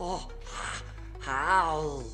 Oh, how?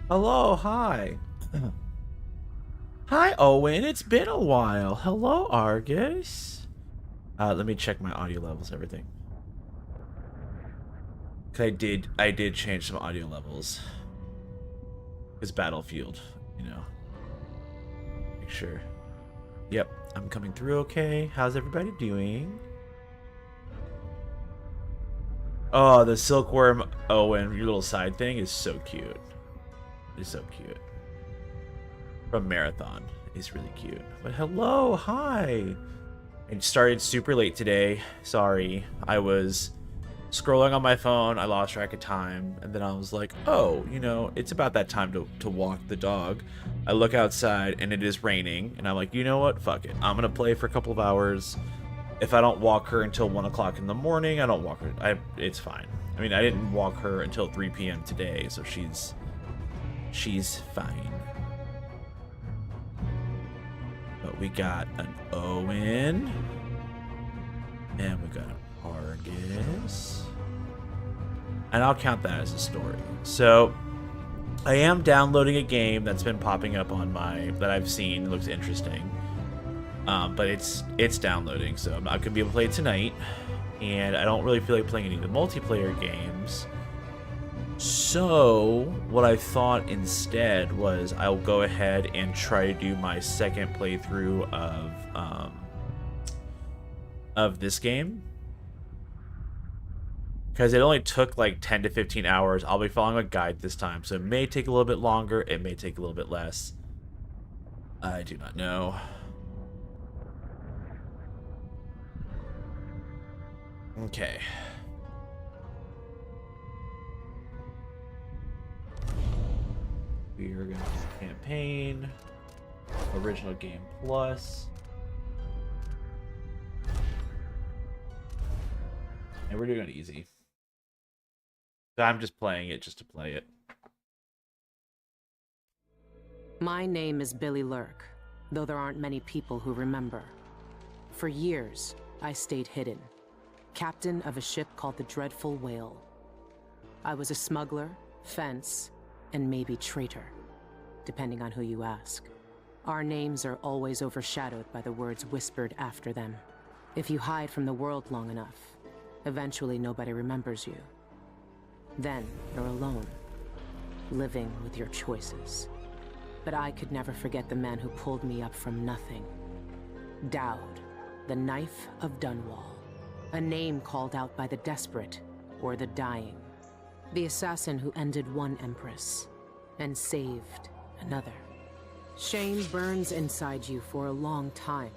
Hello, hi. Hi, Owen. It's been a while. Hello, Argus. Let me check my audio levels, everything. 'Cause I did change some audio levels. It's Battlefield, you know. Make sure. Yep, I'm coming through okay. How's everybody doing? Oh, the silkworm Owen, your little side thing is so cute. It's so cute. From Marathon is really cute. But hello, hi. I started super late today. Sorry. I was scrolling on my phone. I lost track of time. And then I was like, oh, you know, it's about that time to walk the dog. I look outside and it is raining. And I'm like, you know what? Fuck it. I'm going to play for a couple of hours. If I don't walk her until 1 o'clock in the morning, I don't walk her. It's fine. I mean, I didn't walk her until 3 p.m. today. So she's fine. But we got an Owen. And we got an Argus. And I'll count that as a story. So I am downloading a game that's been popping up on that I've seen. It looks interesting. But it's downloading, so I'm not gonna be able to play it tonight. And I don't really feel like playing any of the multiplayer games. So what I thought instead was I'll go ahead and try to do my second playthrough of this game, because it only took like 10 to 15 hours. I'll be following a guide this time, so it may take a little bit longer, it may take a little bit less. I do not know. Okay. We are going to do campaign, original game plus. And we're doing it easy. So I'm just playing it just to play it. My name is Billy Lurk, though there aren't many people who remember. For years, I stayed hidden, captain of a ship called the Dreadful Whale. I was a smuggler, fence, and maybe traitor, depending on who you ask. Our names are always overshadowed by the words whispered after them. If you hide from the world long enough, eventually nobody remembers you. Then you're alone, living with your choices. But I could never forget the man who pulled me up from nothing. Dowd, the Knife of Dunwall. A name called out by the desperate or the dying. The assassin who ended one empress and saved another. Shame burns inside you for a long time.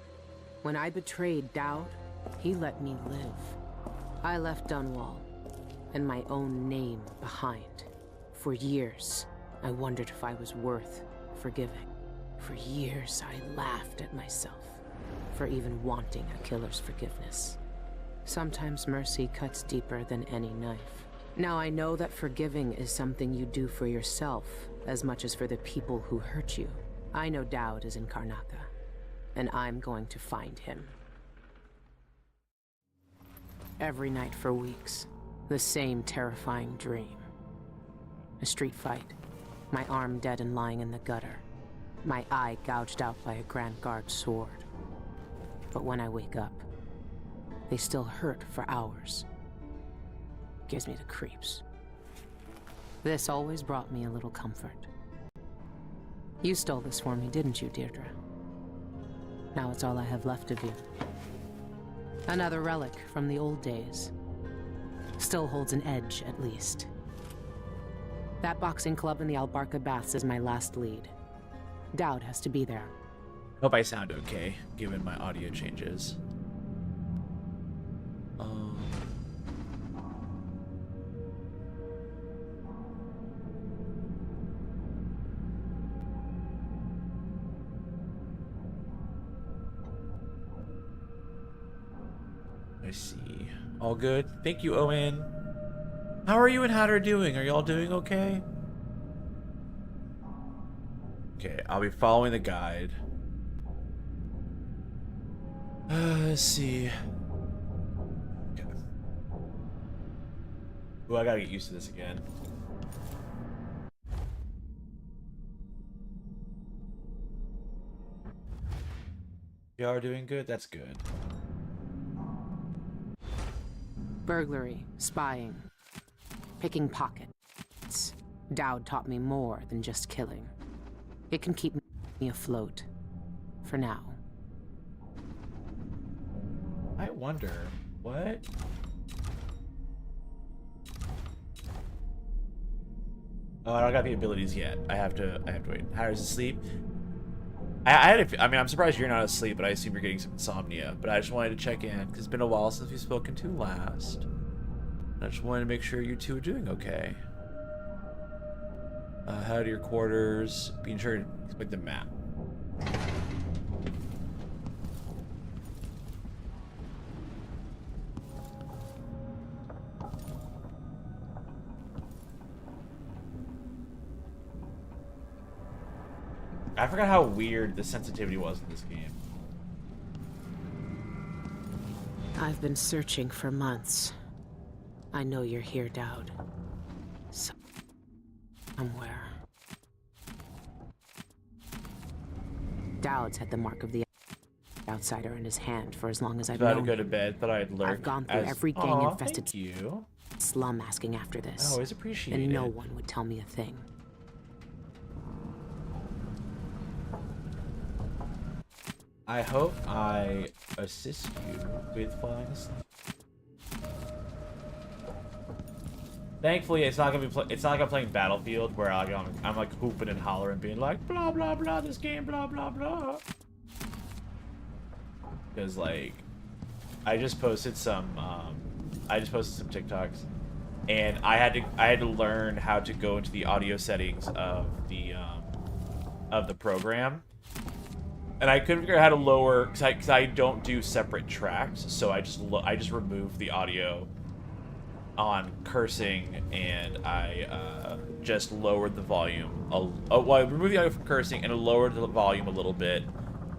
When I betrayed Dowd, he let me live. I left Dunwall and my own name behind. For years, I wondered if I was worth forgiving. For years, I laughed at myself for even wanting a killer's forgiveness. Sometimes mercy cuts deeper than any knife. Now I know that forgiving is something you do for yourself as much as for the people who hurt you. I know Dowd is in Karnaca, and I'm going to find him. Every night for weeks, the same terrifying dream. A street fight, my arm dead and lying in the gutter, my eye gouged out by a Grand Guard sword. But when I wake up, they still hurt for hours. Gives me the creeps. This always brought me a little comfort. You stole this for me, didn't you, Deirdre? Now it's all I have left of you. Another relic from the old days. Still holds an edge, at least. That boxing club in the Albarca Baths is my last lead. Dowd has to be there. Hope I sound okay, given my audio changes. I see. All good? Thank you, Owen. How are you and Hatter doing? Are y'all doing okay? Okay, I'll be following the guide. Let's see. Okay. Ooh, I gotta get used to this again. You are doing good? That's good. Burglary, spying, picking pockets. Dowd taught me more than just killing. It can keep me afloat. For now. I wonder, what? Oh, I don't got the abilities yet. I have to wait. How does it sleep? I mean, I'm surprised you're not asleep, but I assume you're getting some insomnia. But I just wanted to check in, because it's been a while since we've spoken to last. I just wanted to make sure you two are doing okay. How to your quarters. Being sure to expect the map. I forgot how weird the sensitivity was in this game. I've been searching for months. I know you're here, Dowd. Somewhere. Dowd's had the mark of the outsider in his hand for as long as I've known him. About to go to bed, thought I'd lurk. I've gone through every gang-infested you. slum asking after this. Always appreciate it. And no one would tell me a thing. I hope I assist you with falling asleep. Thankfully, it's not gonna be. It's not like I'm playing Battlefield where I'm like hooping and hollering, being like blah blah blah. This game, blah blah blah. Because like, I just posted some TikToks, and I had to learn how to go into the audio settings of the program. And I couldn't figure out how to lower, because I don't do separate tracks, so I just removed the audio on cursing, and I just lowered the volume. Well, I removed the audio from cursing, and I lowered the volume a little bit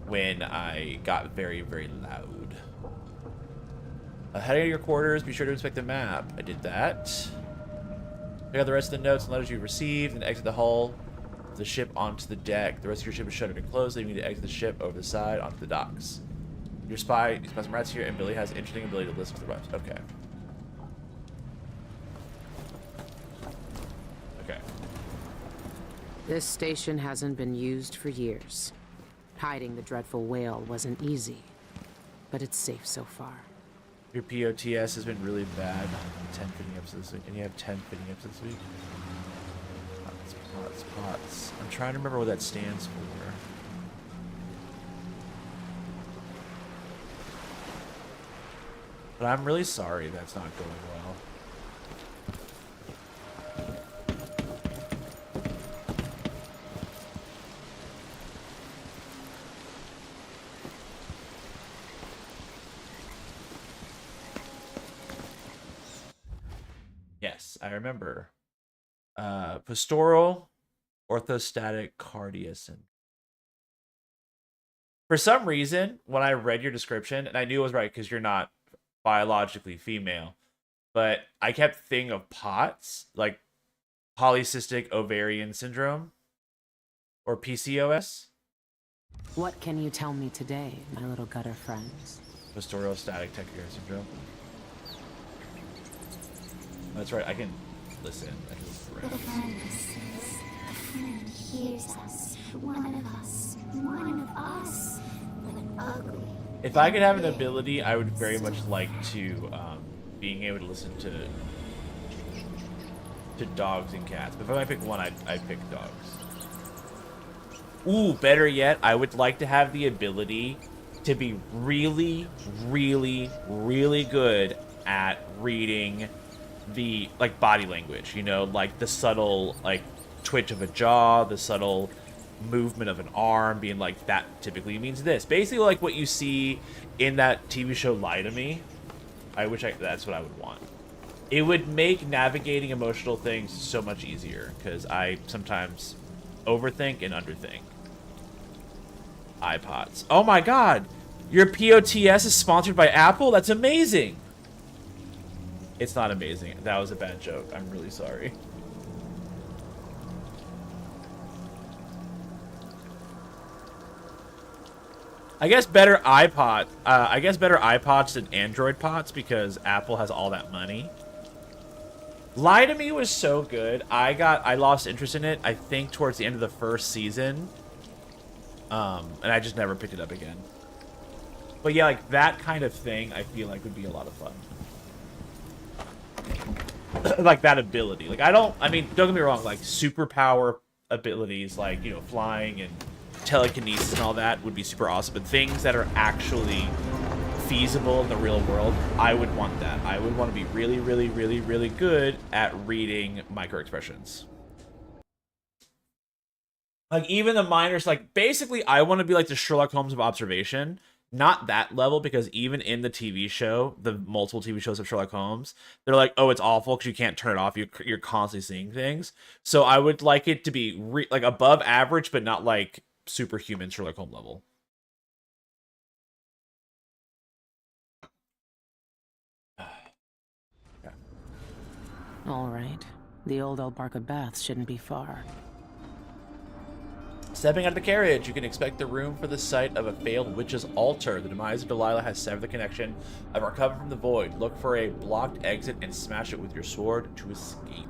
when I got very, very loud. Heading to your quarters, be sure to inspect the map. I did that. Check out the rest of the notes and letters you received, and exit the hull. The ship onto the deck. The rest of your ship is shuttered and closed, leaving you to exit the ship over the side onto the docks. You spy some rats here, and Billy has an interesting ability to listen to the rats. Okay. Okay. This station hasn't been used for years. Hiding the dreadful whale wasn't easy, but it's safe so far. Your POTS has been really bad. 10 fitting episodes this week. And you have 10 fitting episodes this week? Pots. I'm trying to remember what that stands for. But I'm really sorry that's not going well. Yes, I remember. Pastoral orthostatic cardia syndrome. For some reason, when I read your description, and I knew it was right because you're not biologically female, but I kept thinking of POTS, like polycystic ovarian syndrome, or PCOS. What can you tell me today, my little gutter friends? Pastoral static tachycardia syndrome. That's right, I can listen. I can listen. The friend listens. The friend hears us. One of us. One of us. With an ugly. If I could have an ability, I would very much like to being able to listen to dogs and cats. But if I might pick one, I'd pick dogs. Ooh, better yet, I would like to have the ability to be really, really, really good at reading the like body language, you know, like the subtle like twitch of a jaw, the subtle movement of an arm, being like that typically means this, basically like what you see in that TV show Lie to Me. That's what I would want. It would make navigating emotional things so much easier because I sometimes overthink and underthink. iPods. Oh my god, your POTS is sponsored by Apple? That's amazing. It's not amazing. That was a bad joke. I'm really sorry. I guess better iPod. I guess better iPods than Android pots because Apple has all that money. Lie to Me was so good. I lost interest in it, I think, towards the end of the first season. And I just never picked it up again. But yeah, like that kind of thing I feel like would be a lot of fun. Like that ability. Like I mean, don't get me wrong, like superpower abilities like, you know, flying and telekinesis and all that would be super awesome, but things that are actually feasible in the real world, I would want that. I would want to be really, really, really, really good at reading microexpressions. Like, even the minors, like, basically, I want to be like the Sherlock Holmes of observation. Not that level, because even in the TV show, the multiple TV shows of Sherlock Holmes, they're like, oh, it's awful because you can't turn it off. You're constantly seeing things. So I would like it to be, like, above average, but not, like, superhuman Sherlock Holmes level. All right. The old Albarca Baths shouldn't be far. Stepping out of the carriage, you can expect the room for the site of a failed witch's altar. The demise of Delilah has severed the connection of our coven from the void. Look for a blocked exit and smash it with your sword to escape.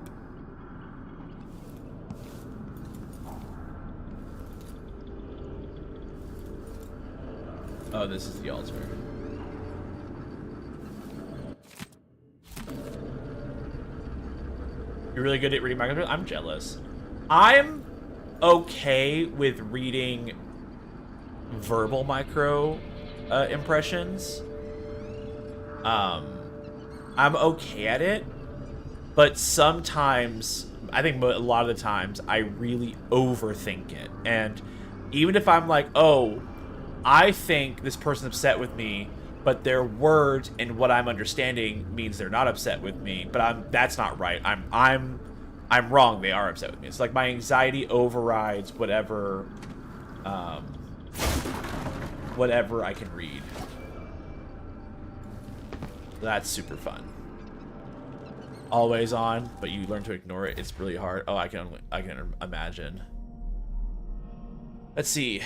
Oh, this is the altar. You're really good at reading microexpressions? I'm jealous. I'm okay with reading verbal micro impressions. I'm okay at it, but sometimes, I think a lot of the times, I really overthink it. And even if I'm like, oh, I think this person's upset with me, but their words and what I'm understanding means they're not upset with me, but that's not right. I'm wrong. They are upset with me. It's like my anxiety overrides whatever whatever I can read. That's super fun. Always on, but you learn to ignore it. It's really hard. Oh, I can imagine. Let's see.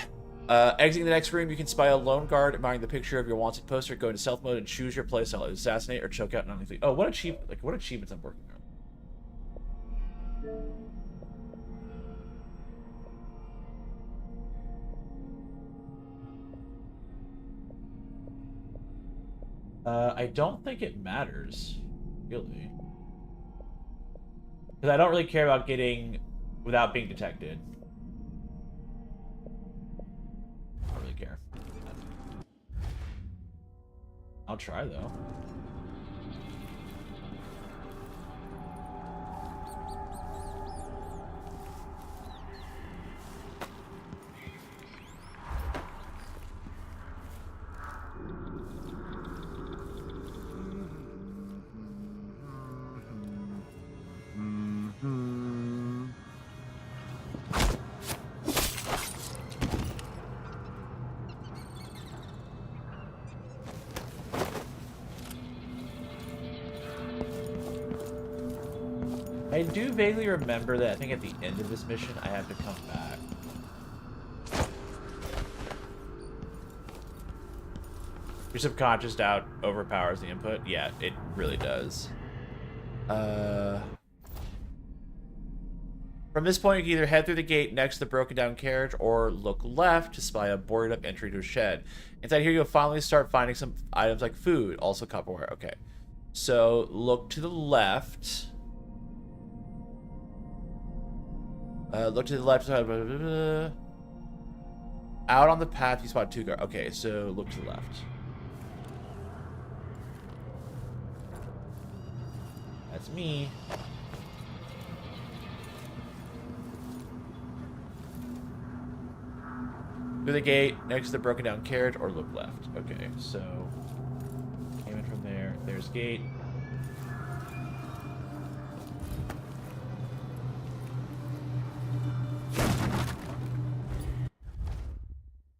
Exiting the next room, you can spy a lone guard, admiring the picture of your wanted poster. Go into stealth mode and choose your playstyle: assassinate or choke out non-lethally. Oh, what achievements I'm working on? I don't think it matters, really, because I don't really care about getting without being detected. I don't really care. I'll try, though. I do vaguely remember that I think at the end of this mission I have to come back. Your subconscious doubt overpowers the input. Yeah, it really does. From this point, you can either head through the gate next to the broken down carriage or look left to spy a boarded up entry to a shed. Inside here, you'll finally start finding some items like food, also copperware. Okay. So look to the left. Look to the left side. Out on the path, you spot 2 guards. Okay, so look to the left. That's me. Through the gate, next to the broken down carriage, or look left. Okay, so came in from there. There's gate.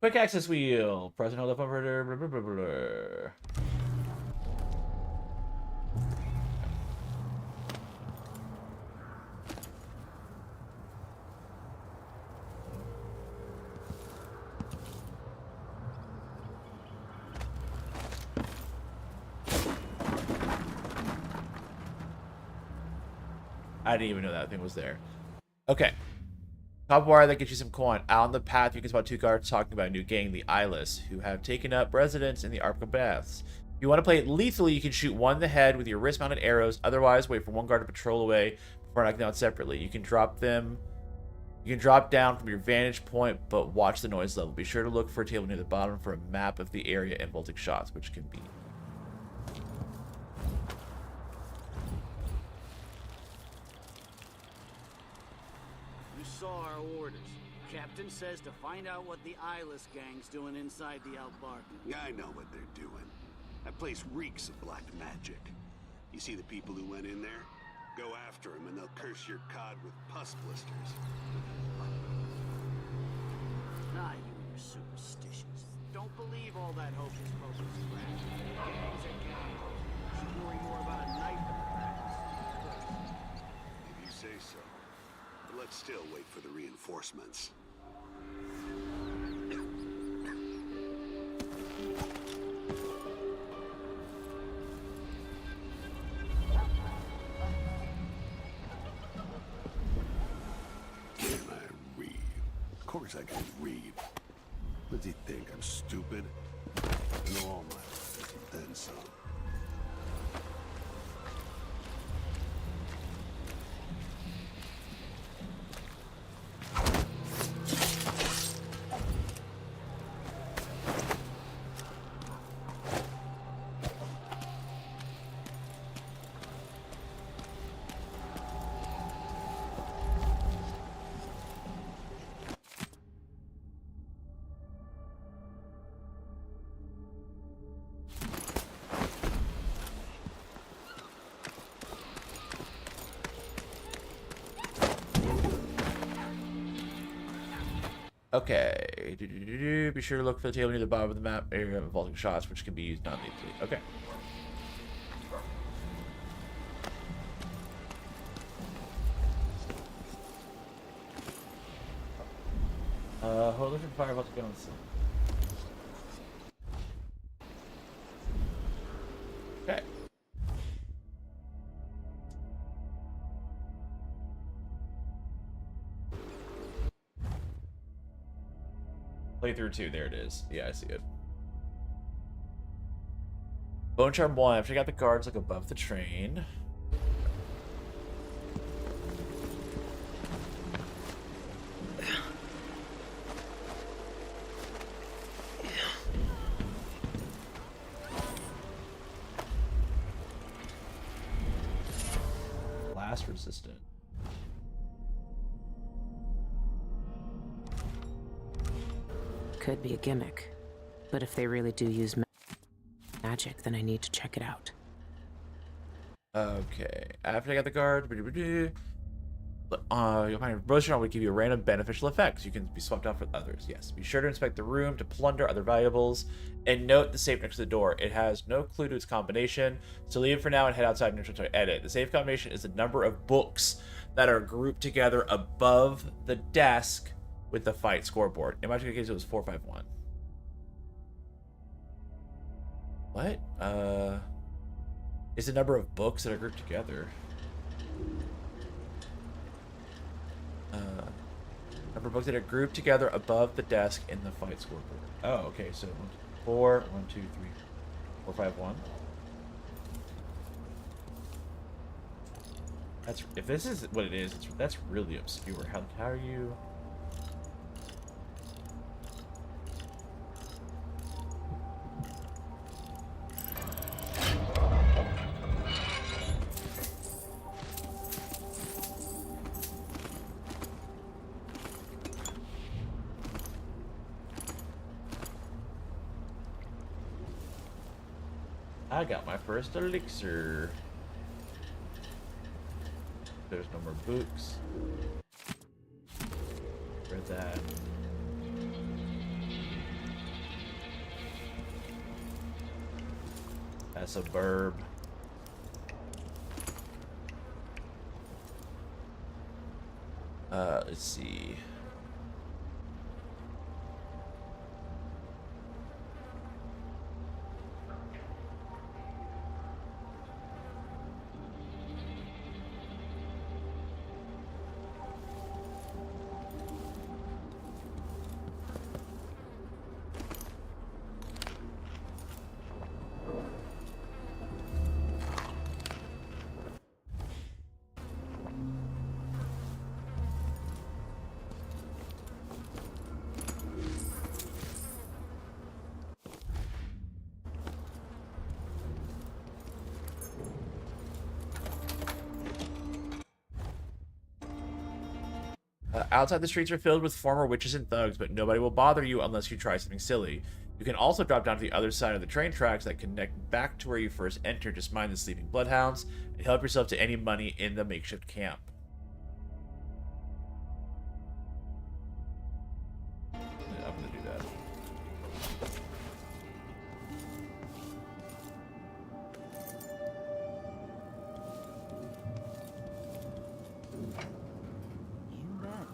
Quick access wheel. Press and hold up over. I didn't even know that thing was there. Okay. Top wire that gets you some coin. Out on the path, you can spot 2 guards talking about a new gang, the Eyeless, who have taken up residence in the Arkham Baths. If you want to play it lethally, you can shoot one in the head with your wrist-mounted arrows. Otherwise, wait for one guard to patrol away before knocking them out separately. You can drop them. You can drop down from your vantage point, but watch the noise level. Be sure to look for a table near the bottom for a map of the area and voltic shots, which can be. You saw our orders. Captain says to find out what the Eyeless gang's doing inside the Outbark. Yeah, I know what they're doing. That place reeks of black magic. You see the people who went in there? Go after them and they'll curse your cod with pus blisters. Ah, you and your superstitions. Don't believe all that hocus pocus crap. Gangs are gangs. Should worry more about a knife in the practice. If you say so. But let's still wait for the reinforcements. Of course I can read. What does he think? I'm stupid? I know all my life, then some. Okay. Be sure to look for the table near the bottom of the map area of vaulting shots, which can be used non-lethally. Okay. Hold on for firewall to get on the ceiling. Okay. Playthrough 2, there it is. Yeah, I see it. Bone Charm 1. Check out the guards like above the train. Blast resistant. Could be a gimmick, but if they really do use magic, then I need to check it out. Okay. After I got the guard, you'll find a promotion will give you random beneficial effects. You can be swapped out for others. Yes. Be sure to inspect the room to plunder other valuables, and note the safe next to the door. It has no clue to its combination, so leave it for now and head outside neutral to edit. The safe combination is the number of books that are grouped together above the desk with the fight scoreboard. In my case, it was 451. What? Is the number of books that are grouped together. Number of books that are grouped together above the desk in the fight scoreboard. Oh, okay. So 4, 1, 2, 3, 4, 5, 1. That's if this is what it is. That's really obscure. How are you? I got my first elixir. There's no more books. Read that. That's a burb. Let's see. Outside, the streets are filled with former witches and thugs, but nobody will bother you unless you try something silly. You can also drop down to the other side of the train tracks that connect back to where you first entered. Just mind the sleeping bloodhounds and help yourself to any money in the makeshift camp. I'm gonna do that. You bet.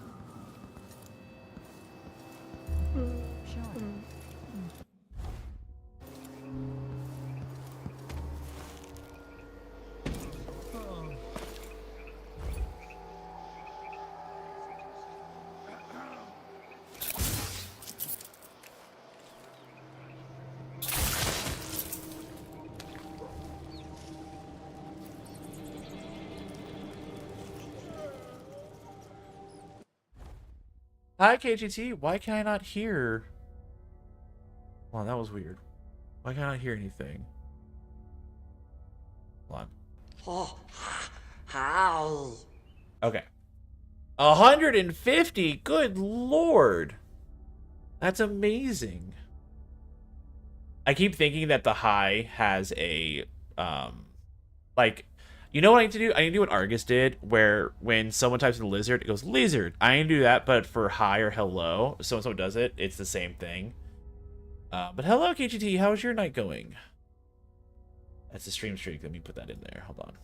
Sure. Hi, KGT. Why can I not hear? Wow, that was weird. Why can't I hear anything? Hold on. Oh, how? Okay. 150? Good lord. That's amazing. I keep thinking that the high has a, like, you know what I need to do? I need to do what Argus did, where when someone types in lizard, it goes lizard. I need to do that, but for hi or hello, so when someone does it, it's the same thing. But hello, KGT. How's your night going? That's the stream streak. Let me put that in there. Hold on.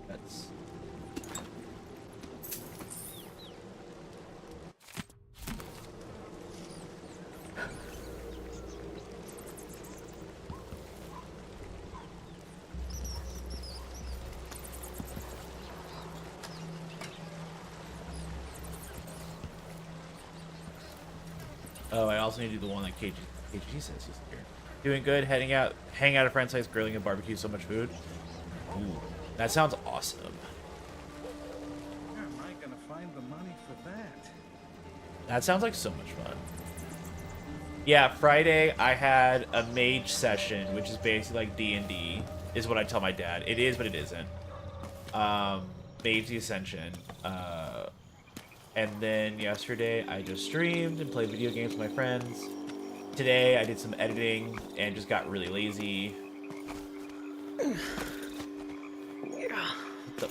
That's... Oh, I also need to do the one that KG says he's here. Doing good, heading out, hang out at a friend's place, grilling and barbecue, so much food. Ooh, that sounds awesome. Where am I gonna find the money for that? That sounds like so much fun. Yeah, Friday I had a mage session, which is basically like D&D, is what I tell my dad. It is, but it isn't. Mage the Ascension. And then yesterday I just streamed and played video games with my friends. Today I did some editing and just got really lazy. So,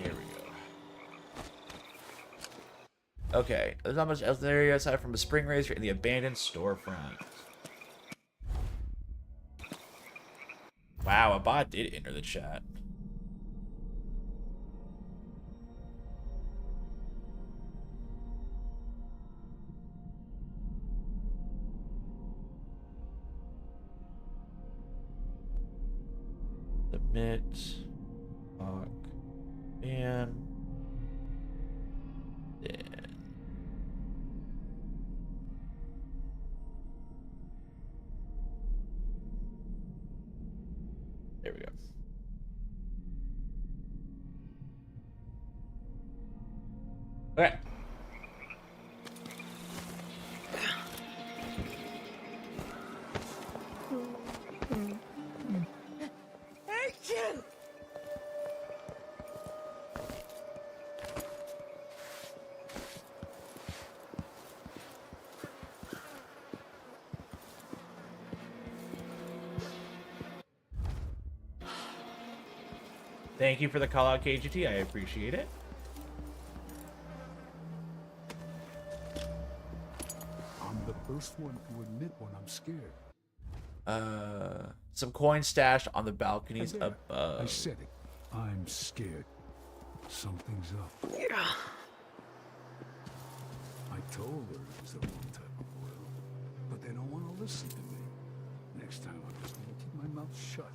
there we go. Okay, there's not much else in the area aside from a spring razor and the abandoned storefront. Wow, a bot did enter the chat. Submit. Talk. And then. There we go. Okay. Action! Thank you for the call out, KGT. I appreciate it. I'm the first one to admit when I'm scared. Some coins stashed on the balconies There, above. I said it. I'm scared. Something's up. I told her it was the wrong type of oil, but they don't want to listen to me. Next time I'm just going to keep my mouth shut.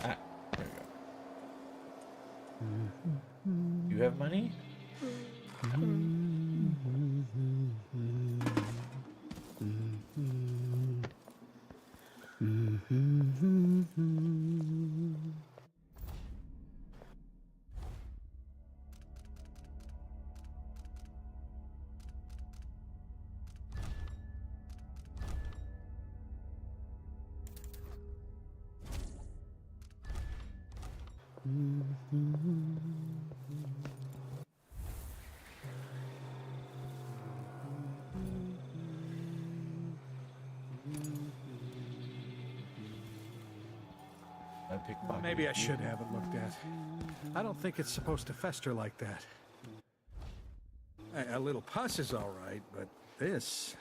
Ah, there we go. You have money? Maybe I should have it looked at. I don't think it's supposed to fester like that. A little pus is all right, but this...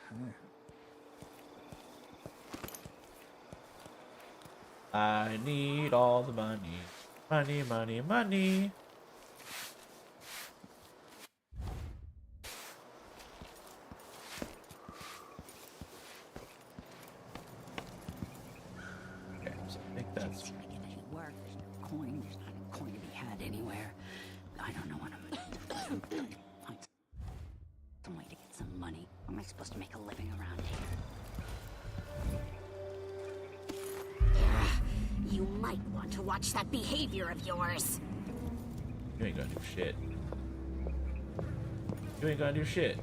I need all the money. Money, money, money. Okay, so I think that's... It's making any work. There's no coin. There's not a coin to be had anywhere. I don't know what I'm gonna do. Find some way to get some money. How am I supposed to make a living around here? You might want to watch that behavior of yours. You ain't gonna do shit. You ain't gonna do shit.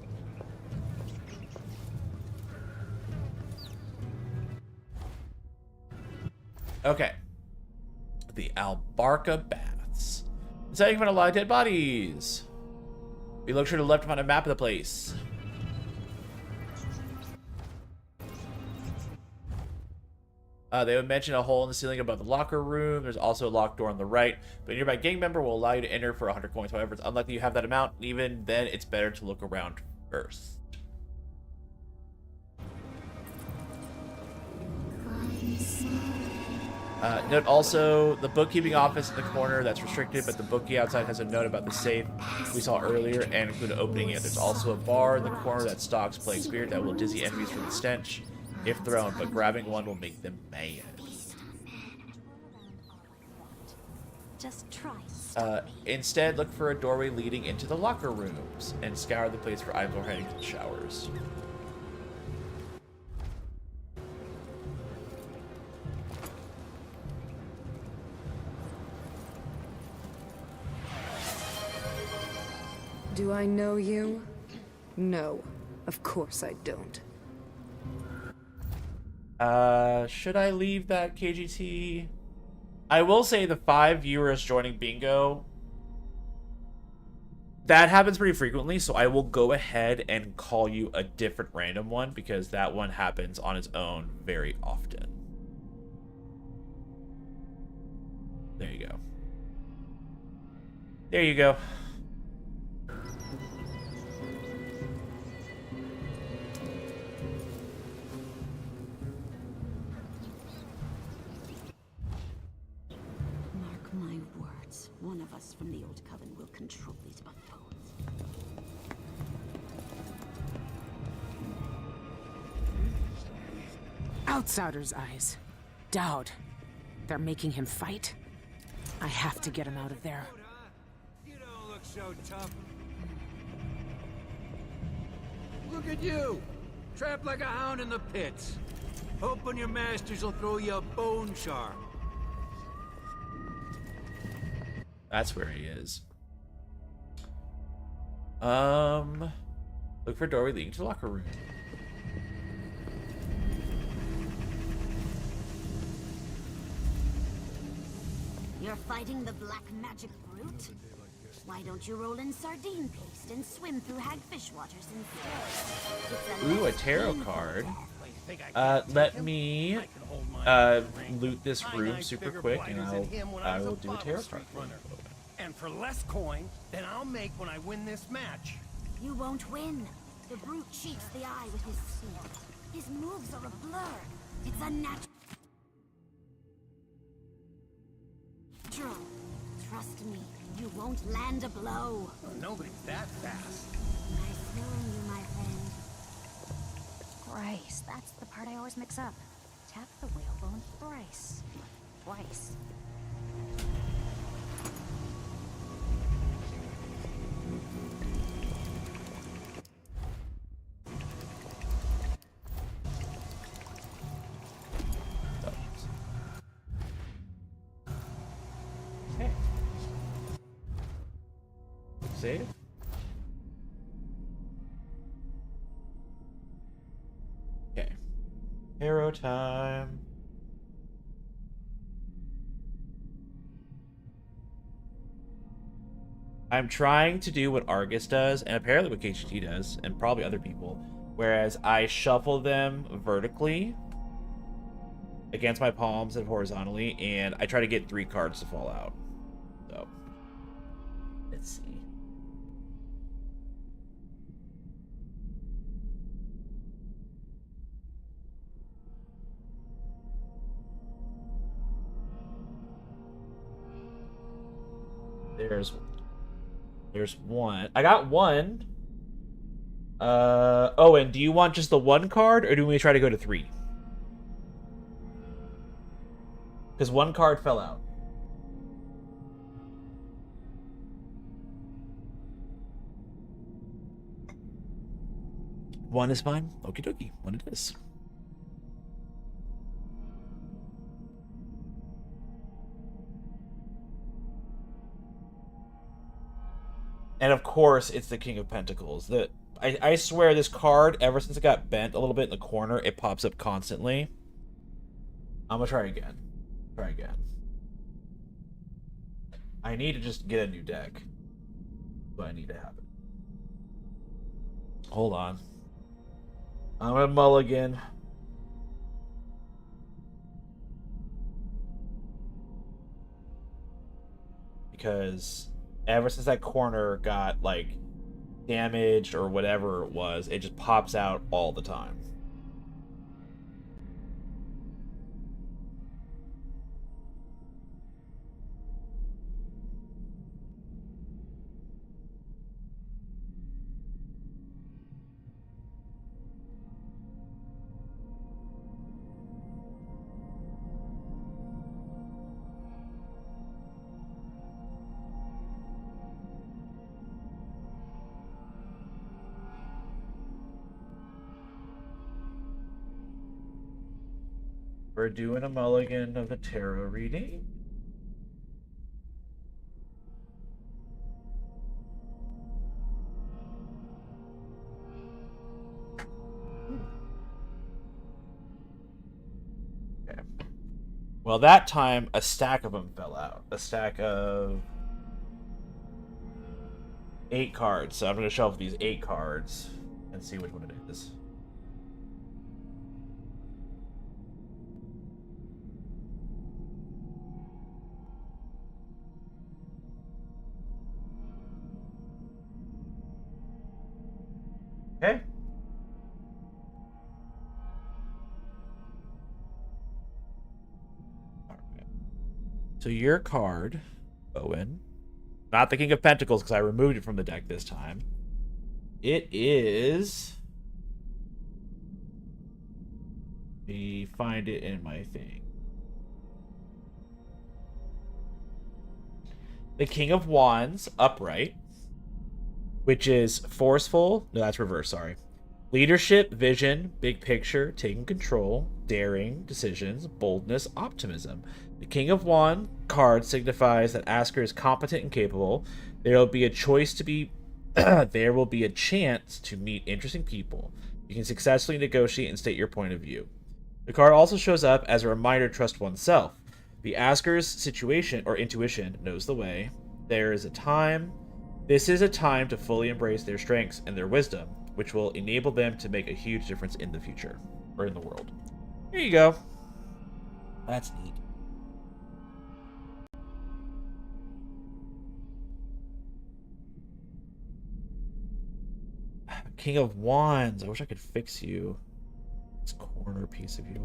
Okay. The Albarca Baths. Inside you can find a lot of dead bodies. We look sure to the left to find a map of the place. They would mention a hole in the ceiling above the locker room. There's also a locked door on the right. But a nearby gang member will allow you to enter for 100 coins. However, it's unlikely you have that amount. Even then, it's better to look around first. Note also, the bookkeeping office in the corner that's restricted, but the bookie outside has a note about the safe we saw earlier and include opening it. There's also a bar in the corner that stocks Plague Spirit that will dizzy enemies from the stench if thrown, but grabbing one will make them mad. Just try. Instead, look for a doorway leading into the locker rooms and scour the place for items or heading to the showers. Do I know you? No, of course I don't. Should I leave that KGT? I will say the 5 viewers joining bingo, that happens pretty frequently, so I will go ahead and call you a different random one because that one happens on its own very often. There you go. There you go. Mark my words. One of us from the Old Coven will control these buffoons. Outsider's eyes. Dowd. They're making him fight? I have to get him out of there. You don't look so tough. Look at you! Trapped like a hound in the pits. Hoping your masters will throw you a bone shark. That's where he is. Look for a doorway leading to the locker room. You're fighting the black magic brute? Why don't you roll in sardine paste and swim through hagfish waters instead? Ooh, a tarot card. Let me loot this room super quick, and I will do a tarot card. And for less coin than I'll make when I win this match. You won't win. The brute cheats the eye with his sword. His moves are a blur. It's unnatural. Trust me, you won't land a blow. Nobody's that fast. Nice knowing you, my friend. Thrice. That's the part I always mix up. Tap the whalebone thrice. Twice. Okay. Save. Okay. Hero time. I'm trying to do what Argus does, and apparently what KGT does, and probably other people, whereas I shuffle them vertically against my palms and horizontally, and I try to get 3 cards to fall out. So, let's see. There's one. I got one. Oh, and do you want just the 1 card, or do we try to go to 3? Because 1 card fell out. One is fine. Okie dokie. 1 it is. And of course, it's the King of Pentacles. I swear this card, ever since it got bent a little bit in the corner, it pops up constantly. I'm gonna try again. Try again. I need to just get a new deck. But I need to have it. Hold on. I'm gonna mulligan. Because ever since that corner got, like, damaged or whatever it was, it just pops out all the time. We're doing a mulligan of the tarot reading. Okay. Well, that time, a stack of them fell out. A stack of 8 cards. So I'm going to shuffle these 8 cards and see which one it is. Okay. So your card, Owen, not the King of Pentacles because I removed it from the deck this time. It is... Let me find it in my thing. The King of Wands, upright, which is forceful. No, that's reverse, sorry. Leadership, vision, big picture, taking control, daring, decisions, boldness, optimism. The King of Wands card signifies that asker is competent and capable. There will be a choice to be... there will be a chance to meet interesting people. You can successfully negotiate and state your point of view. The card also shows up as a reminder to trust oneself. The asker's situation or intuition knows the way. There is a time... This is a time to fully embrace their strengths and their wisdom, which will enable them to make a huge difference in the future, or in the world. Here you go. That's neat. King of Wands. I wish I could fix you. This corner piece of yours.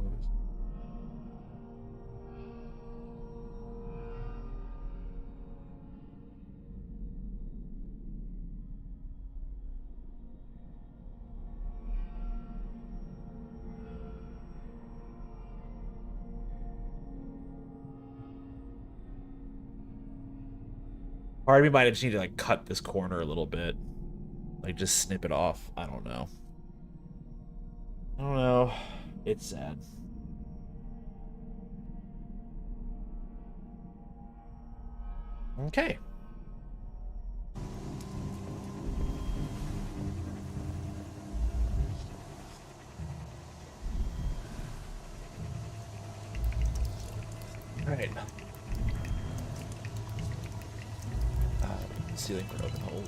Part of me might just need to, like, cut this corner a little bit. Like, just snip it off. I don't know. I don't know. It's sad. Okay. All right. ceiling for open hole.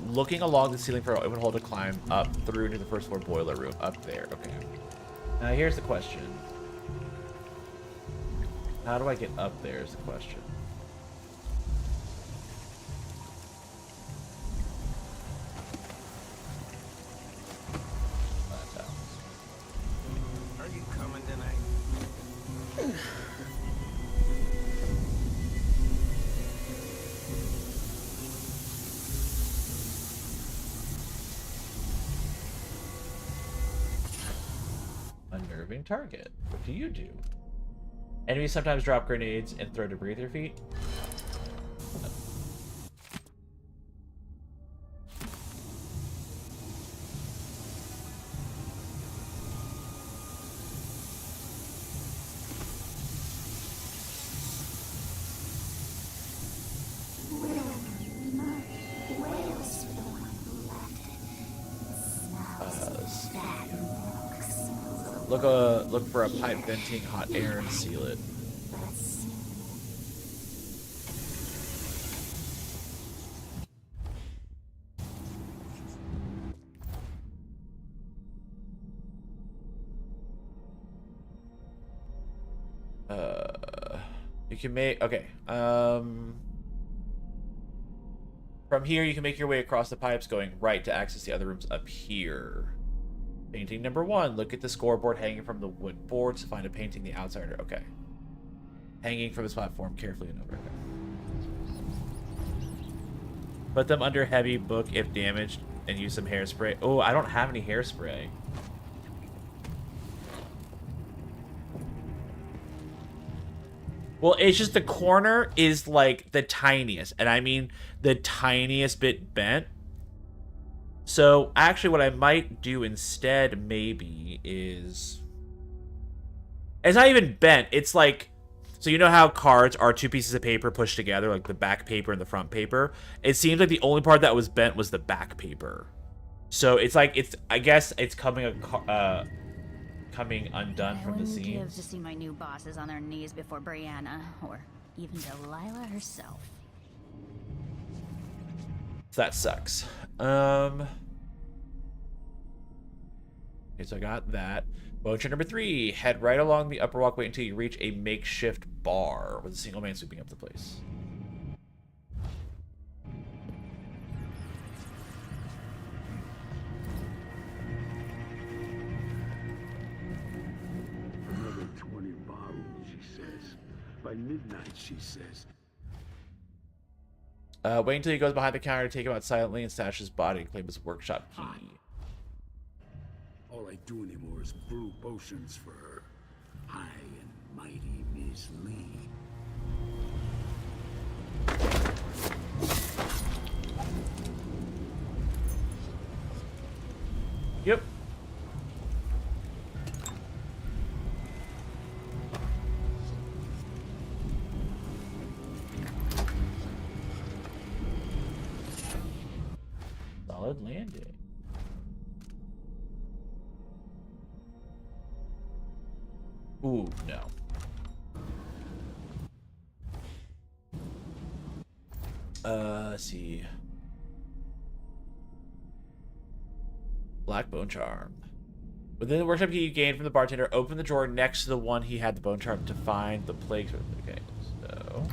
Looking along the ceiling for an open hole to climb up through into the first floor boiler room. Up there, okay. Now here's the question. How do I get up there is the question. Are you coming tonight? Unnerving target. What do you do? Enemies sometimes drop grenades and throw debris at their feet. Look for a pipe venting hot air and seal it. You can make from here you can make your way across the pipes going right to access the other rooms up here. Painting number 1. Look at the scoreboard hanging from the wood boards to find a painting the outsider. Okay. Hanging from this platform carefully and over. Okay. Put them under heavy book if damaged and use some hairspray. Oh, I don't have any hairspray. Well, it's just the corner is like the tiniest. And I mean the tiniest bit bent. So, actually, what I might do instead, maybe, is... It's not even bent. It's like... So, you know how cards are 2 pieces of paper pushed together, like the back paper and the front paper? It seems like the only part that was bent was the back paper. So, it's like, I guess it's coming undone from the seams. I wouldn't give to see my new bosses on their knees before Brianna, or even Delilah herself. So that sucks. Okay, so I got that. Motion number 3. Head right along the upper walkway until you reach a makeshift bar with a single man sweeping up the place. Another 20 bottles, she says. By midnight, she says. Wait until he goes behind the counter to take him out silently and stash his body and claim his workshop key. All I do anymore is brew potions for her. High and mighty Miss Lee. Yep. Solid landing. Ooh, no. Let's see. Black bone charm. Within the workshop key you gained from the bartender, open the drawer next to the one he had the bone charm to find the plague. Okay, so...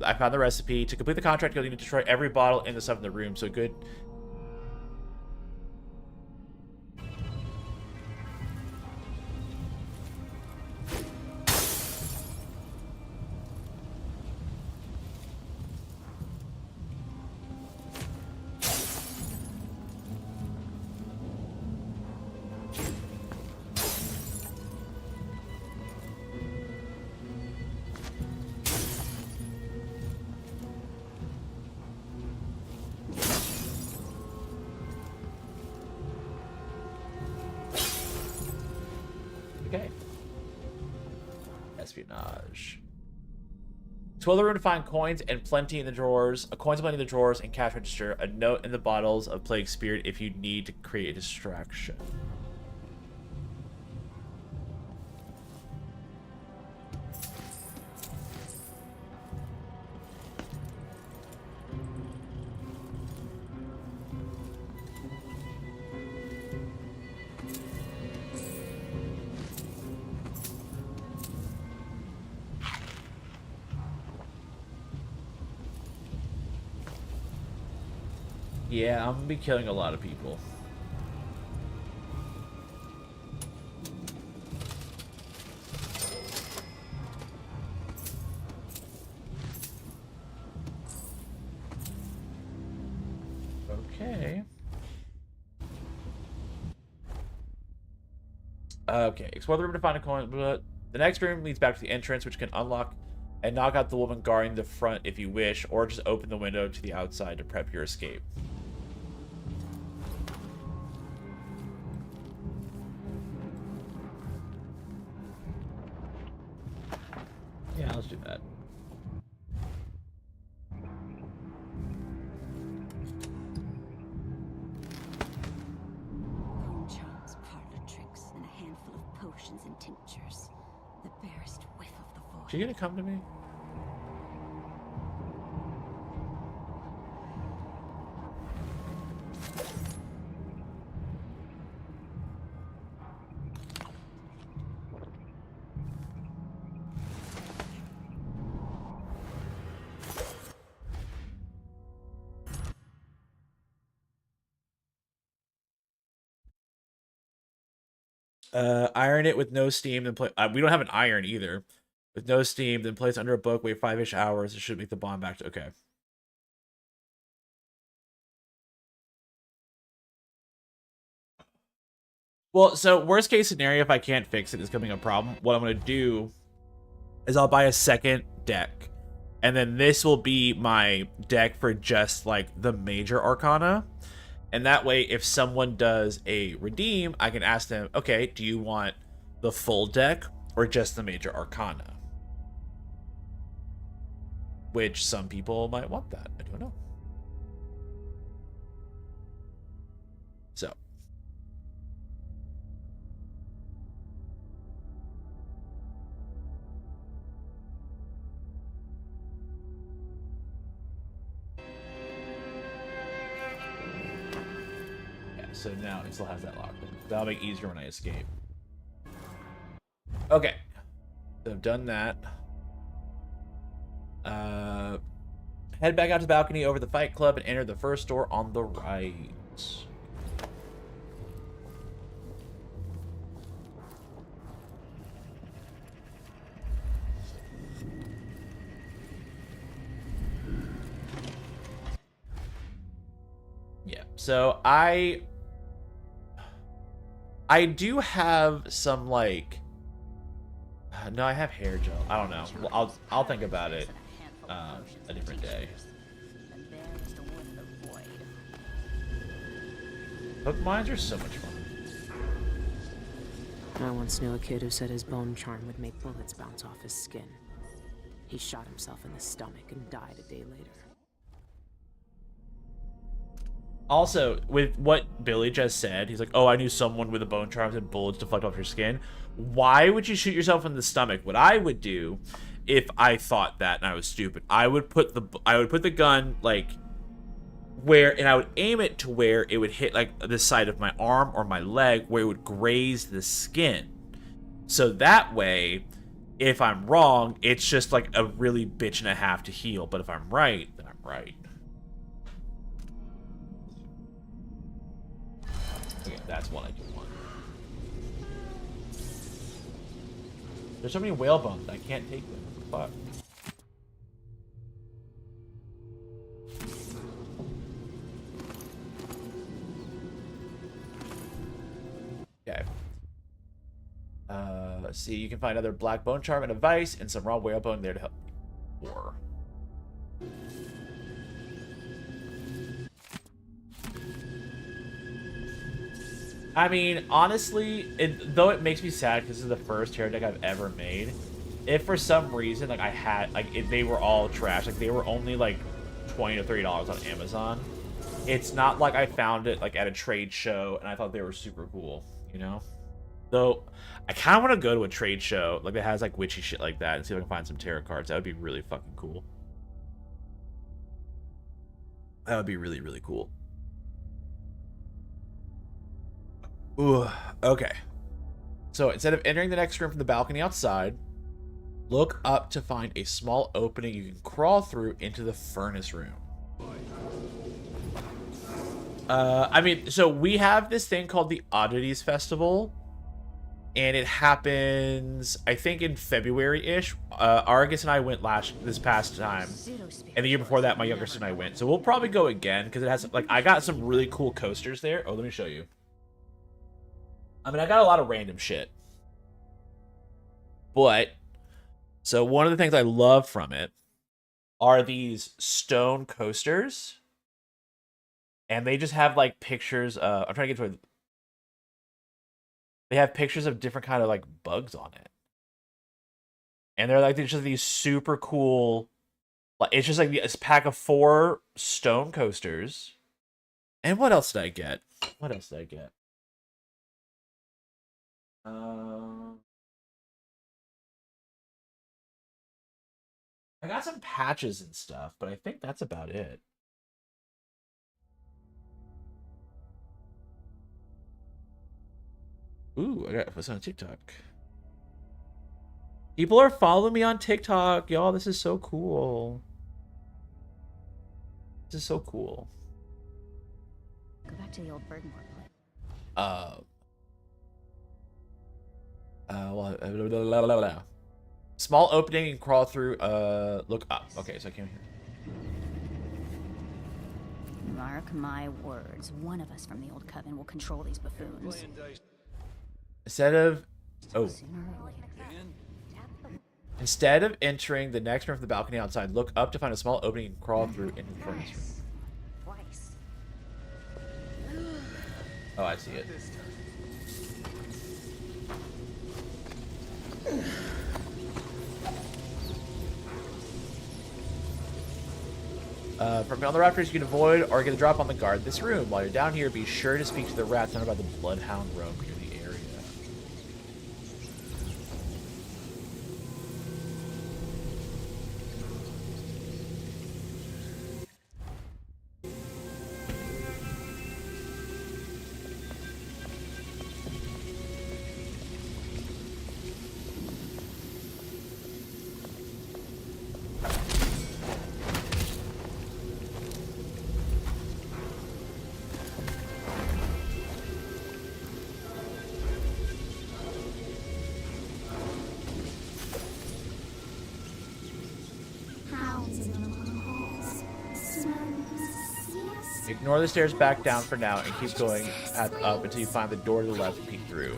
I found the recipe. To complete the contract, you'll need to destroy every bottle in the stuff in the room. So good. espionage. Explore the room to find coins and plenty in the drawers. Coins plenty in the drawers and cash register. A note in the bottles of Plague Spirit if you need to create a distraction. Yeah, I'm gonna be killing a lot of people. Okay. Okay, explore the room to find a coin. But the next room leads back to the entrance, which can unlock and knock out the woman guarding the front if you wish, or just open the window to the outside to prep your escape. Yeah, let's do that. Bone charms, parlor tricks, and a handful of potions and tinctures. The barest whiff of the void. Is she gonna come to me? Iron it with no steam, then play. We don't have an iron either. With no steam, then place under a book. Wait 5-ish hours. It should make the bond back to okay. Well, so worst case scenario, if I can't fix it, it's becoming a problem. What I'm gonna do is I'll buy a second deck, and then this will be my deck for just like the major arcana. And that way, if someone does a redeem, I can ask them, okay, do you want the full deck or just the major arcana? Which some people might want that. I don't know. So. So now it still has that locked in. That'll make it easier when I escape. Okay. So I've done that. Head back out to the balcony over the fight club and enter the first door on the right. Yeah. So I do have some like no, I have hair gel. I don't know. Well, I'll think about it a different day. Hook mines are so much fun. I once knew a kid who said his bone charm would make bullets bounce off his skin. He shot himself in the stomach and died a day later. Also, with what Billy just said, he's like, oh, I knew someone with a bone charm and bullets deflect off your skin. Why would you shoot yourself in the stomach? What I would do, if I thought that and I was stupid, I would put the gun like where, and I would aim it to where it would hit like the side of my arm or my leg, where it would graze the skin. So that way, if I'm wrong, it's just like a really bitch and a half to heal. But if I'm right, then I'm right. Okay, that's what I do want. There's so many whale bones, I can't take them. What the fuck? Okay. Let's see. You can find another black bone charm and a vice, and some raw whale bone there to help. War. I mean, honestly, though it makes me sad because this is the first hero deck I've ever made, if for some reason like I had like if they were all trash, like they were only like $20 to $30 on Amazon, it's not like I found it like at a trade show and I thought they were super cool, you know? Though I kind of want to go to a trade show like that has like witchy shit like that and see if I can find some tarot cards. That would be really fucking cool. That would be really, really cool. Ooh, okay. So instead of entering the next room from the balcony outside, look up to find a small opening you can crawl through into the furnace room. I mean, so we have this thing called the Oddities Festival, and it happens, I think, in February-ish. Argus and I went this past time, and the year before that, my younger sister and I went. So we'll probably go again, because it has, like, I got some really cool coasters there. Oh, let me show you. I mean, I got a lot of random shit. But, so one of the things I love from it are these stone coasters. And they just have, like, pictures of... I'm trying to get to it. They have pictures of different kind of, like, bugs on it. And they're, like, they're just these super cool... Like, it's just, like, this pack of 4 stone coasters. And what else did I get? What else did I get? I got some patches and stuff, but I think that's about it. Ooh, I got what's on TikTok. People are following me on TikTok, y'all. This is so cool. This is so cool. Go back to the old Bergmore place. Blah, blah, blah. Small opening and crawl through. Look up. Okay, so I came here. Mark my words. One of us from the old coven will control these buffoons. Instead of... Oh. Sooner or later. Instead of entering the next room from the balcony outside, look up to find a small opening and crawl through into the furnace room. Twice. Oh, I see it. From beyond the rafters, you can avoid or get a drop on the guard this room. While you're down here, be sure to speak to the rats known about the bloodhound roam near the area. Ignore the stairs back down for now and keep going path up until you find the door to the left and peek through.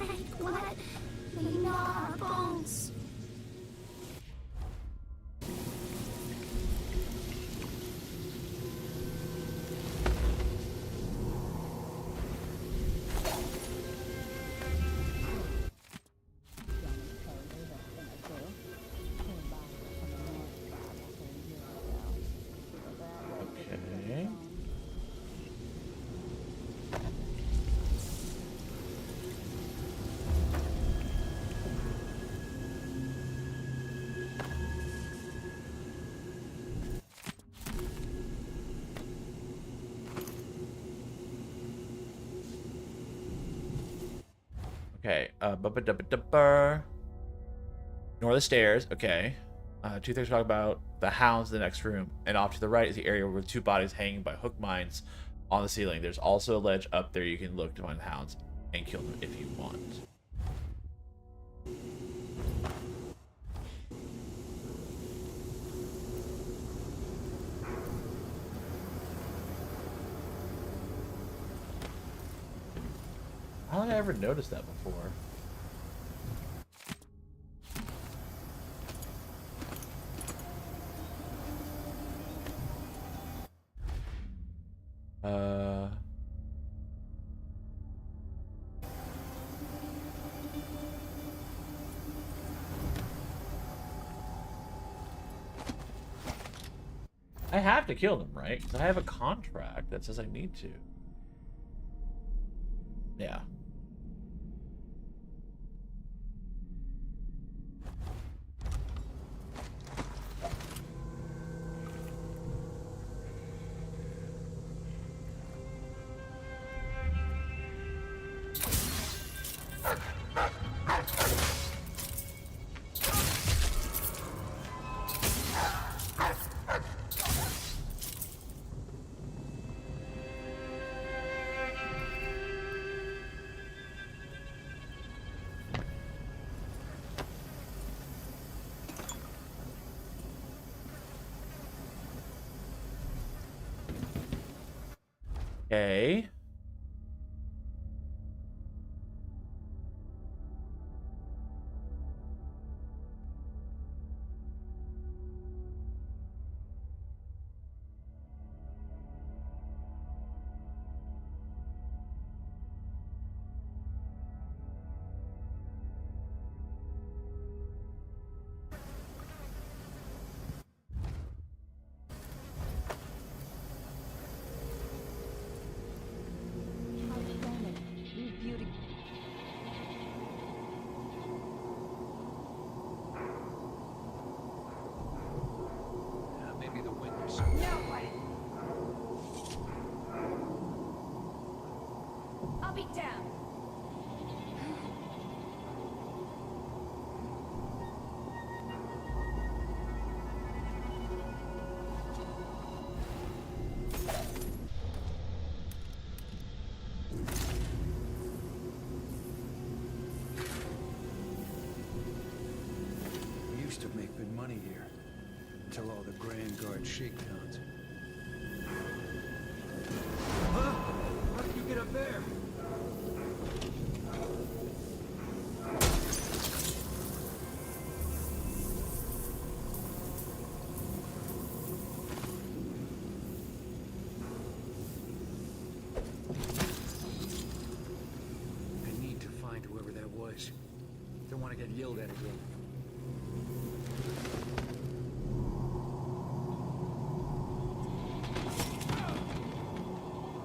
Okay. Okay, ignore the stairs, okay. Two things to talk about. The hounds in the next room, and off to the right is the area with 2 bodies hanging by hook mines on the ceiling. There's also a ledge up there you can look to find the hounds and kill them if you want. How did I ever notice that before? have to kill them, right? Because I have a contract that says I need to. Yeah. Okay. Maybe the windows. I'll be down. We used to make good money here. Until all the Grand Guard shakedowns. Huh? How did you get up there? I need to find whoever that was. Don't want to get yelled at again.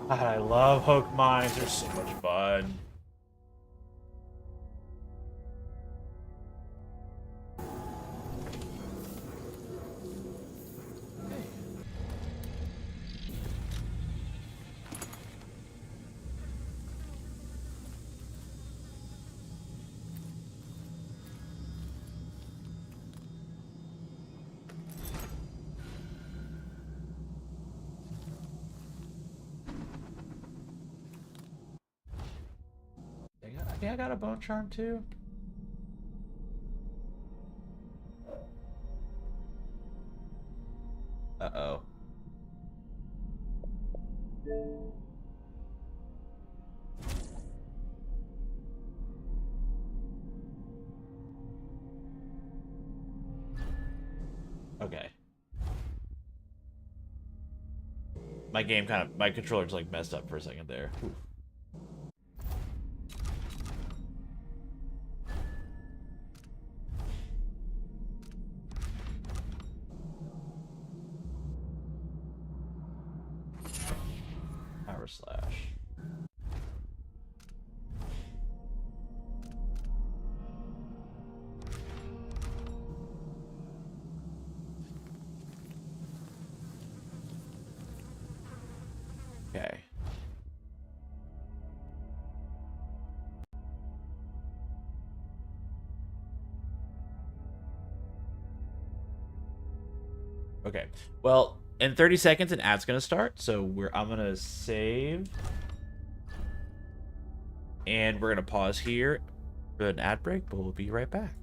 God, I love hook mines. They're so much fun. I think I got a bone charm too. Uh-oh. Okay. My controller's like messed up for a second there. Oof. Power slash. Okay. Okay. Well, in 30 seconds an ad's gonna start, so I'm gonna save. And we're gonna pause here for an ad break, but we'll be right back.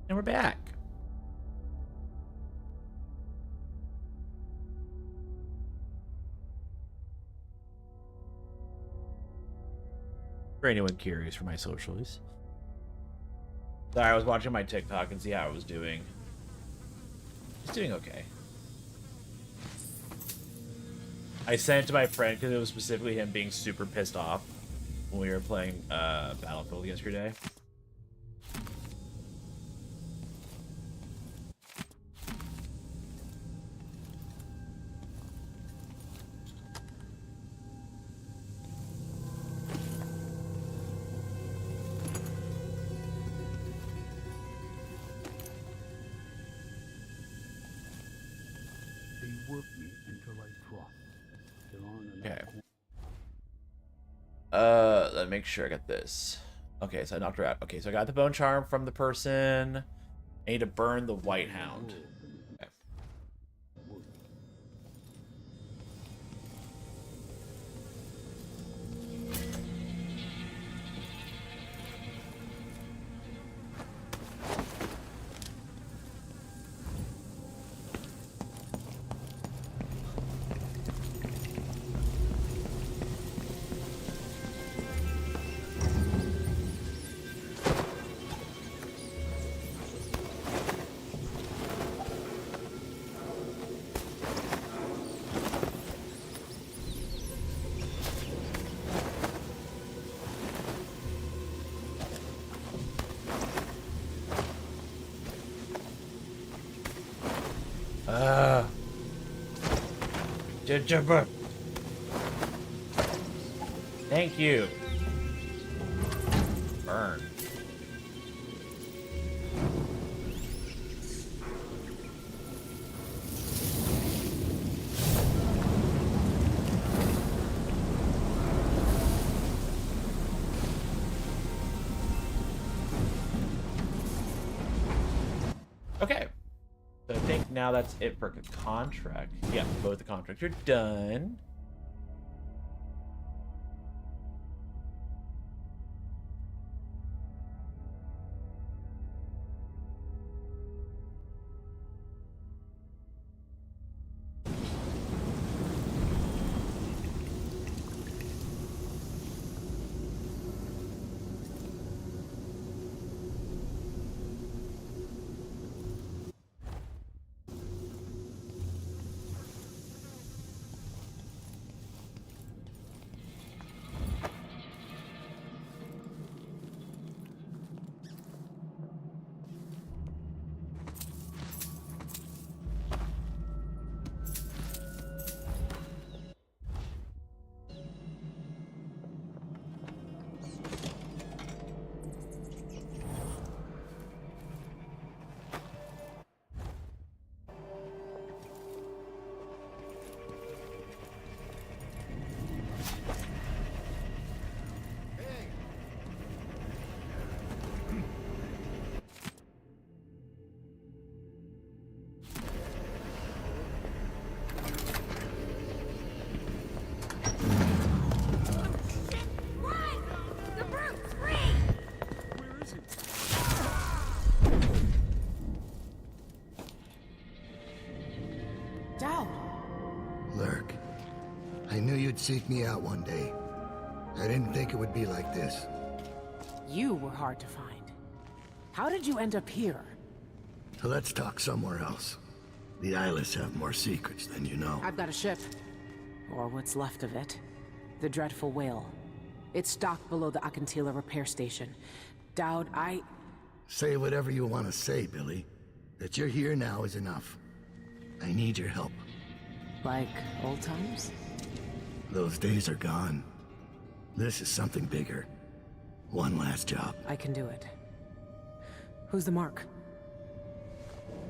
And we're back. For anyone curious for my socials. Sorry, I was watching my TikTok and see how I was doing. It's doing okay. I sent it to my friend because it was specifically him being super pissed off when we were playing Battlefield yesterday. They work me until I drop. There aren't enough. Okay. Let me make sure I got this. Okay, so I knocked her out. Okay, so I got the bone charm from the person. I need to burn the white hound. Okay. Thank you. Burn. Okay. So I think now that's it for the contract. Yeah, both the contracts are done. Lurk, I knew you'd seek me out one day. I didn't think it would be like this. You were hard to find. How did you end up here? Let's talk somewhere else. The Eyeless have more secrets than you know. I've got a ship. Or what's left of it. The Dreadful Whale. It's docked below the Akantila repair station. Dowd, Say whatever you want to say, Billy. That you're here now is enough. I need your help. Like old times? Those days are gone. This is something bigger. One last job. I can do it. Who's the mark?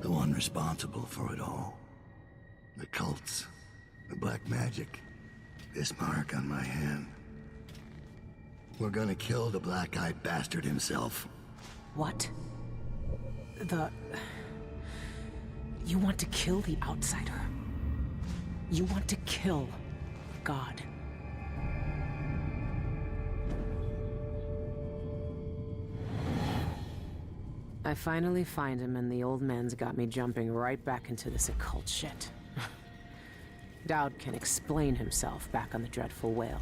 The one responsible for it all. The cults. The black magic. This mark on my hand. We're gonna kill the black-eyed bastard himself. What? You want to kill the outsider? You want to kill God? I finally find him, and the old man's got me jumping right back into this occult shit. Dowd can explain himself back on the dreadful whale.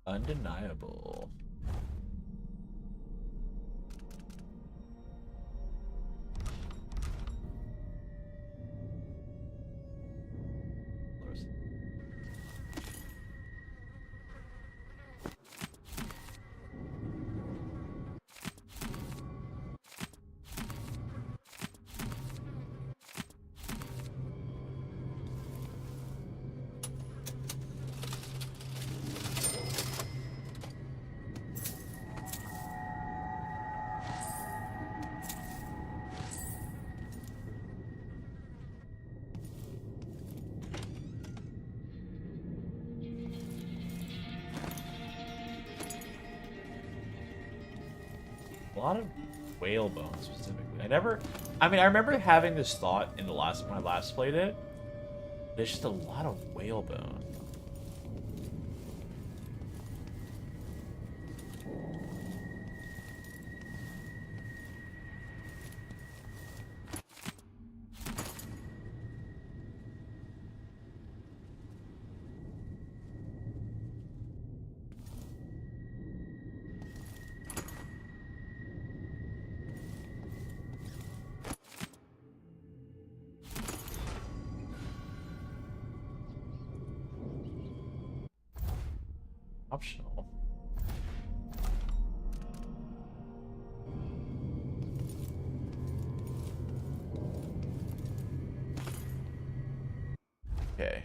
Undeniable. A lot of whale bones specifically. I remember having this thought in when I last played it. There's just a lot of whale bone. Optional. Okay.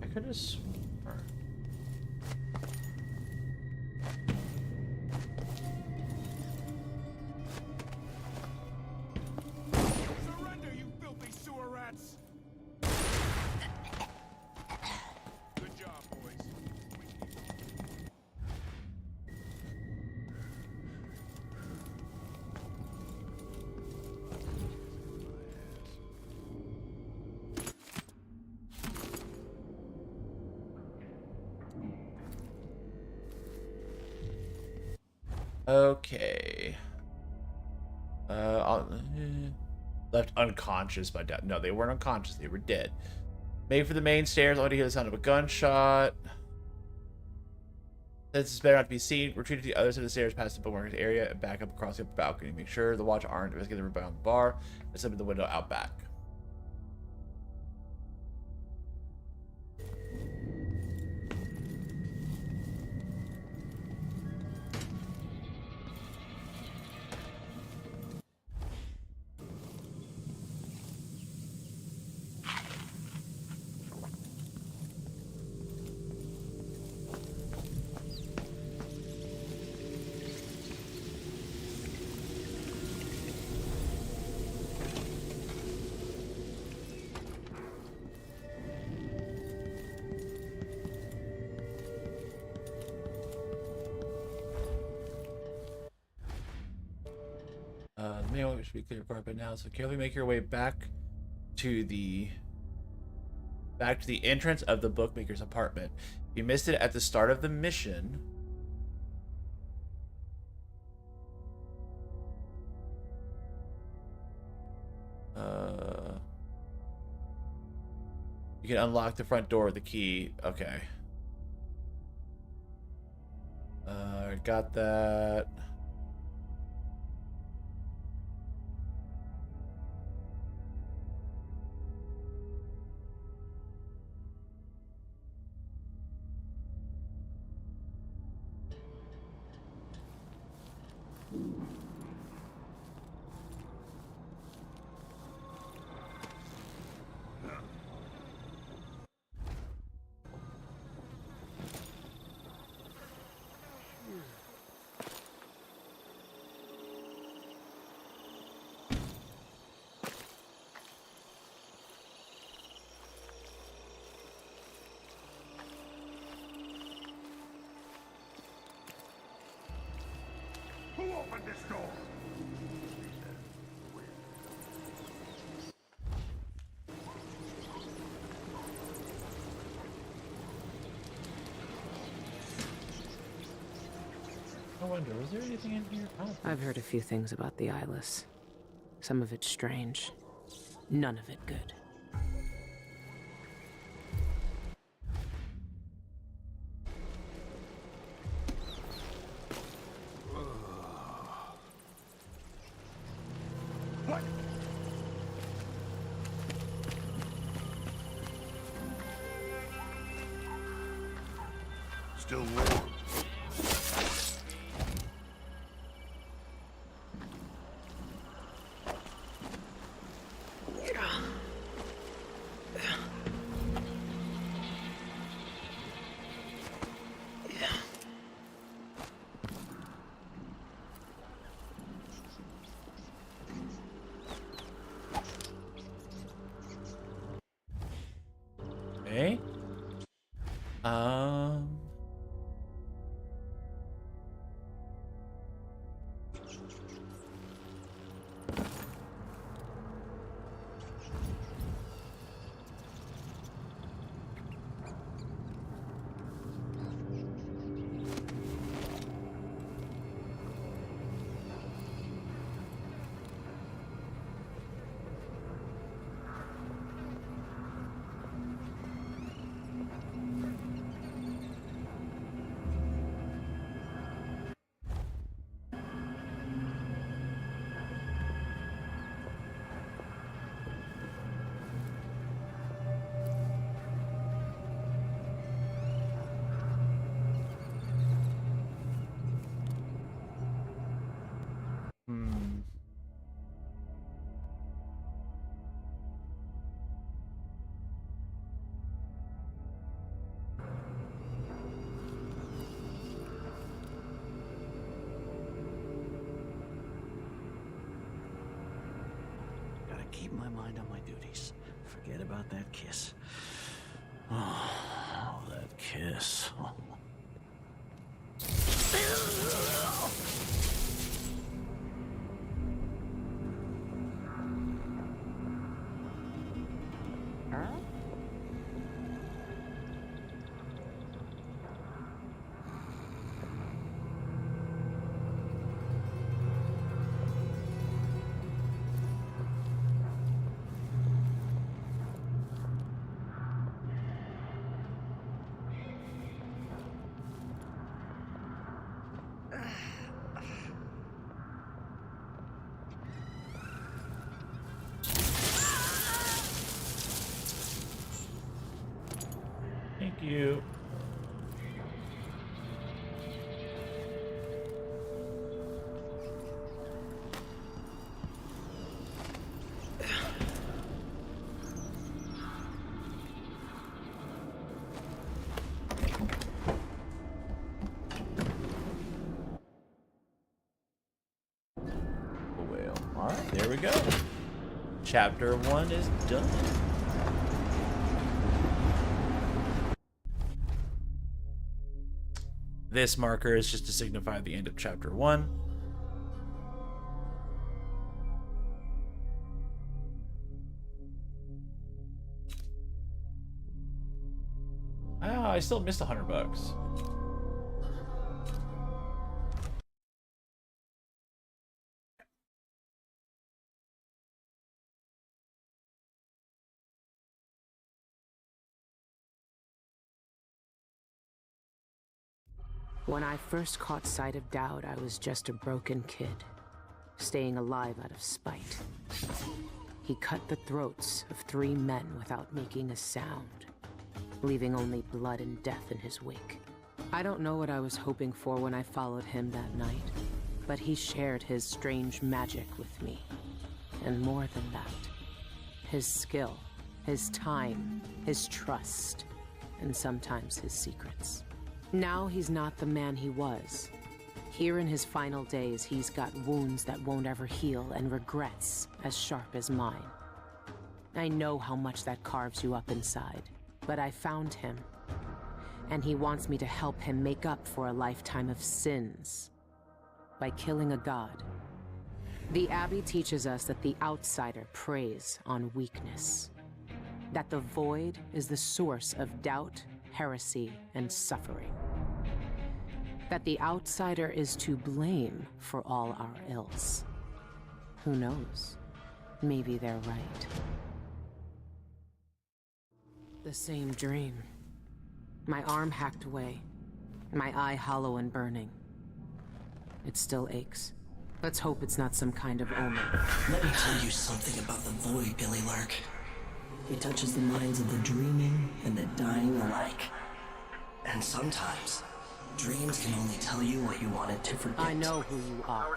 I could have sworn. Surrender, you filthy sewer rats! Good job, boys. Okay. Left unconscious by death. No, they weren't unconscious. They were dead. Made for the main stairs. Only to hear the sound of a gunshot. Since it's better not to be seen, retreat to the other side of the stairs past the bookmarked area and back up across the upper balcony. Make sure the watch aren't investigating everybody on the bar. Let's open the window out back. The main one should be clear apart by now, so carefully make your way back to the entrance of the bookmaker's apartment. If you missed it at the start of the mission, you can unlock the front door with the key. Okay. Got that. Open this door. I wonder, was there anything in here? I've heard a few things about the Eyeless. Some of it strange. None of it good. What? Still warm. Okay. Gotta keep my mind on my duties. Forget about that kiss. Oh, that kiss. Thank you. Whale. All right, there we go. Chapter 1 is done. This marker is just to signify the end of chapter 1. Ah, I still missed $100. When I first caught sight of Dowd, I was just a broken kid, staying alive out of spite. He cut the throats of 3 men without making a sound, leaving only blood and death in his wake. I don't know what I was hoping for when I followed him that night, but he shared his strange magic with me. And more than that, his skill, his time, his trust, and sometimes his secrets. Now he's not the man he was. Here in his final days, he's got wounds that won't ever heal and regrets as sharp as mine. I know how much that carves you up inside, but I found him, and he wants me to help him make up for a lifetime of sins. by killing a god. The Abbey teaches us that the outsider preys on weakness. That the void is the source of doubt, heresy, and suffering. That the outsider is to blame for all our ills. Who knows? Maybe they're right. The same dream. My arm hacked away. My eye hollow and burning. It still aches. Let's hope it's not some kind of omen. Let me tell you something about the void, Billy Lurk. It touches the minds of the dreaming and the dying alike. And sometimes, dreams can only tell you what you wanted to forget. I know who you are.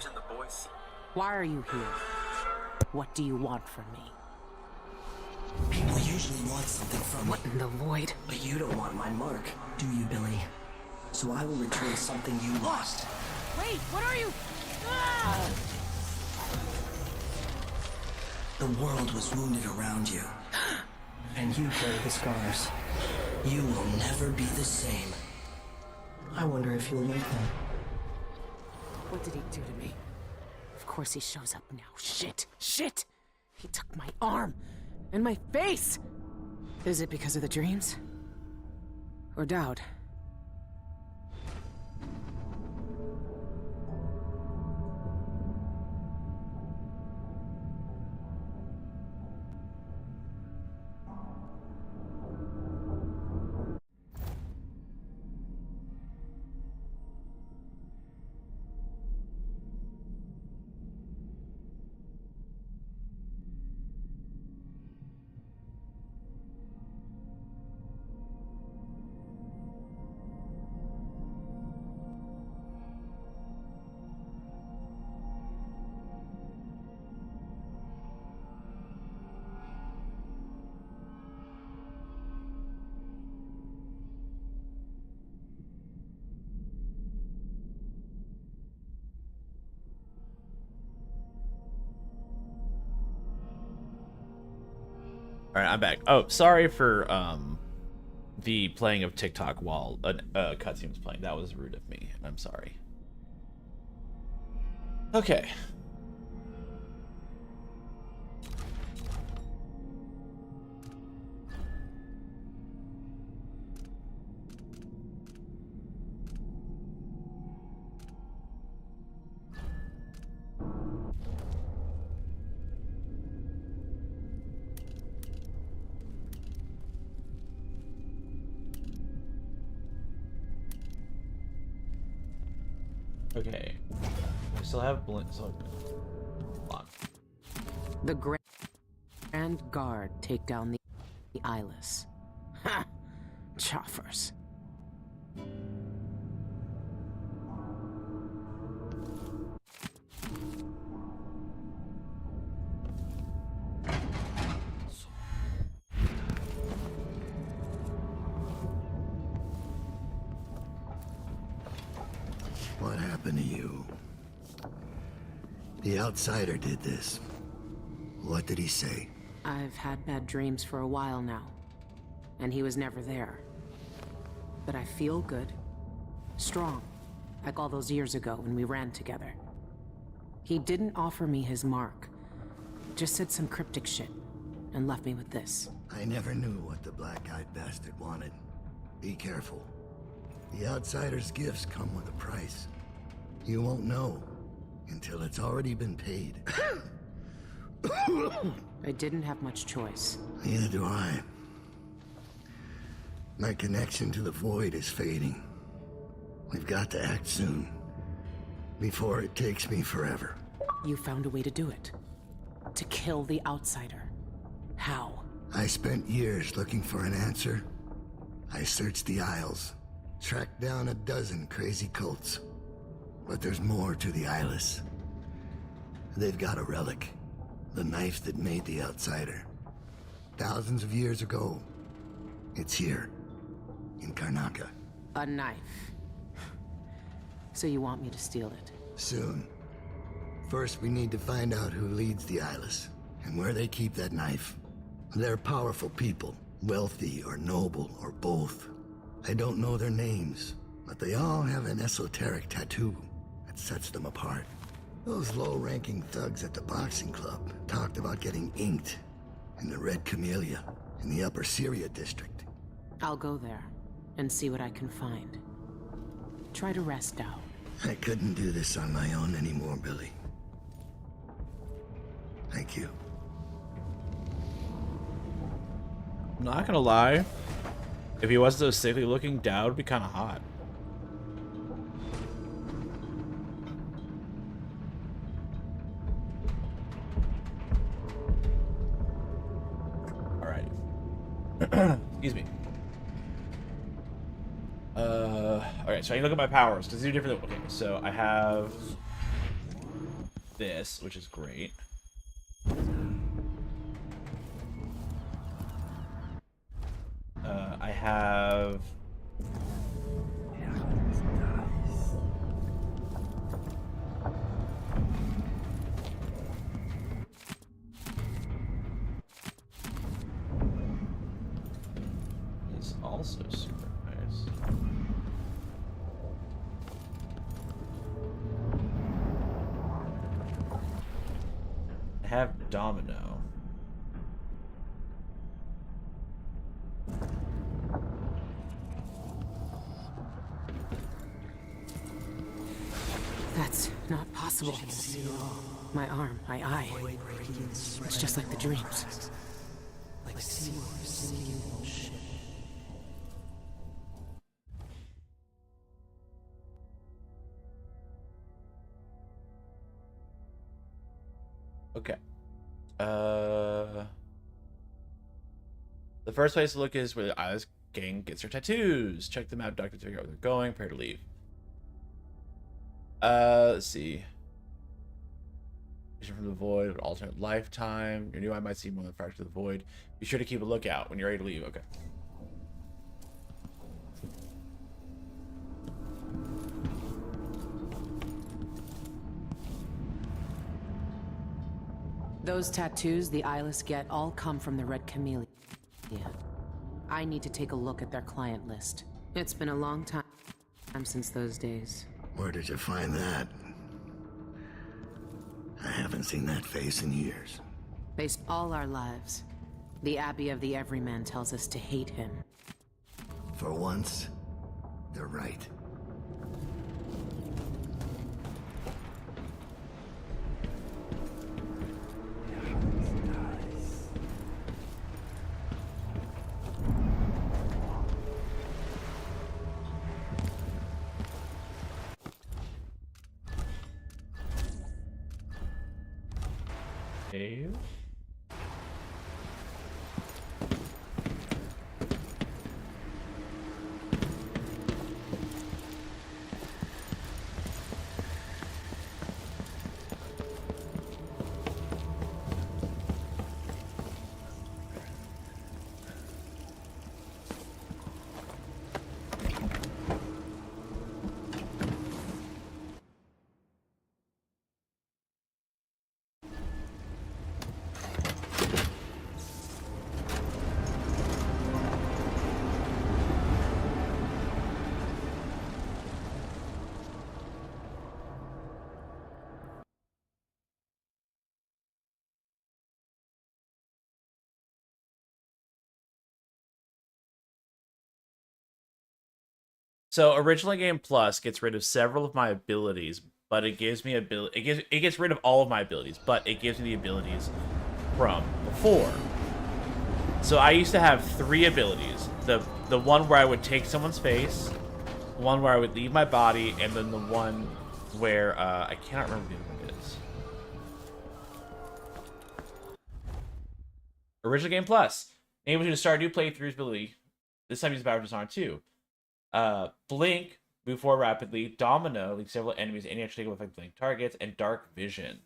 Why are you here? What do you want from me? People usually want something from What in the void? But you don't want my mark, do you, Billy? So I will return something you lost. Wait, what are you? The world was wounded around you. And you carry the scars. You will never be the same. I wonder if you'll like that. What did he do to me? Of course he shows up now. Shit! Shit! He took my arm! And my face! Is it because of the dreams? Or doubt? All right, I'm back. Oh, sorry for the playing of TikTok while a cutscene was playing. That was rude of me. I'm sorry. Okay. Okay. We still have blink. So, hold on. The Grand Guard take down the eyeless. Ha! Choffers. What happened to you? The outsider did this. What did he say? I've had bad dreams for a while now, and he was never there. But I feel good. Strong. Like all those years ago when we ran together. He didn't offer me his mark. Just said some cryptic shit, and left me with this. I never knew what the black-eyed bastard wanted. Be careful. The outsider's gifts come with a price. You won't know until it's already been paid. I didn't have much choice. Neither do I. My connection to the void is fading. We've got to act soon, before it takes me forever. You found a way to do it. To kill the outsider. How? I spent years looking for an answer. I searched the Isles, tracked down a dozen crazy cults. But there's more to the Eyeless. They've got a relic. The knife that made the outsider. Thousands of years ago. It's here. In Karnaca. A knife. So you want me to steal it? Soon. First, we need to find out who leads the Eyeless, and where they keep that knife. They're powerful people. Wealthy or noble or both. I don't know their names, but they all have an esoteric tattoo. A that sets them apart. Those low-ranking thugs at the boxing club talked about getting inked in the Red Camellia in the Upper Syria district. I'll go there and see what I can find. Try to rest out. I couldn't do this on my own anymore, Billy. Thank you. I'm not gonna lie. If he wasn't so sickly looking, Dad would be kind of hot. Alright. Excuse me. Alright, so I can look at my powers, because these are different. Okay, so I have this, which is great. I have... It's also super nice. I have Domino. That's not possible. My arm, my eye. It's just like the dreams. Like sinking ship. Okay. The first place to look is where the Eyeless gang gets their tattoos. Check them out, doctor, to figure out where they're going. Prepare to leave. Let's see. Vision from the void, alternate lifetime. Your new eye might see more than fracture of the void. Be sure to keep a lookout when you're ready to leave. Okay. Those tattoos the Eyeless get all come from the Red Camellia. I need to take a look at their client list. It's been a long time since those days. Where did you find that? I haven't seen that face in years. They all our lives. The Abbey of the Everyman tells us to hate him. For once, they're right. Dave? So original game plus gets rid of several of my abilities, but it gives me it gets rid of all of my abilities, but it gives me the abilities from before. So I used to have 3 abilities. The one where I would take someone's face, one where I would leave my body, and then the one where I cannot remember the other one is. Original game plus. Able to start a new playthrough's ability. This time use Battle Disarm 2. Blink, move forward rapidly. Domino, leave several enemies, any action taken with blink targets, and Dark Vision.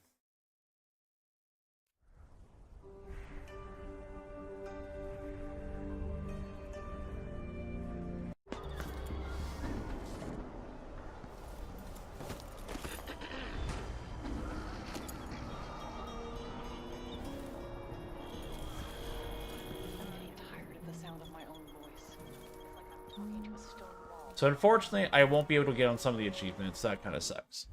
So unfortunately, I won't be able to get on some of the achievements. That kind of sucks.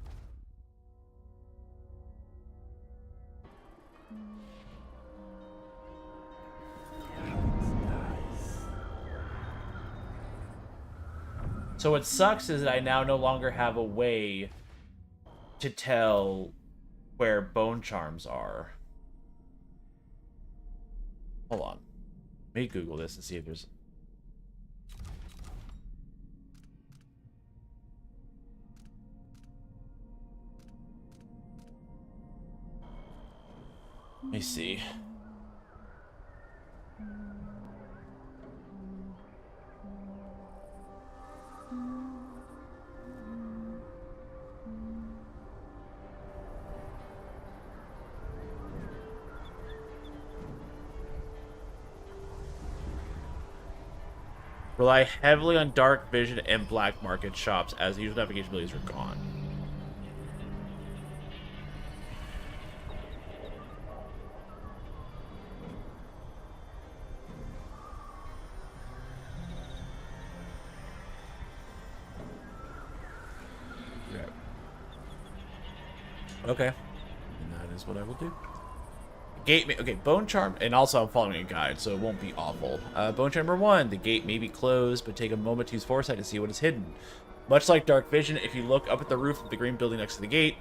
So what sucks is that I now no longer have a way to tell where bone charms are. Hold on. Let me Google this and see if there's... Let me see. Rely heavily on dark vision and black market shops, as the usual navigation abilities are gone. Okay. And that is what I will do. Gate, okay, Bone Charm, and also I'm following a guide, so it won't be awful. Bone Charm number 1, the gate may be closed, but take a moment to use foresight to see what is hidden. Much like Dark Vision, if you look up at the roof of the green building next to the gate,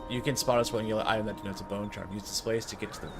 you can spot a swirling yellow item that denotes a Bone Charm. Use displays to get to the roof.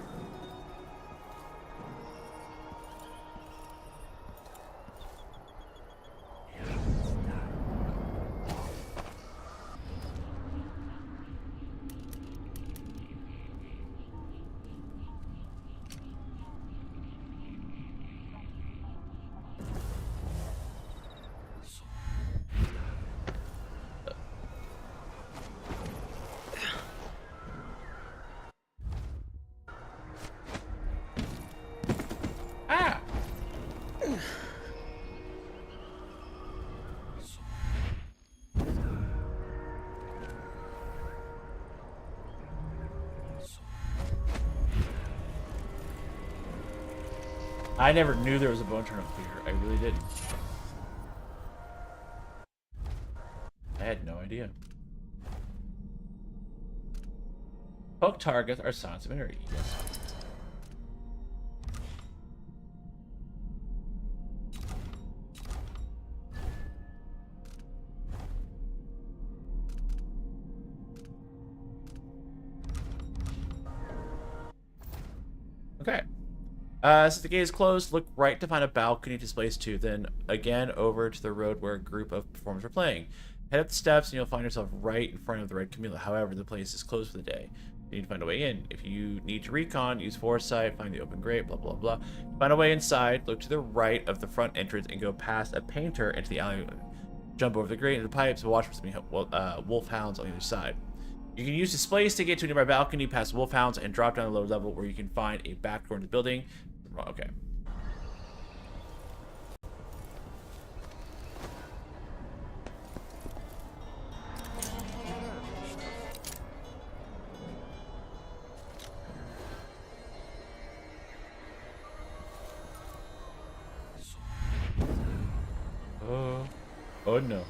I never knew there was a bone turn up here. I really didn't. I had no idea. Poke targets are signs of misery. Yes. Okay. Since the gate is closed, look right to find a balcony to place to, then again over to the road where a group of performers are playing. Head up the steps and you'll find yourself right in front of the Red Camilla. However, the place is closed for the day. You need to find a way in. If you need to recon, use foresight, find the open grate, blah, blah, blah. Find a way inside, look to the right of the front entrance and go past a painter into the alley. Jump over the grate into the pipes and watch for some wolfhounds on the other side. You can use displays to get to a nearby balcony past wolfhounds and drop down a lower level where you can find a back door in the building. Okay. Oh no.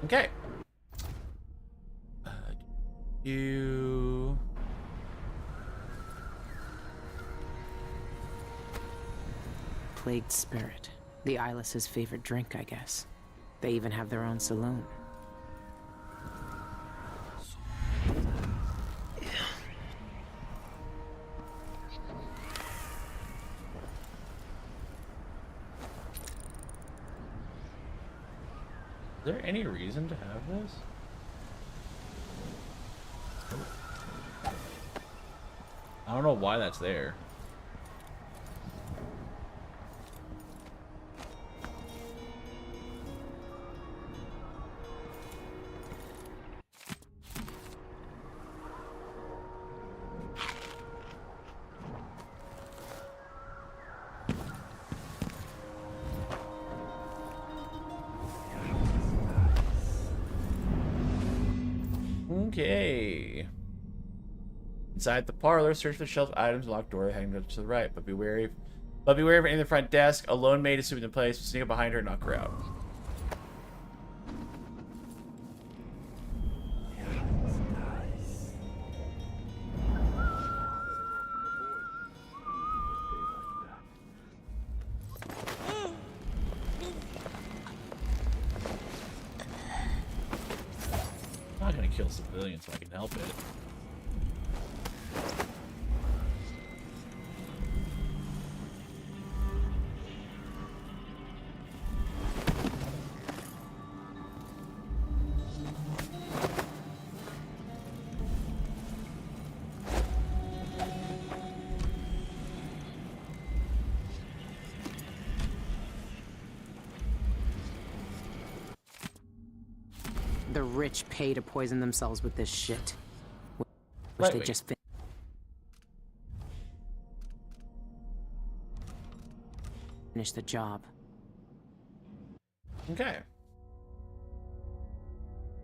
Okay. You... Plagued spirit. The Eyeless's favorite drink, I guess. They even have their own saloon. there any reason to have this? I don't know why that's there. Okay. Inside the parlor, search for the shelf items, locked door hanging up to the right. But be wary of any of the front desk. A lone maid is sweeping in place. Sneak up behind her and knock her out. I'm not gonna kill civilians if I can help it. The rich pay to poison themselves with this shit. Wish Right, they wait. just finish the job. Okay.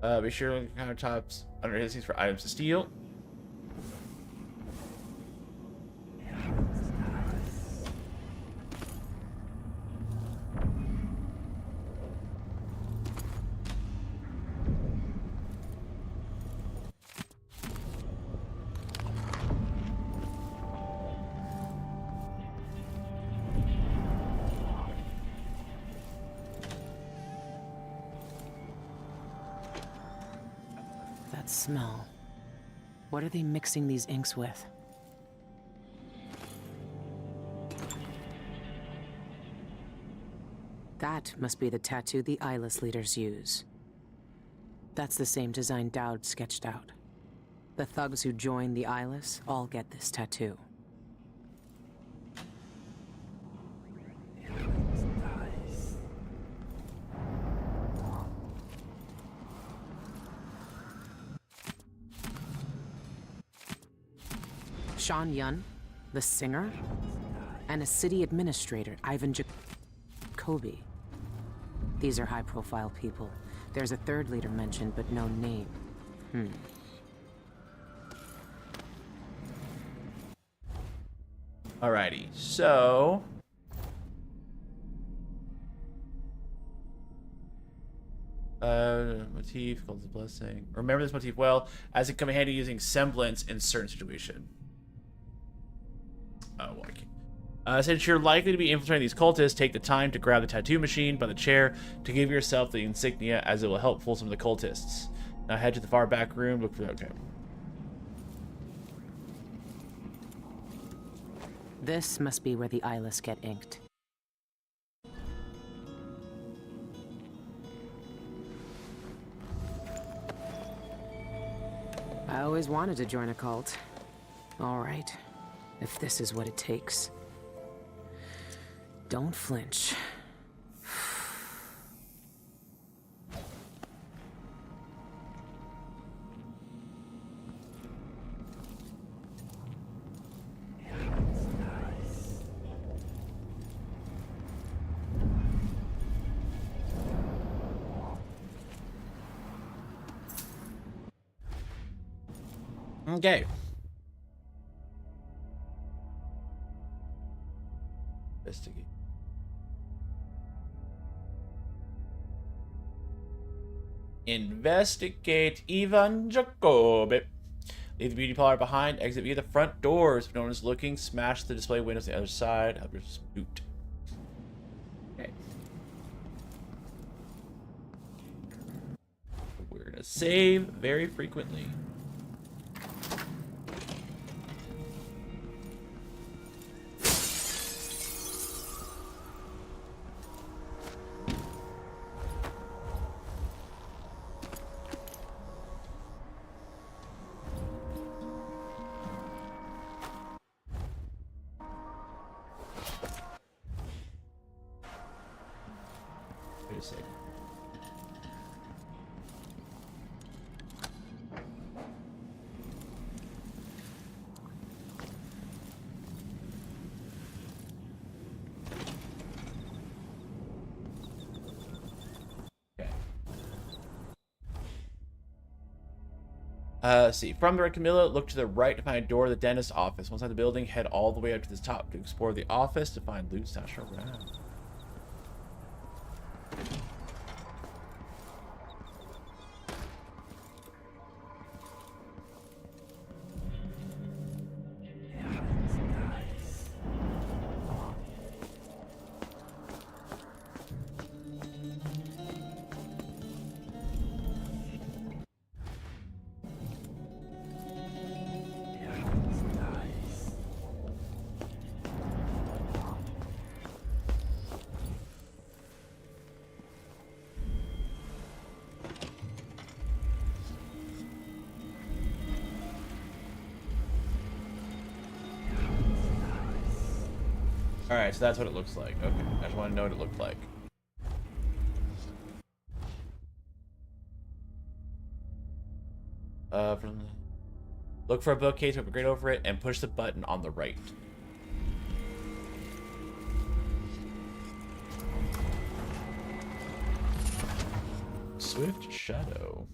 Be sure to look at countertops under his seats for items to steal. That smell. What are they mixing these inks with? That must be the tattoo the eyeless leaders use. That's the same design Dowd sketched out. The thugs who join the eyeless all get this tattoo. Sean Yun, the singer, and a city administrator, Ivan Jacoby. These are high-profile people. There's a third leader mentioned, but no name. Alrighty, so... motif called the blessing. Remember this motif well, as it come in handy using semblance in certain situation. Oh, well, I can't. Since you're likely to be infiltrating these cultists, take the time to grab the tattoo machine by the chair to give yourself the insignia, as it will help fool some of the cultists. Now head to the far back room, look for... Okay. This must be where the eyeless get inked. I always wanted to join a cult. All right, if this is what it takes. Don't flinch. Okay. Investigate. Investigate Ivan Jacoby. Leave the beauty parlor behind. Exit via the front doors. If no one is looking, smash the display windows on the other side. Help your boot. Okay. We're gonna save very frequently. sick. Let's see. From the Red Camilla, look to the right to find a door to the dentist's office. Once inside the building, head all the way up to the top to explore the office to find loot stashed around. Alright, so that's what it looks like. Okay, I just want to know what it looked like. Look for a bookcase, upgrade over it, and push the button on the right. Swift Shadow.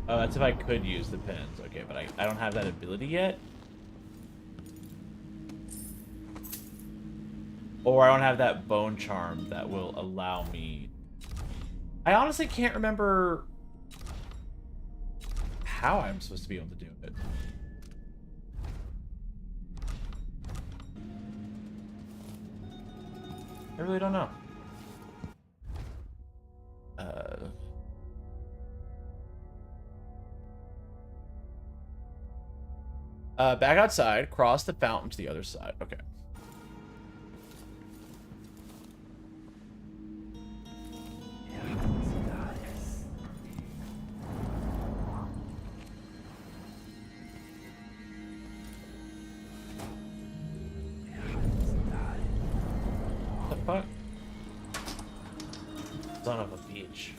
Oh, that's if I could use the pins. Okay, but I don't have that ability yet. Or I don't have that bone charm that will allow me... I honestly can't remember how I'm supposed to be able to do it. I really don't know. Back outside, cross the fountain to the other side. Okay. What the fuck? Son of a beach.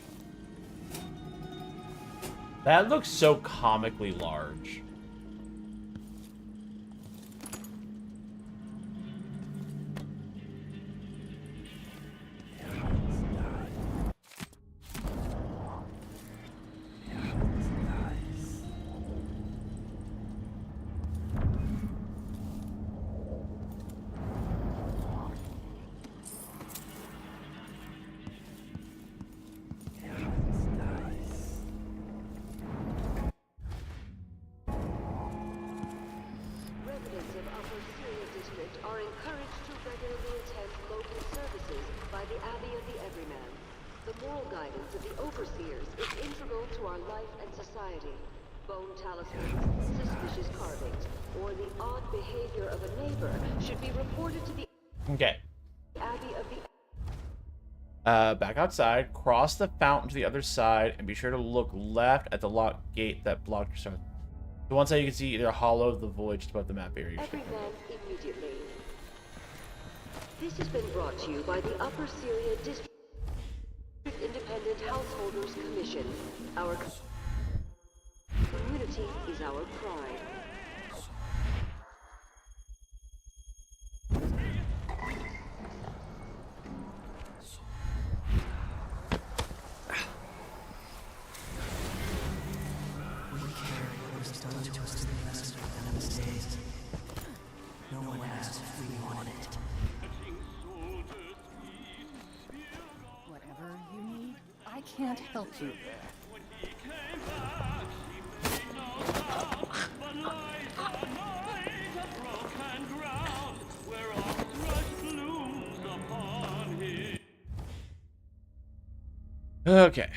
That looks so comically large. Okay. Back outside, cross the fountain to the other side, and be sure to look left at the locked gate that blocked your start. To one side you can see either a hollow of the void just above the map area. Everyman immediately. This has been brought to you by the Upper Syria District Independent Householders Commission. Our community is our pride. Can't help you. Okay.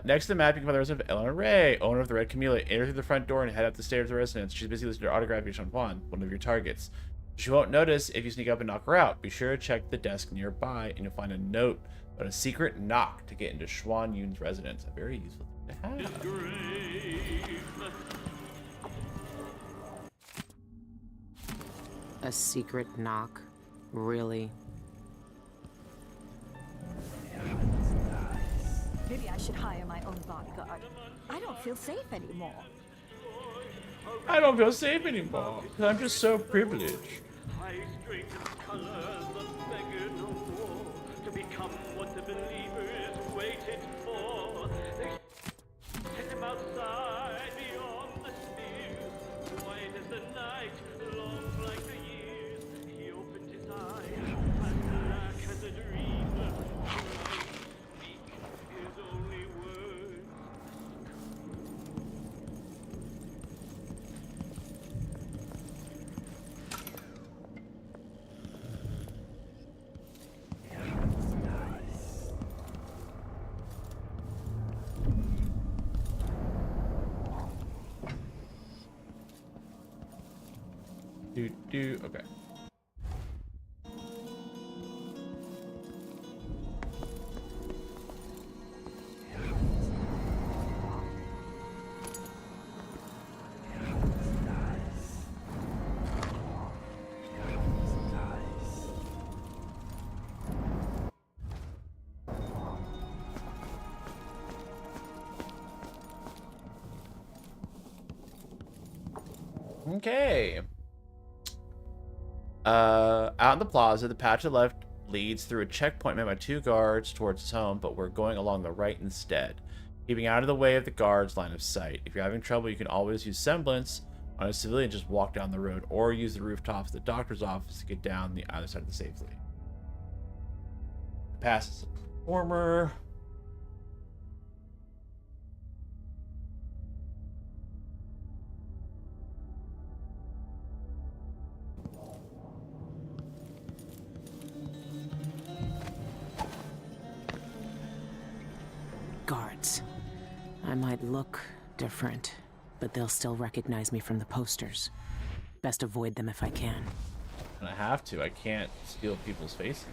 Next to the map, you can find the residence of Eleanor Ray, owner of the Red Camilla. Enter through the front door and head up the stairs of the residence. She's busy listening to autograph each on one of your targets. She won't notice if you sneak up and knock her out. Be sure to check the desk nearby, and you'll find a note about a secret knock to get into Xuan Yun's residence. A very useful thing to have. A secret knock? Really? Maybe I should hire my own bodyguard. I don't feel safe anymore. I don't feel safe anymore, because I'm just so privileged. High strings of colors, the beggar no more, to become what the believers waited for. They set him outside beyond the spheres, white as the night, long like the years. He opened his eyes, and black as a dream. Speak his only word. Okay. Okay. Out in the plaza, the path to the left leads through a checkpoint made by 2 guards towards his home, but we're going along the right instead, keeping out of the way of the guards' line of sight. If you're having trouble, you can always use semblance on a civilian, just walk down the road, or use the rooftops of the doctor's office to get down the other side of the safely. Passes a performer. Guards. I might look different, but they'll still recognize me from the posters. Best avoid them if I can. And I have to. I can't steal people's faces.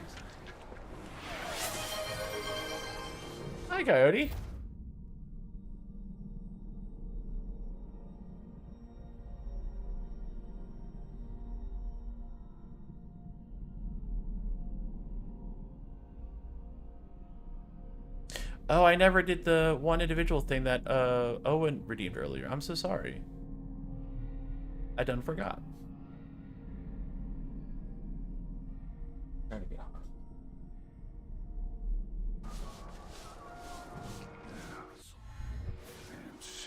Hi, Coyote. Oh, I never did the one individual thing that Owen redeemed earlier. I'm so sorry. I done forgot. Trying to be honest.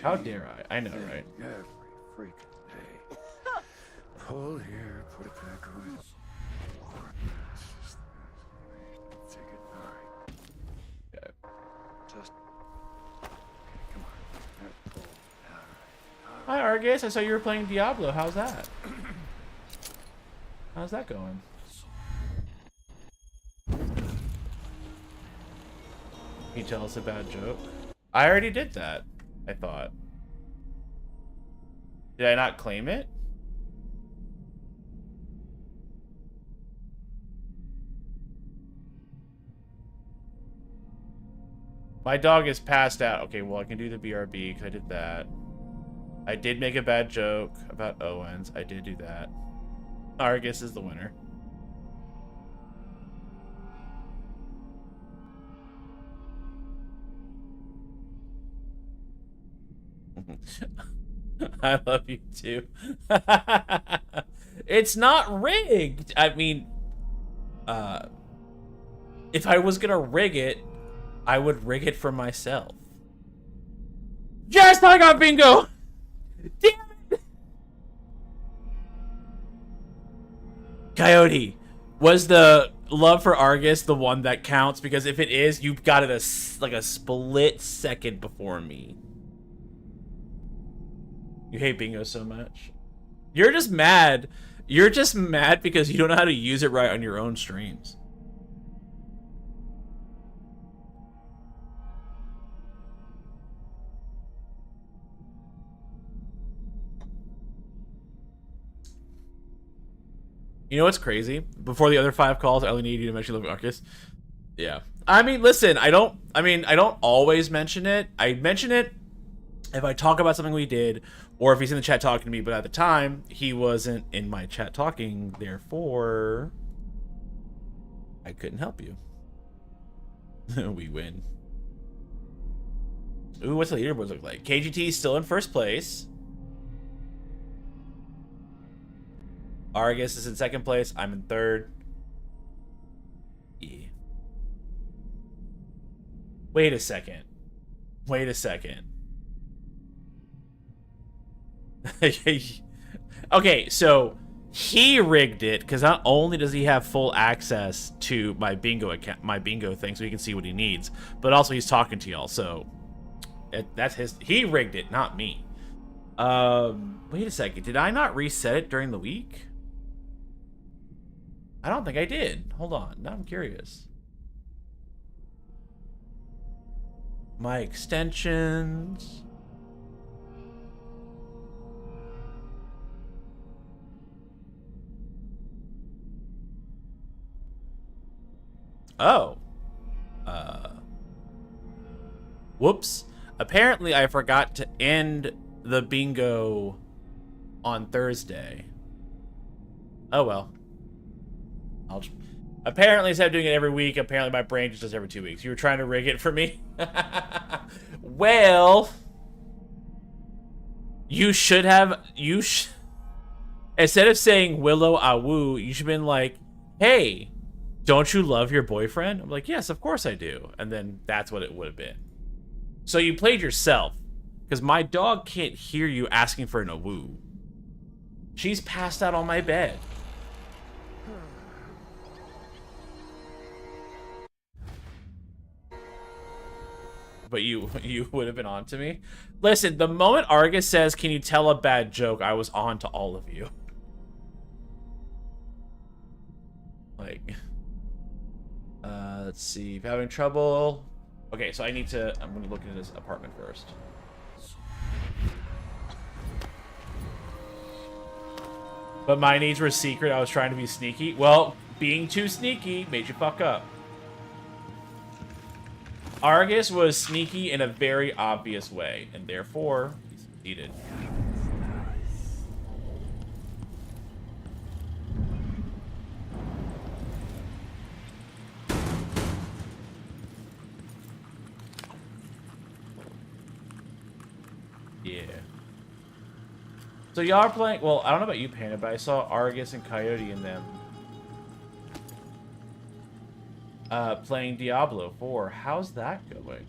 How dare I? I know, right? Every freaking day. Pull here, put it back away. Take it. All right. Okay. Just come on. Pull. Hi, Argus. I saw you were playing Diablo. How's that? How's that going? Can you tell us a bad joke? I already did that, I thought. Did I not claim it? My dog is passed out. Okay, well, I can do the BRB because I did that. I did make a bad joke about Owens. I did do that. Argus is the winner. I love you too. It's not rigged. I mean, if I was gonna rig it, I would rig it for myself. Just like on bingo! Damn it! Coyote, was the love for Argus the one that counts? Because if it is, you got it like a split second before me. You hate bingo so much. You're just mad. You're just mad because you don't know how to use it right on your own streams. You know what's crazy? Before the other 5 calls, I only need you to mention Living Arcus. Yeah. I mean, listen, I don't always mention it. I mention it if I talk about something we did, or if he's in the chat talking to me, but at the time, he wasn't in my chat talking, therefore, I couldn't help you. We win. Ooh, what's the leaderboards look like? KGT is still in first place. Argus is in second place. I'm in third. Yeah. Wait a second. Wait a second. Okay, so he rigged it because not only does he have full access to my bingo account, my bingo thing, so he can see what he needs, but also he's talking to y'all. So that's his. He rigged it, not me. Wait a second. Did I not reset it during the week? I don't think I did. Hold on. Now I'm curious. My extensions. Oh. Whoops. Apparently I forgot to end the bingo on Thursday. Oh well. Apparently, instead of doing it every week, apparently my brain just does every 2 weeks. You were trying to rig it for me? Well, you should have... Instead of saying Willow Awu, you should have been like, hey, don't you love your boyfriend? I'm like, yes, of course I do. And then that's what it would have been. So you played yourself. Because my dog can't hear you asking for an Awu. She's passed out on my bed. But you would have been on to me. Listen, the moment Argus says, can you tell a bad joke, I was on to all of you. Like, let's see. If you're having trouble. Okay, so I'm going to look into this apartment first. But my needs were secret. I was trying to be sneaky. Well, being too sneaky made you fuck up. Argus was sneaky in a very obvious way, and therefore, he succeeded. Yeah. So y'all are playing, well, I don't know about you, Panda, but I saw Argus and Coyote in them. Playing Diablo 4. How's that going?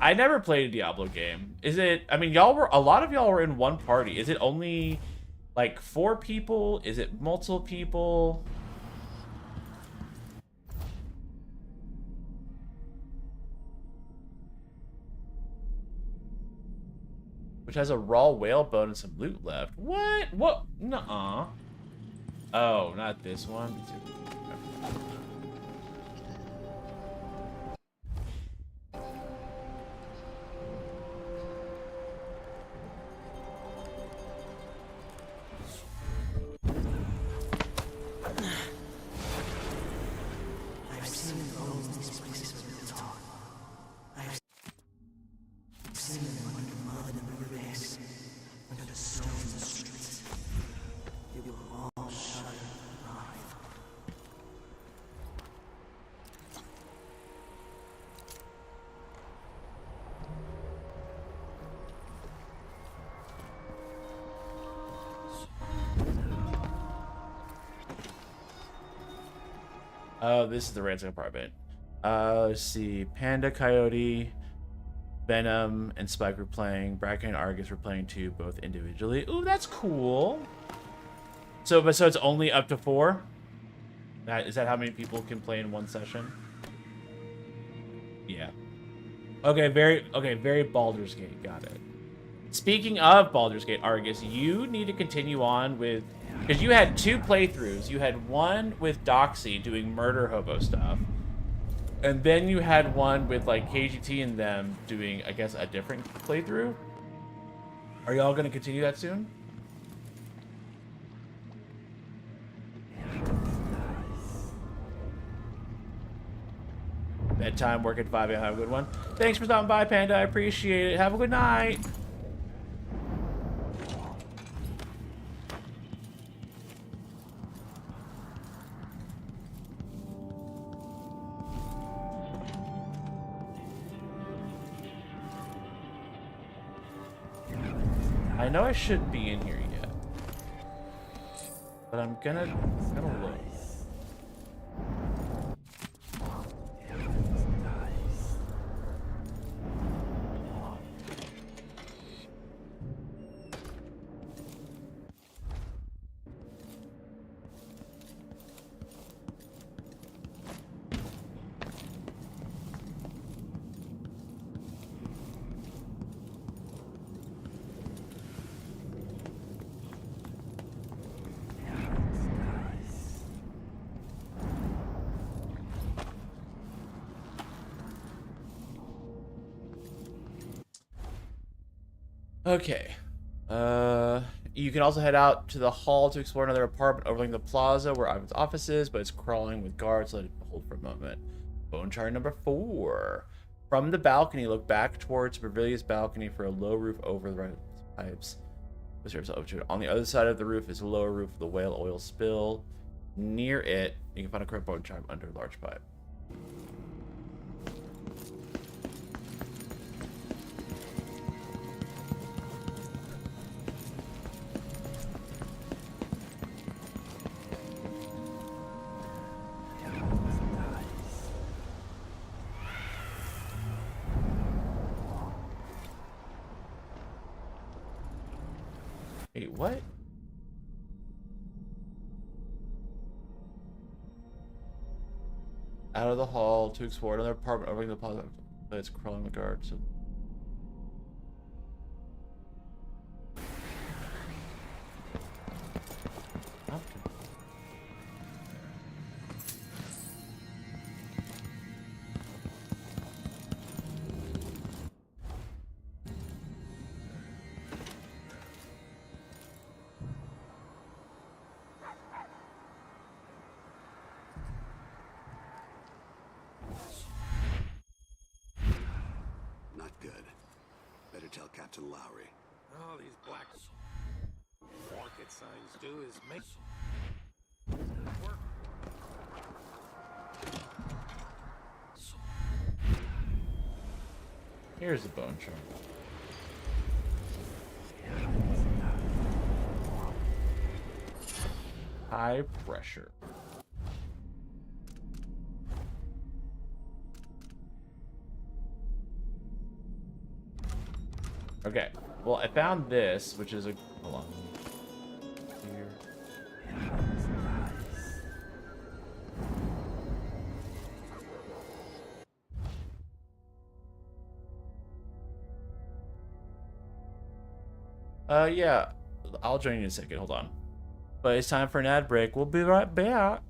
I never played a Diablo game. Is it, I mean, a lot of y'all were in one party. Is it only like 4 people? Is it multiple people? Which has a raw whale bone and some loot left. What? What? Nuh-uh. Oh, not this one. I've seen bones these places where they talk. I've seen them under mud and riverbeds, under the stones in the streets. They will all shudder and writhe. Oh, this is the ransom apartment. Let's see. Panda, Coyote, Venom, and Spike were playing. Bracken and Argus were playing too, both individually. Ooh, that's cool. So it's only up to 4? Is that how many people can play in one session? Yeah. Okay, very Baldur's Gate. Got it. Speaking of Baldur's Gate, Argus, you need to continue on with... Because you had 2 playthroughs. You had one with Doxy doing murder hobo stuff. And then you had one with like KGT and them doing, I guess, a different playthrough. Are y'all gonna continue that soon? Bedtime, work at 5 a.m. Have a good one. Thanks for stopping by, Panda. I appreciate it. Have a good night. I know I shouldn't be in here yet, but I'm gonna look. Okay. You can also head out to the hall to explore another apartment overlooking the plaza where Ivan's office is, but it's crawling with guards, so let it hold for a moment. Bone chart number 4. From the balcony, look back towards Brevilia's balcony for a low roof over the pipes. On the other side of the roof is a lower roof with the whale oil spill. Near it, you can find a correct bone chart under a large pipe. Wait, what? Out of the hall to explore another apartment overlooking the plaza, but it's crawling with guards. So Not good. Better tell Captain Lowry. All these black market signs do is make work. here's the bone chart. High pressure. Okay, well, I found this, which is a... Hold on. Here. Yeah, I'll join you in a second. Hold on. But it's time for an ad break. We'll be right back.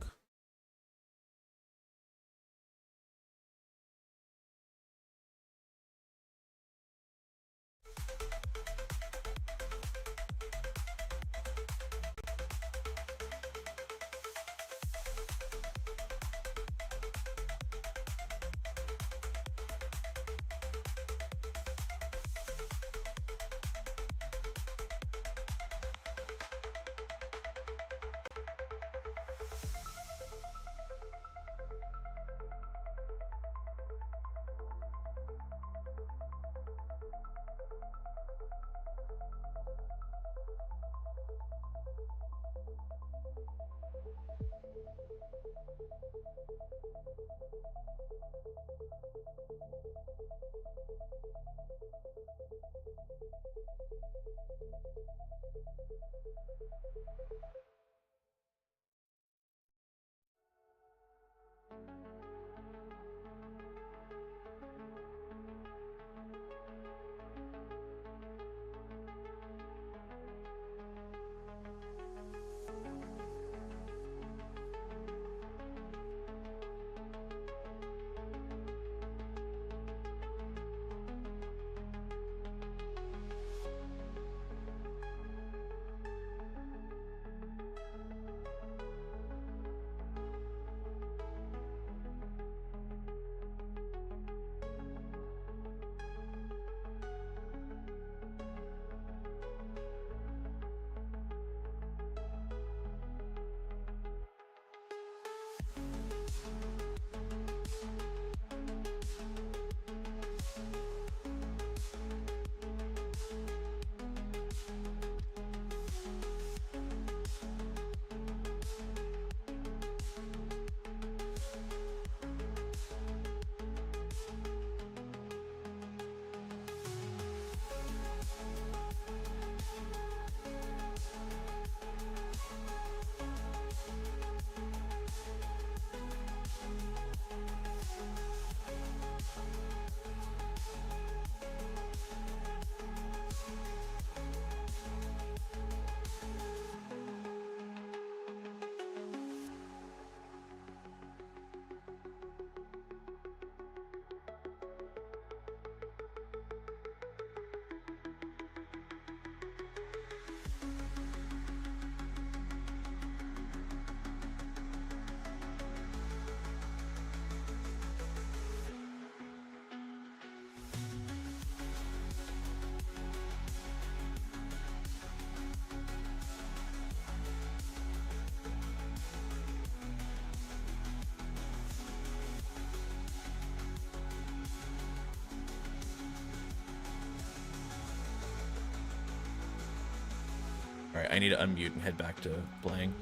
I need to unmute and head back to playing.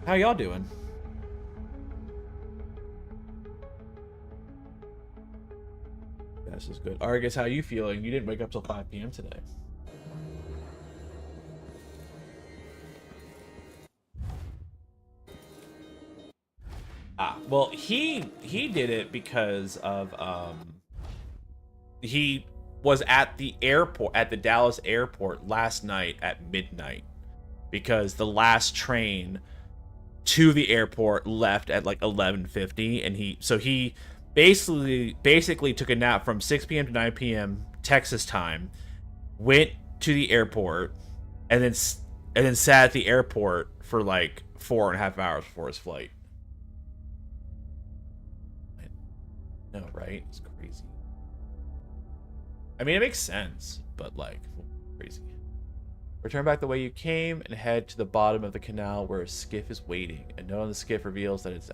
How y'all doing? This is good. Argus, how you feeling? You didn't wake up till 5 p.m. today. Well, he did it because of he was at the airport, at the Dallas airport last night at midnight, because the last train to the airport left at like 11:50, and he basically took a nap from 6 p.m. to 9 p.m. Texas time, went to the airport, and then sat at the airport for like 4.5 hours before his flight. No, right? It's crazy. I mean, it makes sense, but like, crazy. Return back the way you came and head to the bottom of the canal where a skiff is waiting. A note on the skiff reveals that it's...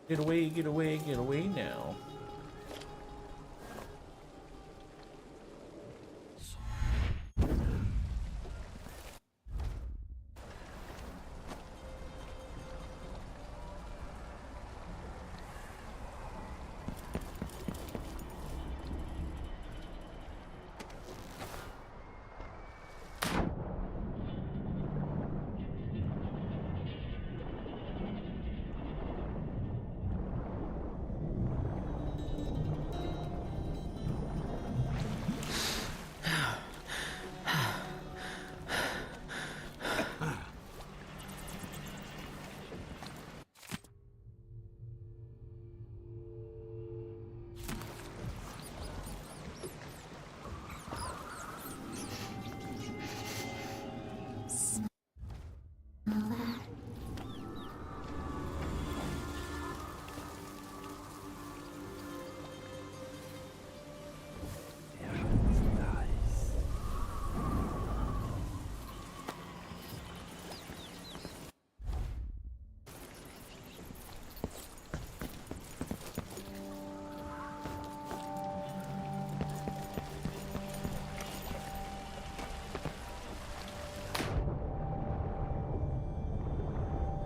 Get away, get away, get away now.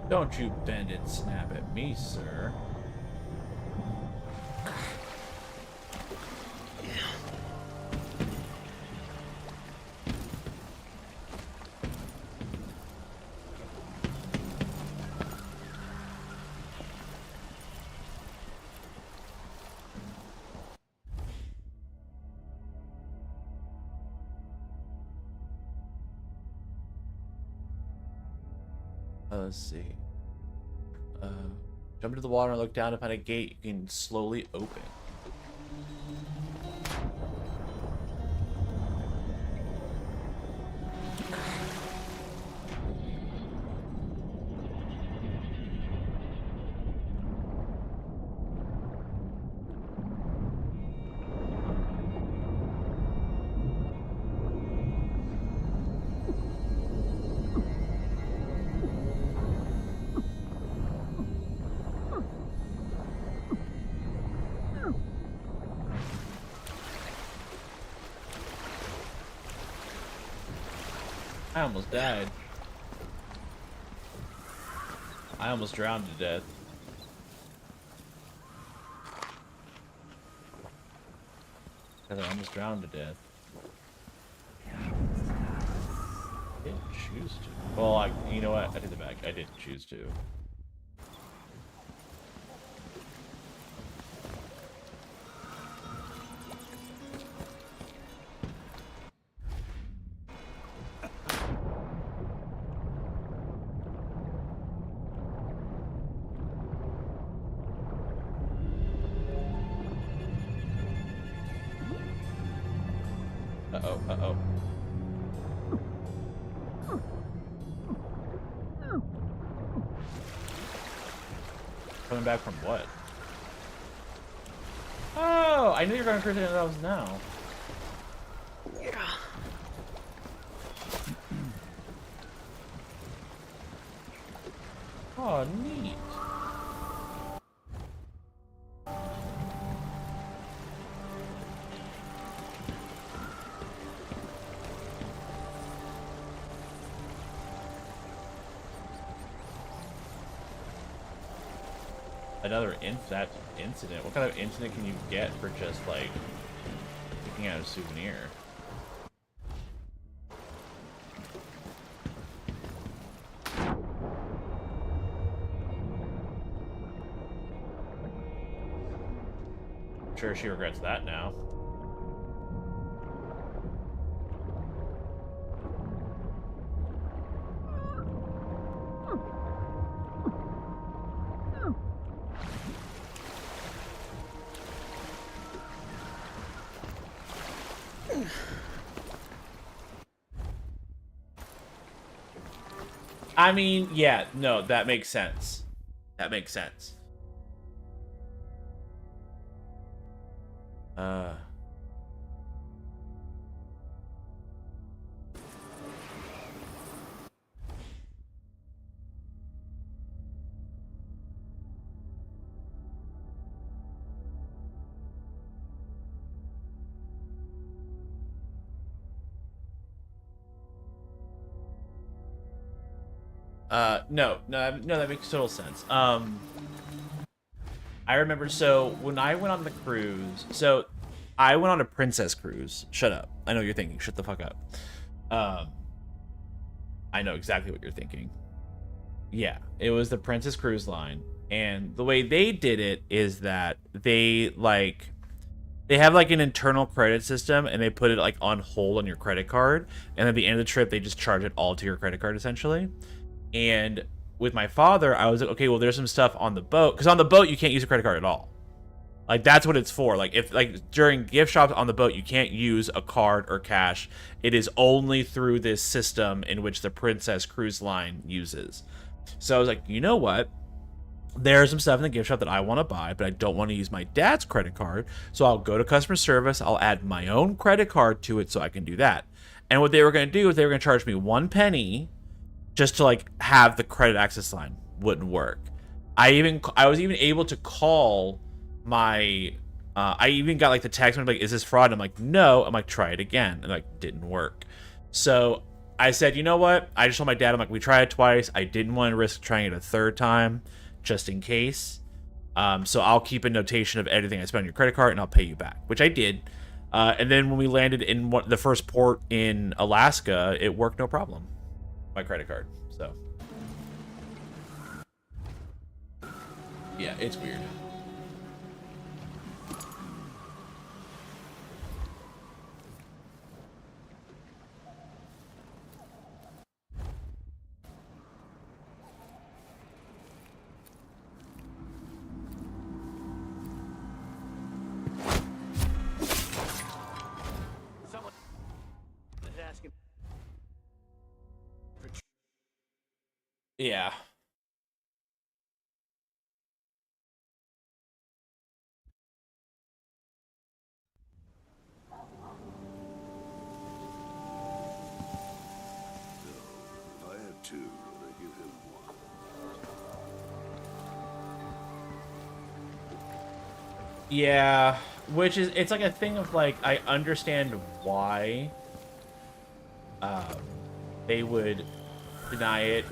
Don't you bend and snap at me, sir. Let's see. Jump into the water and look down to find a gate you can slowly open. I almost died. I almost drowned to death. Because I almost drowned to death. I didn't choose to. Well, you know what? I take it back. I didn't choose to. Uh-oh, uh-oh. Coming back from what? Oh, I knew you were going to present those now. Yeah. Oh, neat. Another that incident. What kind of incident can you get for just like picking out a souvenir? I'm sure she regrets that now. I mean, yeah, no, that makes sense. That makes sense. No, that makes total sense. I remember, so when I went on the cruise, so I went on a princess cruise. Shut up. I know what you're thinking. Shut the fuck up. I know exactly what you're thinking. Yeah, it was the Princess Cruise Line, and the way they did it is that they have like an internal credit system, and they put it like on hold on your credit card, and at the end of the trip, they just charge it all to your credit card essentially. And with my father, I was like, okay, well, there's some stuff on the boat, because on the boat you can't use a credit card at all. Like, that's what it's for. Like, if like during gift shops on the boat, you can't use a card or cash. It is only through this system in which the Princess Cruise Line uses. So I was like, you know what? There's some stuff in the gift shop that I want to buy, but I don't want to use my dad's credit card. So I'll go to customer service. I'll add my own credit card to it so I can do that. And what they were going to do is they were going to charge me 1 penny just to like have the credit access line. Wouldn't work. I was even able to call my I even got like the text like, is this fraud? And I'm like, no. I'm like, try it again. And like, didn't work. So I said, you know what? I just told my dad, I'm like, we tried it twice. I didn't want to risk trying it a third time just in case. So I'll keep a notation of everything I spent on your credit card and I'll pay you back, which I did. And then when we landed in the first port in Alaska, it worked no problem. My credit card. So yeah, it's weird. Yeah. If I had 2, would I give him 1? Yeah, which is, it's like a thing of like, I understand why they would deny it,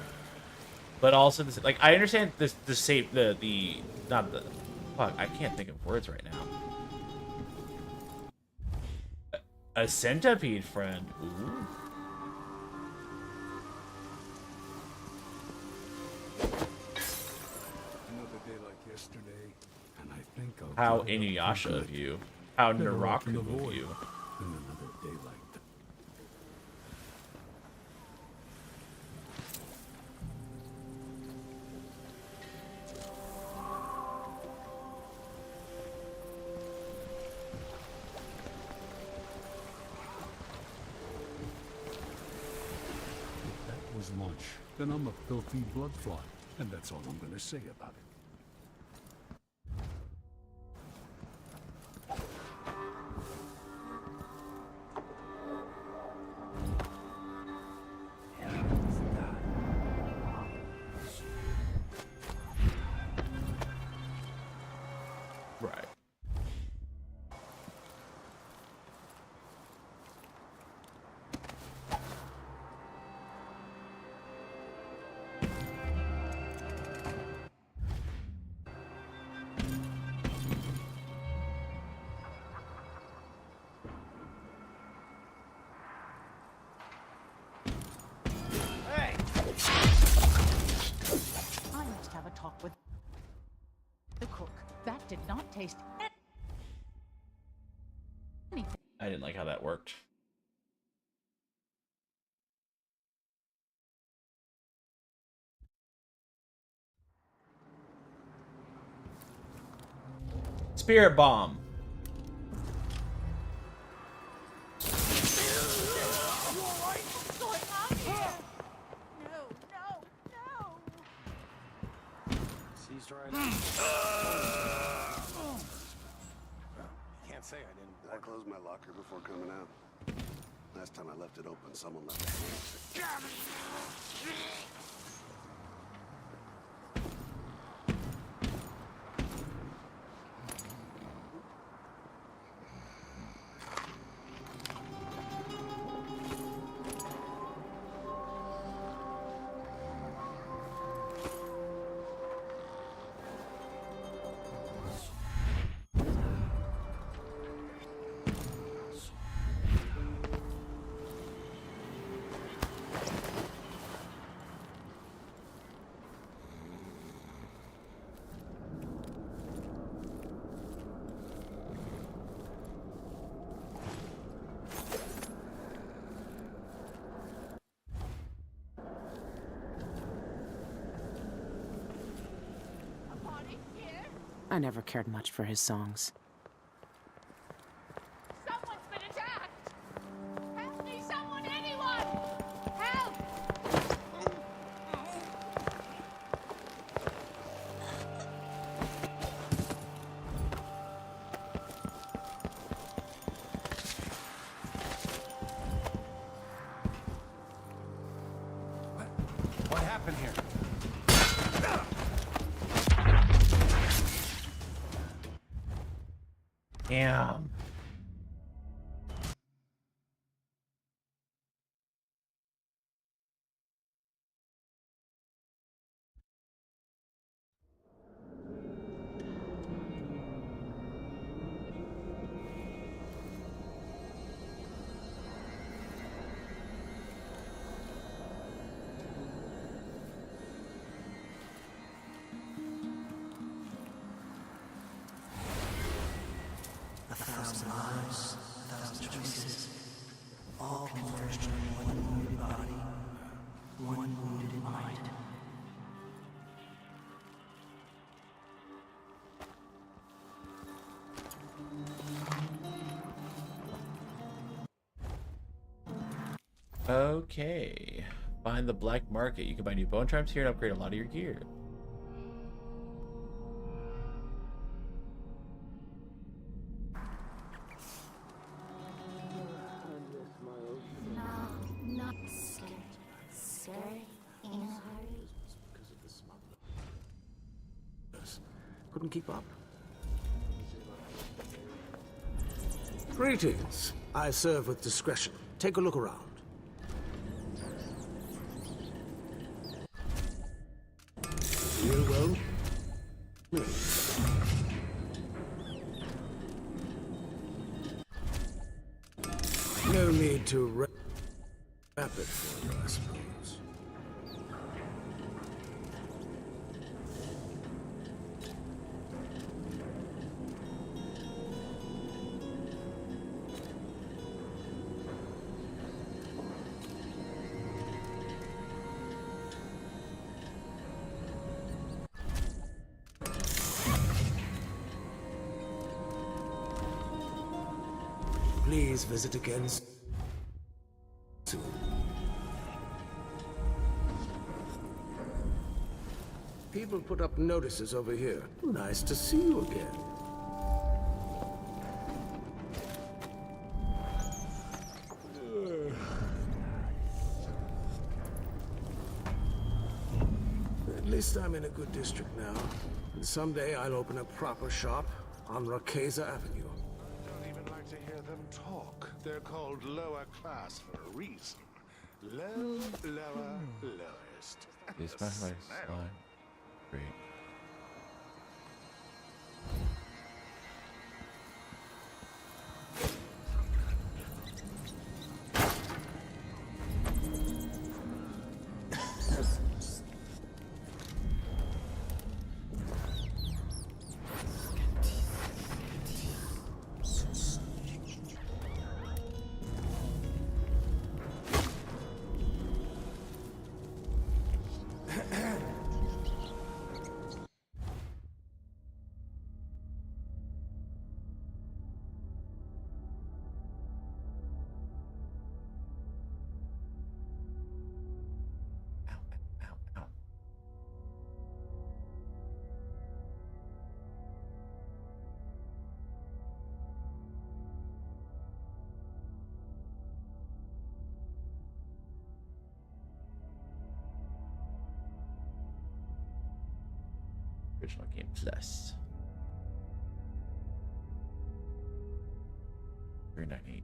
but also this, like, I understand this, not the, fuck, I can't think of words right now. A centipede friend. Ooh. Another day like yesterday, and I think I'll How Inuyasha of you. How Naraku of you. And another day like that. If that was lunch, then I'm a filthy bloodfly, and that's all I'm gonna say about it. Right. not taste anything. I didn't like how that worked. Spirit bomb. Can't say I didn't. I closed my locker before coming out. Last time I left it open, someone left a hand. I never cared much for his songs. Someone's been attacked! Help me, someone, anyone! Help! What happened here? Damn. A thousand lives, a thousand choices, all converged in one wounded body, one wounded mind. Okay. Find the black market. You can buy new bone charms here and upgrade a lot of your gear. No, not scared. Scared in a hurry. Couldn't keep up. Greetings. I serve with discretion. Take a look around. You won't? No. No need to wrap it for you, I suppose. Please visit again soon. People put up notices over here. Nice to see you again. At least I'm in a good district now. And someday I'll open a proper shop on Rakeza Avenue. Don't even like to hear them talk. They're called lower class for a reason. Low, lower, lowest. They smash my slime. Great. original game plus. 398.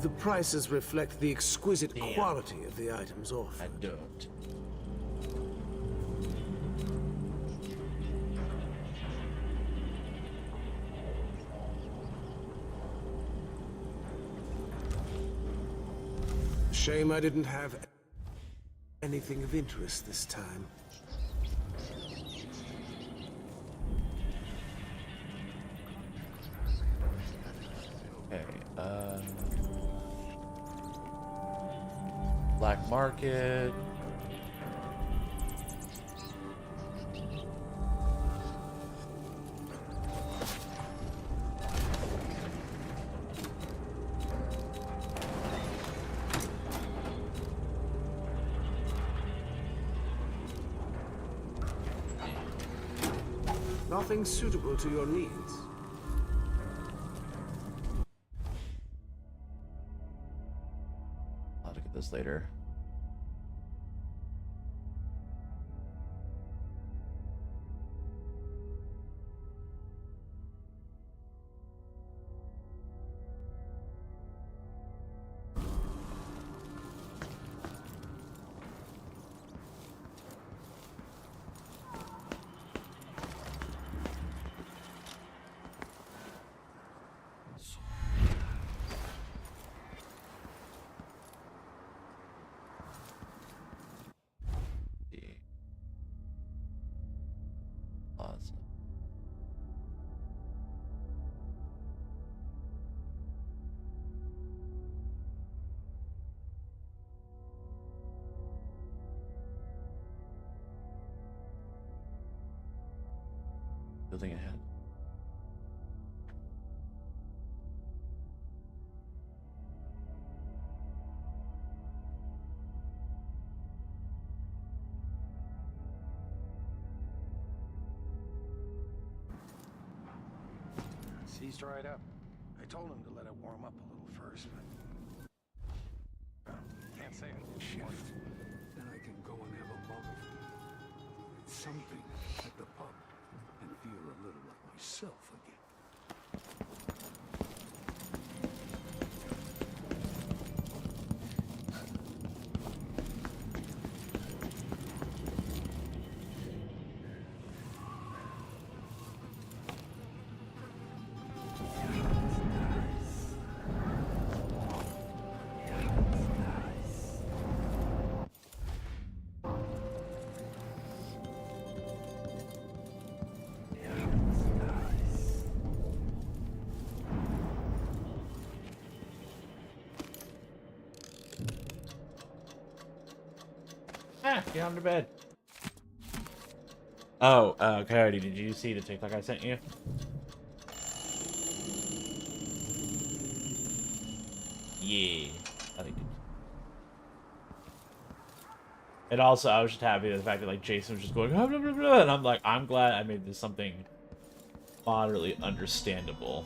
The prices reflect the exquisite quality of the items offered. I don't. Shame I didn't have anything of interest this time. Okay, black market. Nothing suitable to your needs. I'll look at this later. Plaza. Building ahead. He's dried up. I told him to let it warm up a little first, but... Can't say I did. Chef. Then I can go and have a mug of something at the pub and feel a little like myself again. Get on to bed. Oh, Coyote, did you see the TikTok I sent you? Yeah, I think. And also, I was just happy with the fact that like Jason was just going, blah, blah, blah, blah, and I'm like, I'm glad I made this something moderately understandable.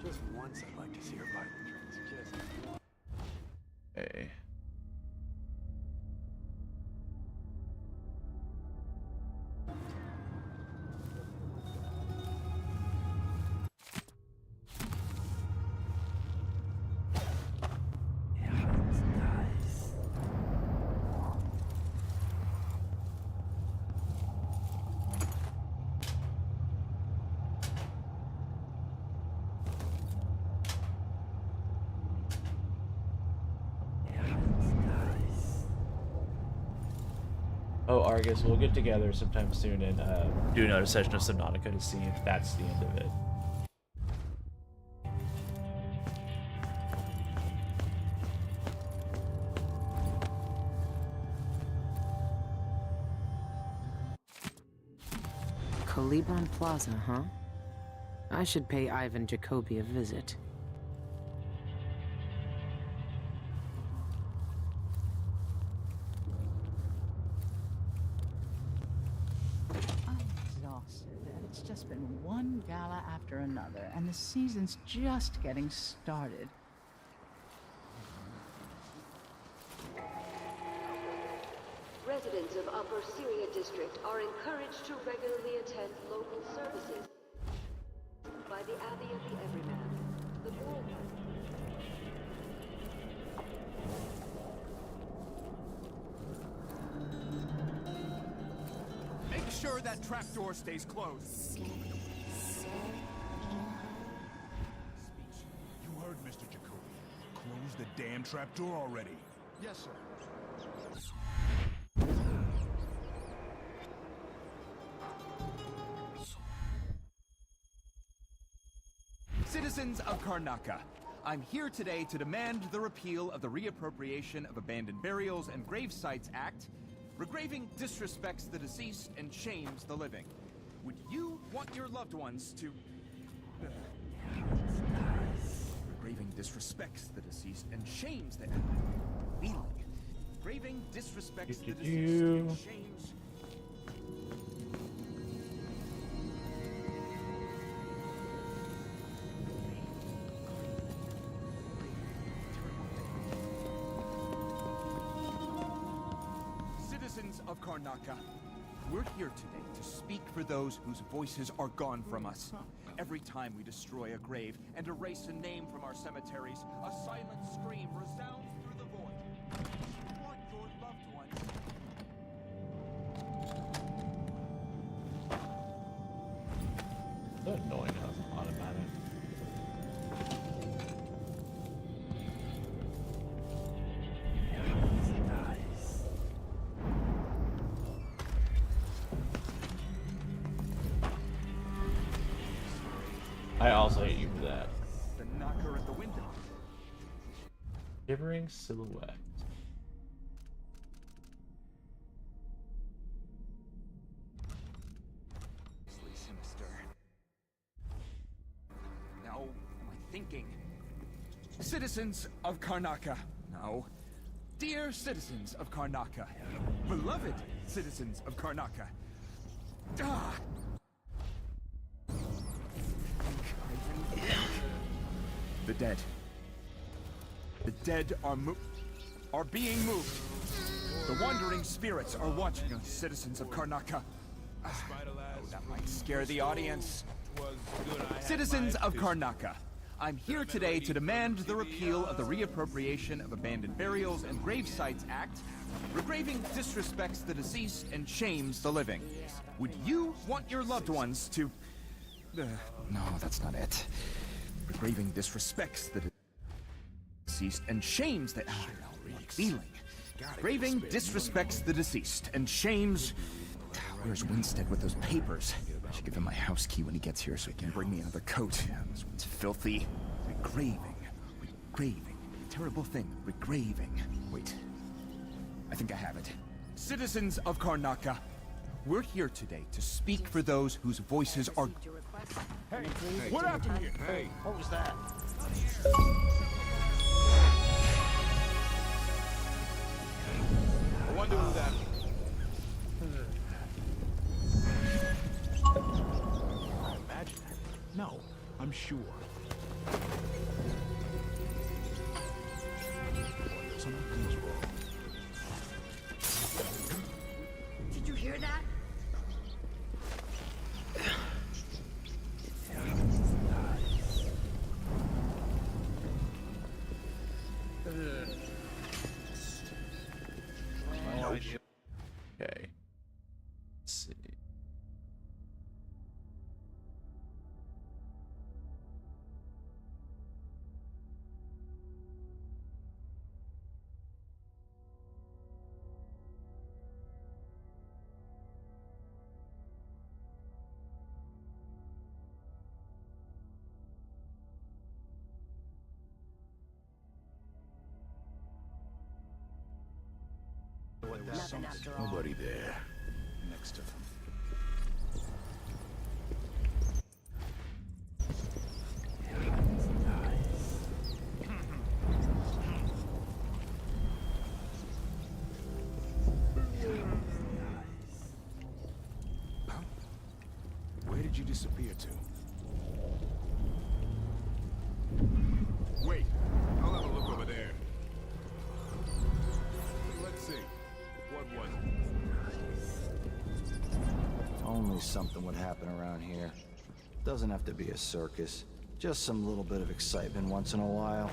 Just once, I'd like to see her buy the drinks. Just. Hey. Oh, Argus, we'll get together sometime soon and do another session of Subnautica to see if that's the end of it. Caliban Plaza, huh? I should pay Ivan Jacoby a visit. I'm exhausted, and it's just been one gala after another, and the season's just getting started. Residents of Upper Syria District are encouraged to regularly attend local services by the Abbey of the Everyman. The moral Make sure that trapdoor stays closed. Speech. You heard Mr. Jacoby. Close the damn trapdoor already. Yes, sir. Citizens of Karnaca, I'm here today to demand the repeal of the Reappropriation of Abandoned Burials and Grave Sites Act. Regraving disrespects the deceased and shames the living. Would you want your loved ones to... Regraving disrespects the deceased and shames the... Regraving disrespects the deceased and shames... Citizens of Karnaca, we're here today to speak for those whose voices are gone from us. Every time we destroy a grave and erase a name from our cemeteries, a silent scream resounds through the void. You want your loved ones. So annoying how it's automatic. I also hate you for that. The knocker at the window. Shivering silhouette. Sinister. Now, am I thinking? Citizens of Karnaca. No. Dear citizens of Karnaca. Beloved citizens of Karnaca. Ah! The dead. The dead are being moved. The wandering spirits are watching us, citizens of Karnaca. That might scare the audience. Citizens of Karnaca, I'm here today to demand the repeal of the Reappropriation of Abandoned Burials and Grave Sites Act. Regraving disrespects the deceased and shames the living. Would you want your loved ones to... no, that's not it. Regraving disrespects the deceased and shames the... feeling. Graving disrespects the deceased and shames... Where's Winstead with those papers? I should give him my house key when he gets here so he can bring me another coat. This one's filthy. Regraving. Regraving. Terrible thing. Regraving. Wait. I think I have it. Citizens of Karnaca, we're here today to speak for those whose voices are... Hey, what happened here? Hey, what was that? I wonder who that... garage. Okay. Let's see. Nothing after all. Nobody there. Next to them. Where did you disappear to? Wait, I'll have a look over there. Let's see. What was it? Only something would happen around here. Doesn't have to be a circus. Just some little bit of excitement once in a while.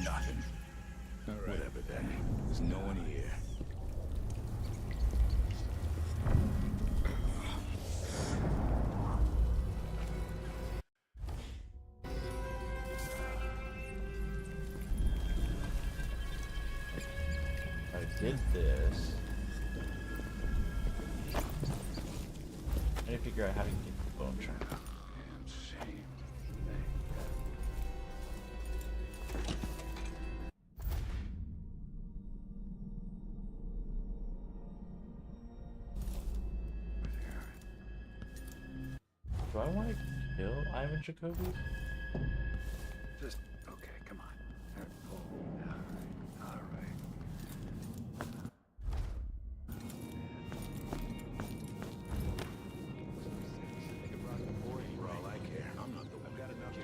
Nothing. All right. Whatever then. There's no one here. I did this. I need to figure out how to get the bone charm. Do I want to kill Ivan Jacoby? Just, okay, come on. All right. For all I care, I'm not the one. I've got enough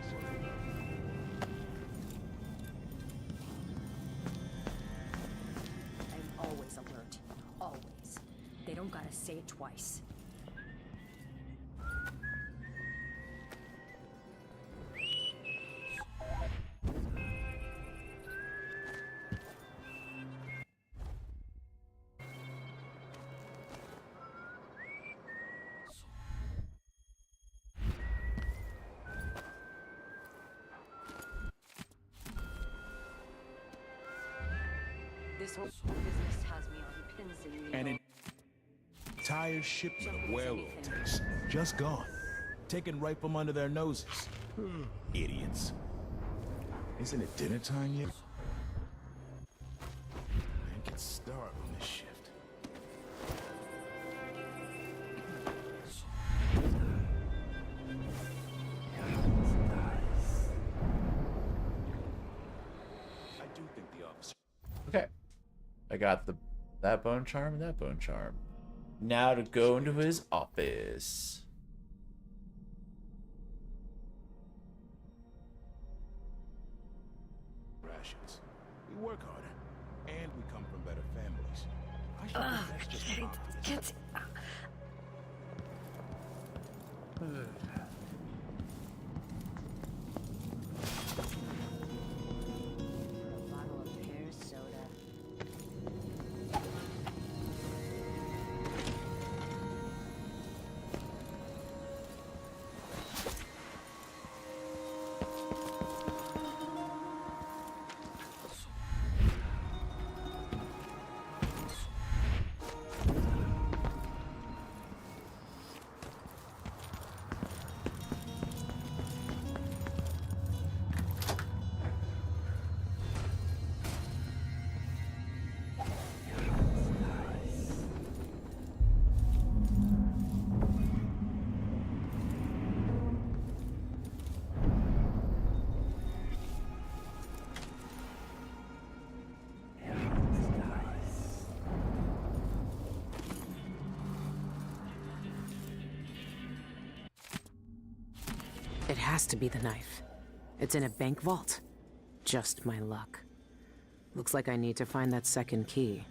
I'm always alert. Always. They don't gotta say it twice. This whole business has me on pins and needles. An entire shipment of whale oil tanks. Just gone. Taken right from under their noses. Idiots. Isn't it dinner time yet? Man gets starved on this shift. I do think the officer. Okay. I got that bone charm and that bone charm. Now to go into his office. Rations. We work harder, and we come from better families. I should think that's just obvious. A bottle of pear soda. It has to be the knife. It's in a bank vault. Just my luck. Looks like I need to find that second key.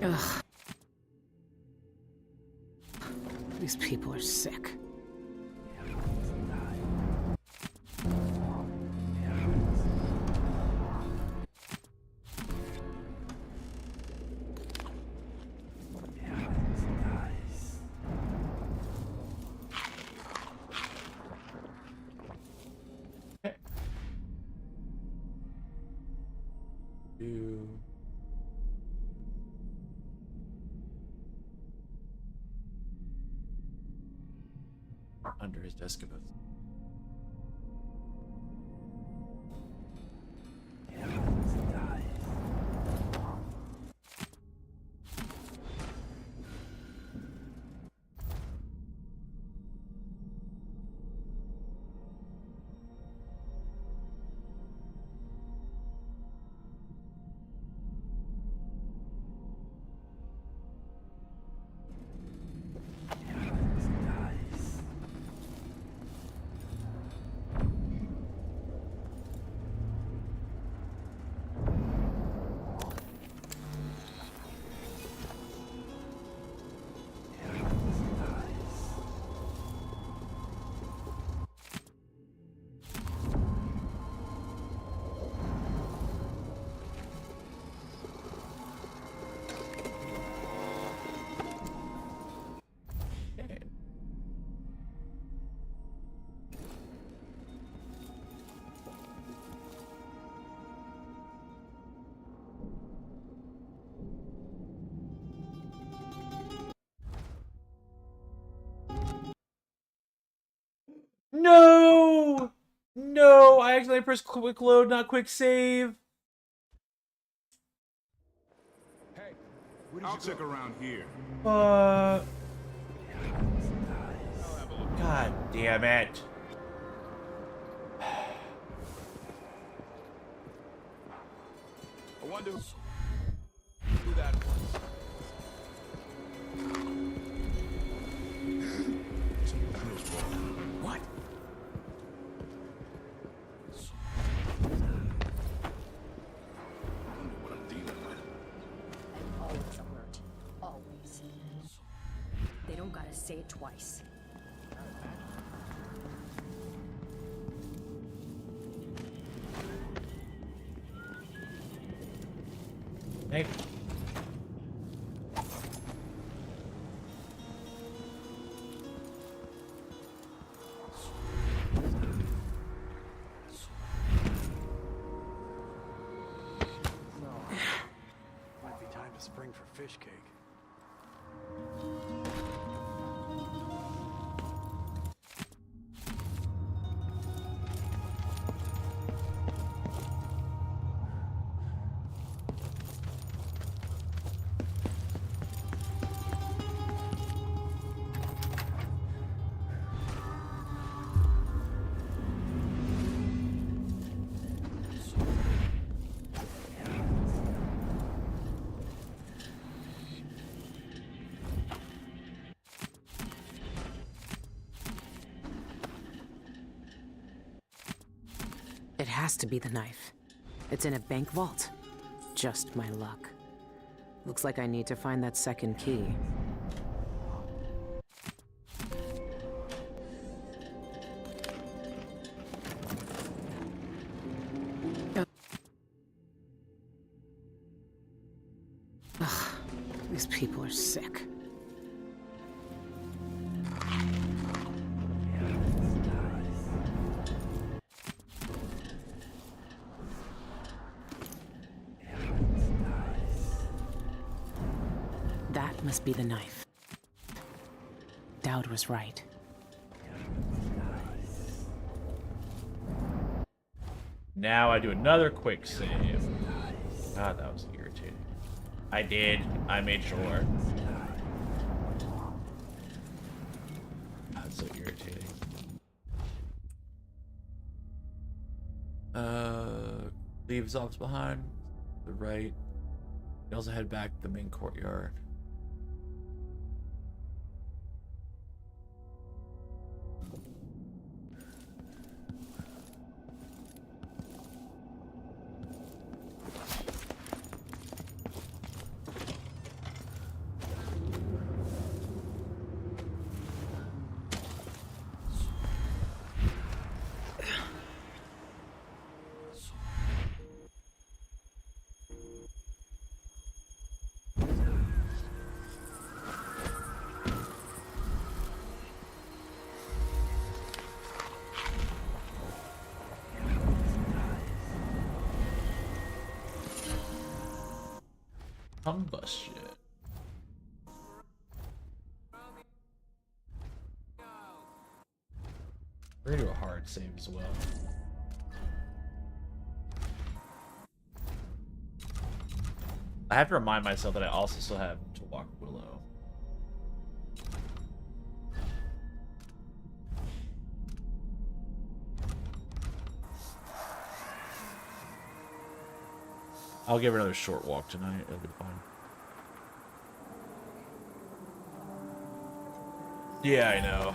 Ugh. These people are sick. Under his desk above. No! No! I accidentally pressed quick load, not quick save. Hey, I'll check around here. God damn it. I wonder who that was. What? I wonder what I'm dealing with. Always alert. Always. They don't gotta say it twice. Hey. Might be time to spring for fish cake. It has to be the knife. It's in a bank vault. Just my luck. Looks like I need to find that second key. Ugh, these people are sick. That must be the knife. Dowd was right. Now I do another quick save. God, that was irritating. I did. I made sure. That's so irritating. Leave Zomps behind. The right. You also head back to the main courtyard. Combustion. We're gonna do a hard save as well. I have to remind myself that I also still have to walk Willow. I'll give her another short walk tonight. It'll be fine. Yeah, I know.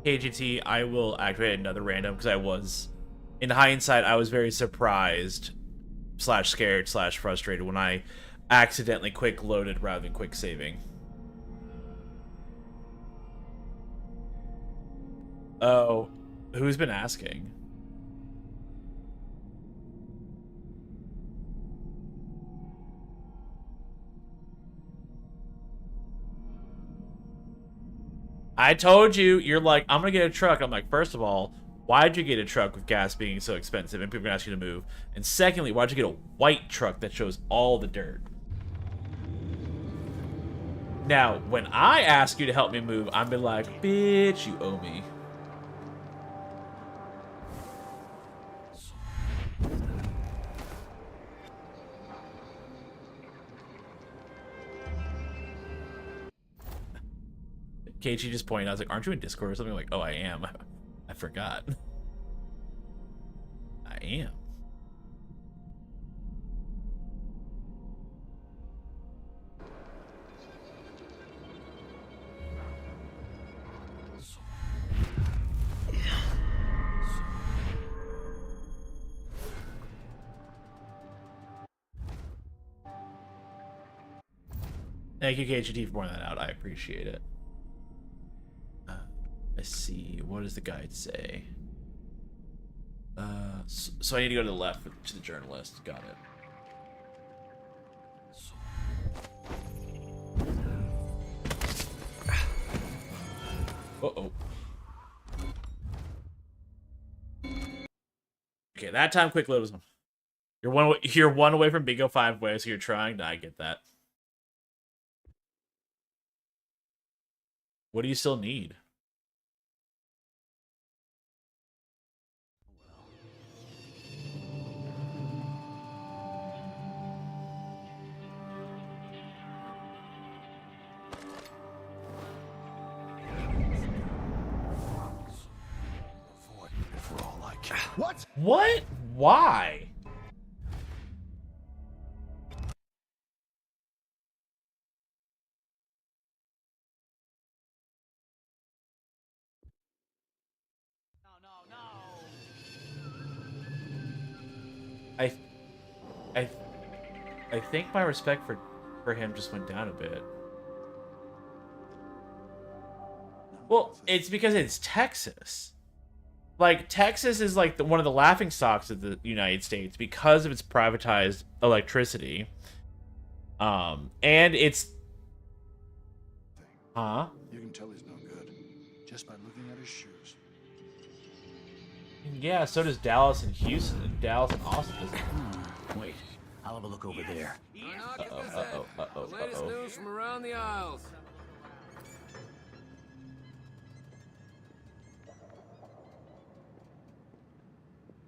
KGT, I will activate another random because I was, in hindsight, I was very surprised, / scared / frustrated when I accidentally quick loaded rather than quick saving. Oh, who's been asking? I told you, you're like, I'm gonna get a truck. I'm like, first of all, why'd you get a truck with gas being so expensive and people are gonna ask you to move? And secondly, why'd you get a white truck that shows all the dirt? Now, when I ask you to help me move, I'm be like, bitch, you owe me. KG just pointed out, I was like, aren't you in Discord or something? I'm like, oh, I am. I forgot. I am. Thank you, KGT, for pointing that out. I appreciate it. Let's see. What does the guide say? So I need to go to the left to the journalist. Got it. Uh-oh. Okay, that time quick load was... You're one away from bingo 5 ways, so you're trying. Nah, I get that. What do you still need? What? What? Why? I think my respect for him just went down a bit. Well, it's because it's Texas. like, Texas is like one of the laughing stocks of the United States because of its privatized electricity. And it's... Huh? You can tell he's no good just by looking at his shoes. Yeah, so does Dallas and Houston. Dallas and Austin. Wait, I'll have a look over there. Latest news from around the aisles.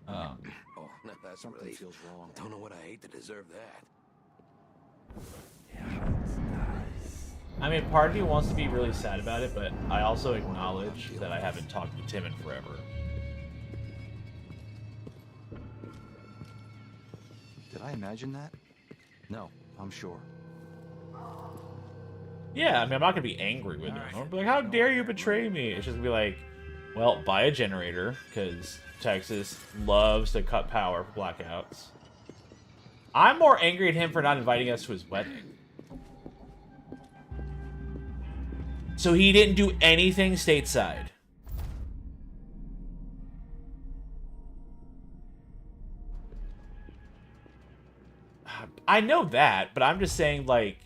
Oh, now that's Something relief. feels wrong. Don't know what I hate to deserve that. I mean, part of me wants to be really sad about it, but I also acknowledge that I haven't talked to Tim in forever. Did I imagine that? No, I'm sure. Yeah, I mean, I'm not gonna be angry with him. I'm like, how dare you betray me? It's just gonna be like, well, buy a generator, because Texas loves to cut power for blackouts. I'm more angry at him for not inviting us to his wedding. So he didn't do anything stateside. I know that, but I'm just saying, like,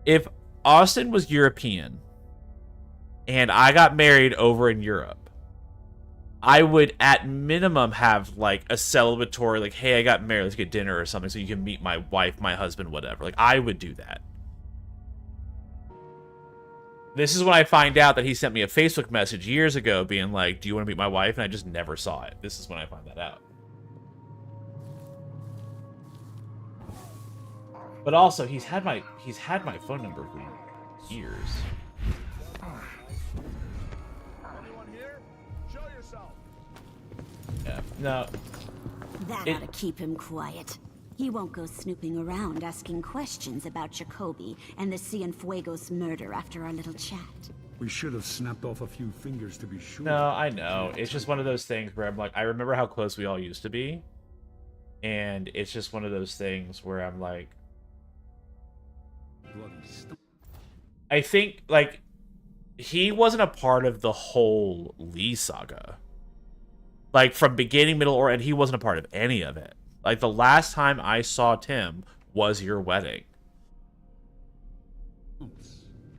if Austin was European and I got married over in Europe, I would at minimum have like a celebratory, like, hey, I got married, let's get dinner or something so you can meet my wife, my husband, whatever. Like, I would do that. This is when I find out that he sent me a Facebook message years ago being like, do you want to meet my wife? And I just never saw it. This is when I find that out. But also, he's had my phone number for years. Anyone here? Show yourself. Yeah, no. That ought to keep him quiet. He won't go snooping around asking questions about Jacoby and the Cienfuegos murder after our little chat. We should have snapped off a few fingers to be sure. No, I know. It's just one of those things where I'm like, I remember how close we all used to be. And it's just one of those things where I'm like, I think, like, he wasn't a part of the whole Lee saga. Like, from beginning, middle, or end, he wasn't a part of any of it. Like, the last time I saw Tim was your wedding.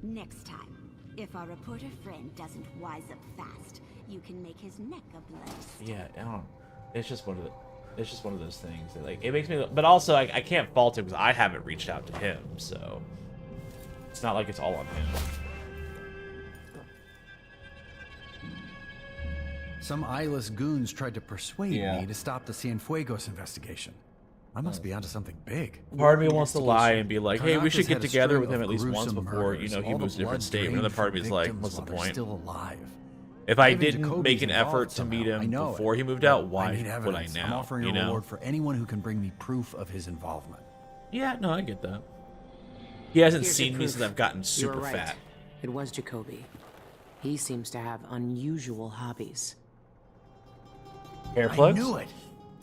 Next time, if our reporter friend doesn't wise up fast, you can make his neck a bloody stain. Yeah, I don't. It's just one of the. It's just one of those things that, like, it makes me. But also, I can't fault him because I haven't reached out to him, so it's not like it's all on him. Some eyeless goons tried to persuade me to stop the Cienfuegos investigation. I must be onto something big. Part of me wants to lie and be like, hey, we should get together with him at least once before, you know, he moves to a different state. But another part of me is like, what's the point? Still alive. If I didn't make an effort to meet him before he moved out, why would I now? I'm offering you a know? reward for anyone who can bring me proof of his involvement. Yeah, no, I get that. He hasn't Here's seen your me proof. since I've gotten You super were right. fat. It was Jacoby. He seems to have unusual hobbies. Hair I plugs? knew it.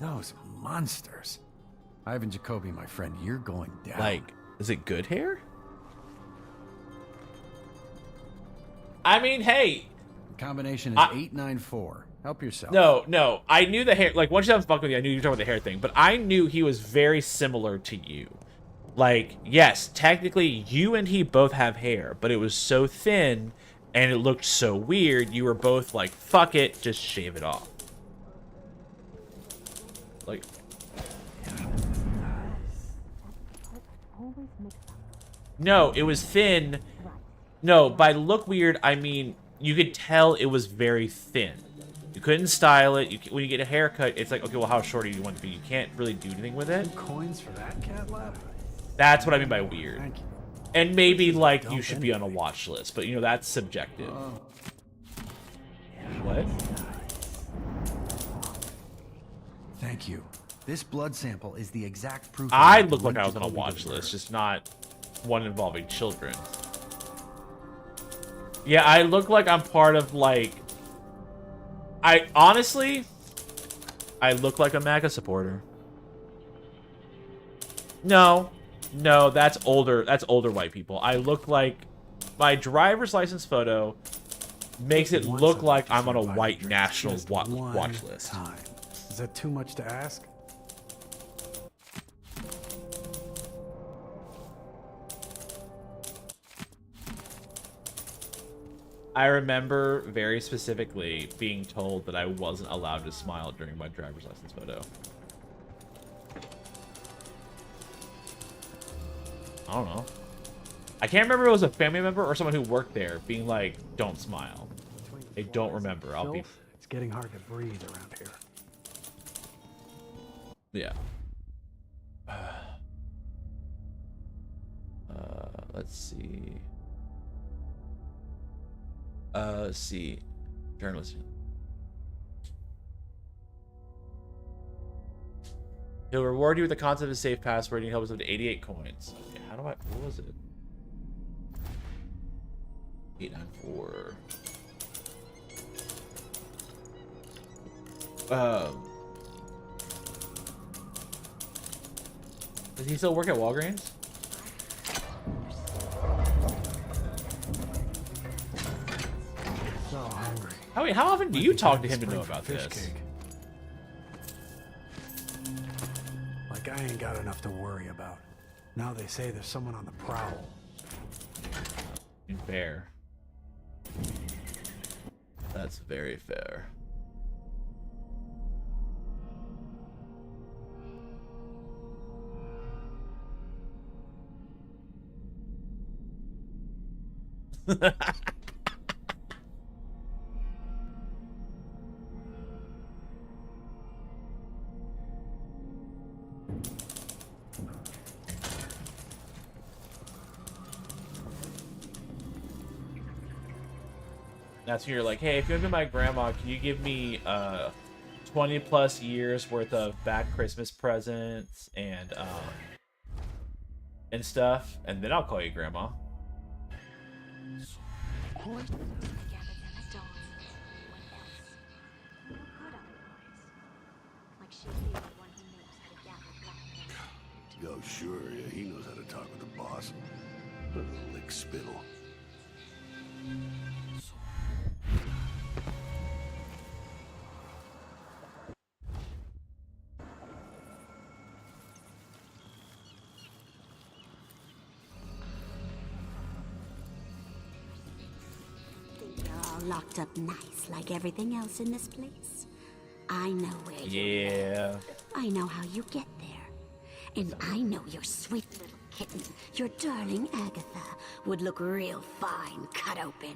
Those monsters. Ivan Jacoby, my friend, you're going down. Like, is it good hair? I mean, hey. Combination is 894. Help yourself. No. I knew the hair. Like, once you have fucking with you, I knew you were talking about the hair thing. But I knew he was very similar to you. Like, yes, technically, you and he both have hair. But it was so thin, and it looked so weird, you were both like, fuck it, just shave it off. Like... No, it was thin. No, by look weird, I mean, you could tell it was very thin. You couldn't style it. When you get a haircut, it's like, okay, well, how short do you want it to be? You can't really do anything with it. Coins for that cat lab? That's what I mean by weird. Thank you. And maybe, like, you should be on a watch list, but, you know, that's subjective. What? Thank you. This blood sample is the exact proof. I look like I was on a watch list, just not one involving children. Yeah, I look like I'm part of, like... Honestly, I look like a MAGA supporter. No, that's older white people. I look like... My driver's license photo makes it look like I'm on a white national watch list. Is that too much to ask? I remember very specifically being told that I wasn't allowed to smile during my driver's license photo. I don't know. I can't remember if it was a family member or someone who worked there being like, don't smile. I don't remember. I'll be... It's getting hard to breathe around here. Yeah. Let's see. Let's see. Journalist. He'll reward you with the concept of a safe password and he helps up to 88 coins. Okay, how do I... What was it? 894. Does he still work at Walgreens? So hungry. Oh wait, how often do you talk to him to know about this? Cake. Like I ain't got enough to worry about. Now they say there's someone on the prowl. Fair. That's very fair. That's when you're like, hey, if you're gonna be my grandma, can you give me 20 plus years worth of back Christmas presents and stuff, and then I'll call you grandma. Oh, sure, yeah, he knows how to talk with the boss. What a lick spittle. You're all locked up nice like everything else in this place. I know where Yeah. I know how you get there. And I know your sweet little kitten, your darling Agatha, would look real fine cut open.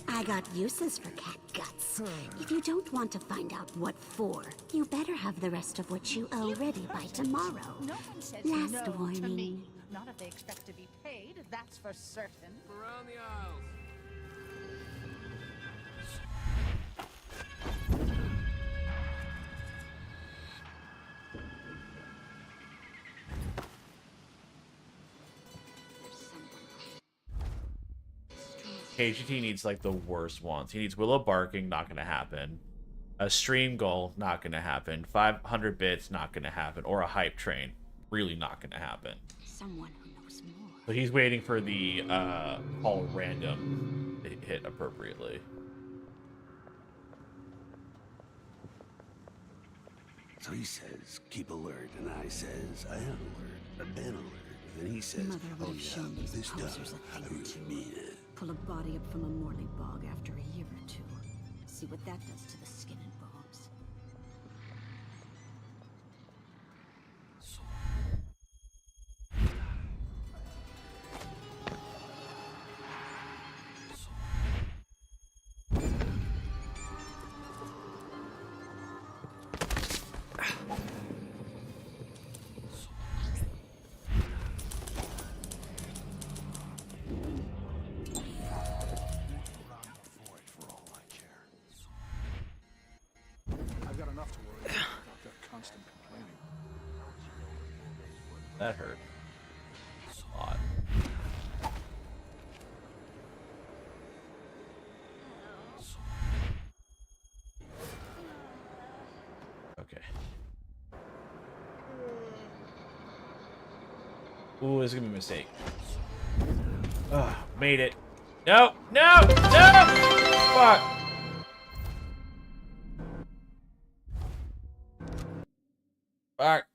I got uses for cat guts. If you don't want to find out what for, you better have the rest of what you owe ready by tomorrow. No one says Last no to warning. me. Not if they expect to be paid, that's for certain. Around the aisles. KGT needs like the worst ones. He needs Willow barking, not gonna happen. A stream goal, not gonna happen. 500 bits, not gonna happen. Or a hype train, really not gonna happen. Someone who knows more. So he's waiting for the call random to hit appropriately. So he says, keep alert, and I says, I am alert, I've been alert. And he says, Mother would oh have yeah, shown these this posers time, a I thing or really two. mean it. Pull a body up from a Morley bog after a year or two. See what that does to the skin and bones. I've got enough to worry about their constant complaining. That hurt. A lot. Okay. Ooh, this is gonna be a mistake. Ugh, made it. No! No! No! Fuck. Fuck.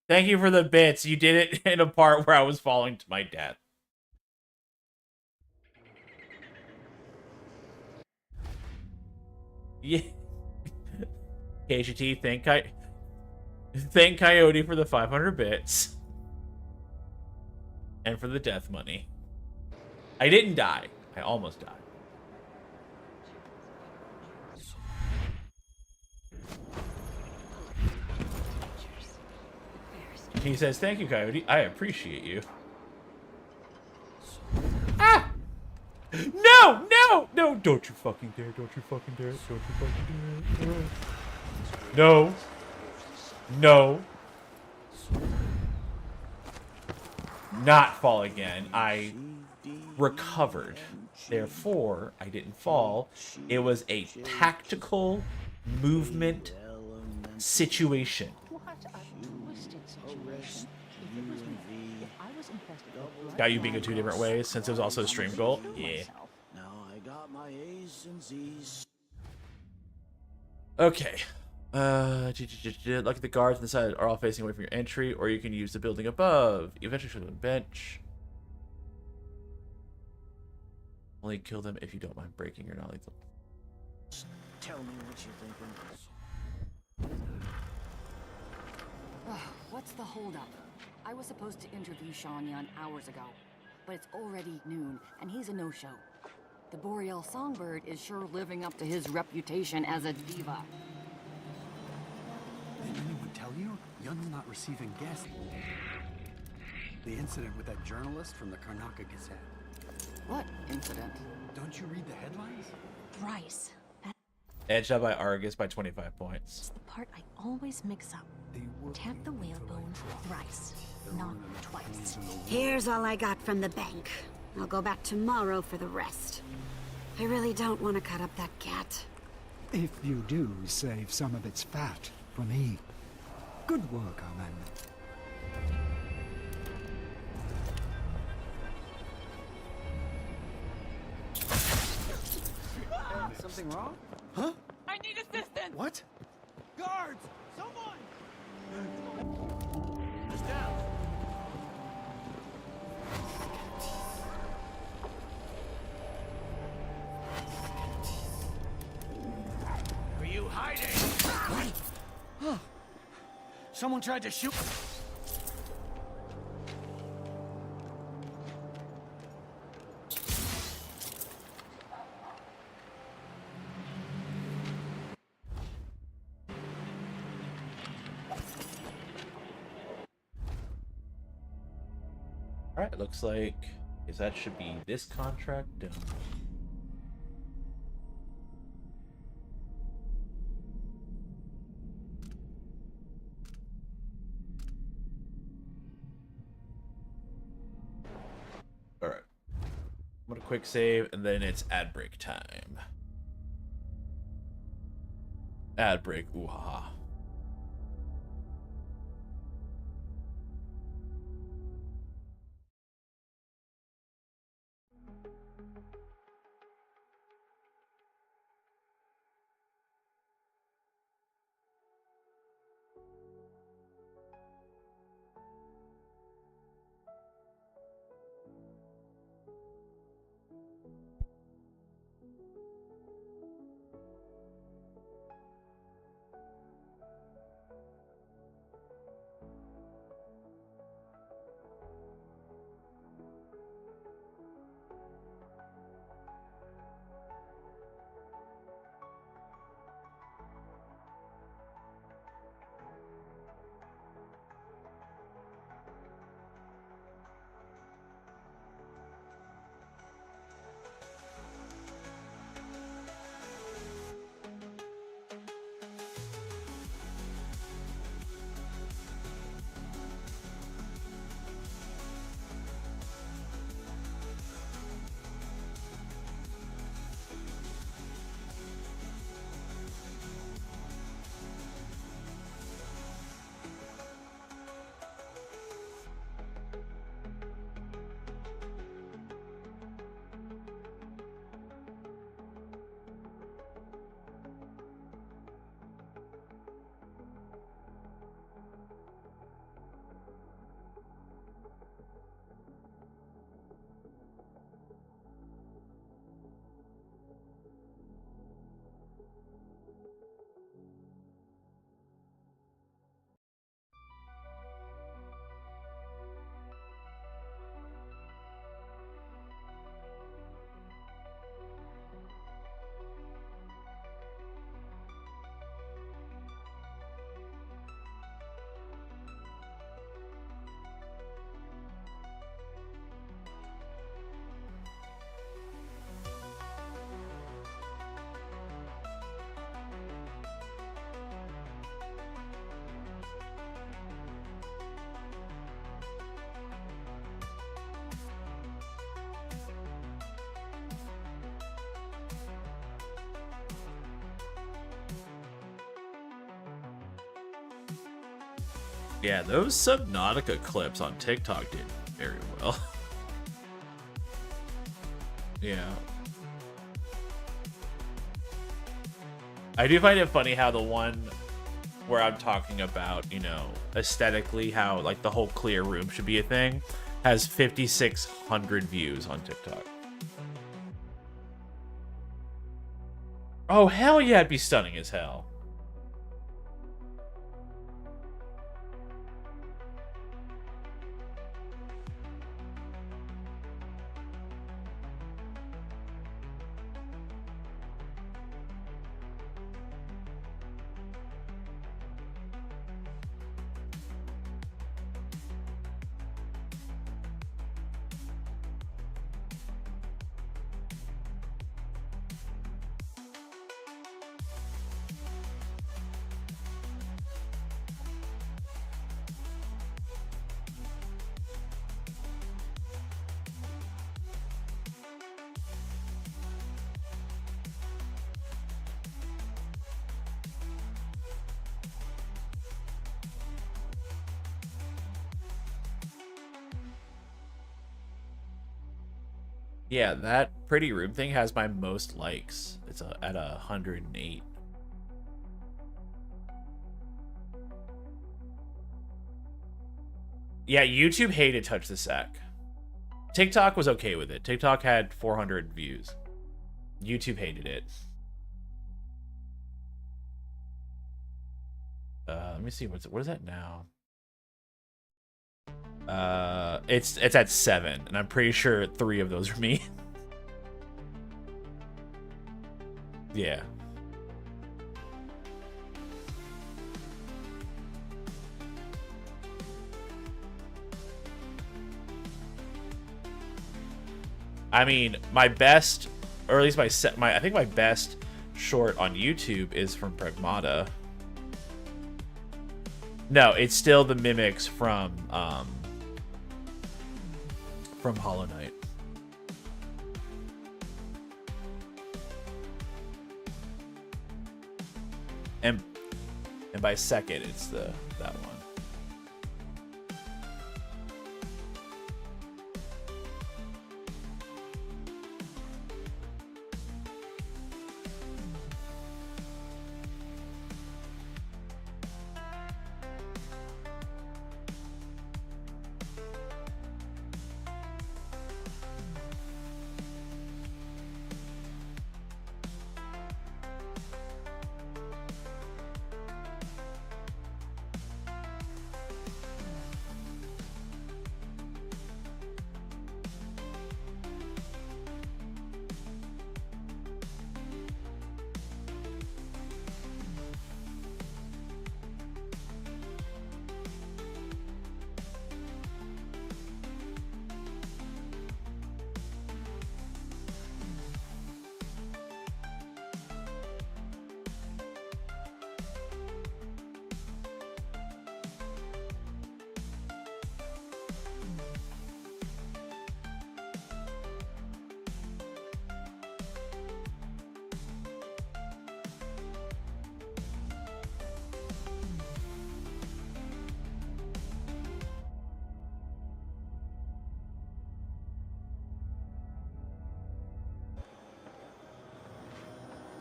Thank you for the bits. You did it in a part where I was falling to my death. Yeah. KGT, thank Coyote for the 500 bits. And for the death money. I didn't die. I almost died. He says, thank you, Coyote. I appreciate you. Ah! No! No! No! Don't you fucking dare. Don't you fucking dare. Don't you fucking dare. No. No. Not fall again. I recovered. Therefore, I didn't fall. It was a tactical movement situation. What a twisted situation. If it was me, if I was infested with Got you being in 2 different ways since it was also a stream goal? Yeah. Now I got my A's and Z's. Okay. Look at the guards on the side are all facing away from your entry, or you can use the building above. Eventually show them a bench. Only kill them if you don't mind breaking your non-lethal. Tell me what you're thinking. What's the holdup? I was supposed to interview Sean Yun hours ago, but it's already noon, and he's a no-show. The Boreal Songbird is sure living up to his reputation as a diva. Did anyone tell you? Yun's not receiving guests. The incident with that journalist from the Karnaka Gazette. What incident? Don't you read the headlines? Bryce. Edged out by Argus by 25 points. That's the part I always mix up. Tap the whalebone thrice, not twice. Here's all I got from the bank. I'll go back tomorrow for the rest. I really don't want to cut up that cat. If you do, save some of its fat for me. Good work, Amanda. Something wrong? Huh? I need assistance! What? Guards! Someone! Just down. Are you hiding? Huh. Someone tried to shoot. Alright, looks like that should be this contract done. Alright. I'm gonna quick save and then it's ad break time. Ad break, ooh ha ha. Yeah, those Subnautica clips on TikTok did very well. Yeah. I do find it funny how the one where I'm talking about, you know, aesthetically how like the whole clear room should be a thing has 5,600 views on TikTok. Oh, hell yeah, it'd be stunning as hell. Yeah, that pretty room thing has my most likes. It's at 108. Yeah, YouTube hated Touch the Sack. TikTok was okay with it. TikTok had 400 views. YouTube hated it. Let me see what is that now? It's at 7, and I'm pretty sure 3 of those are me. Yeah. I mean, my best, or at least I think my best short on YouTube is from Pragmata. No, it's still the mimics from Hollow Knight. And by second, it's that one.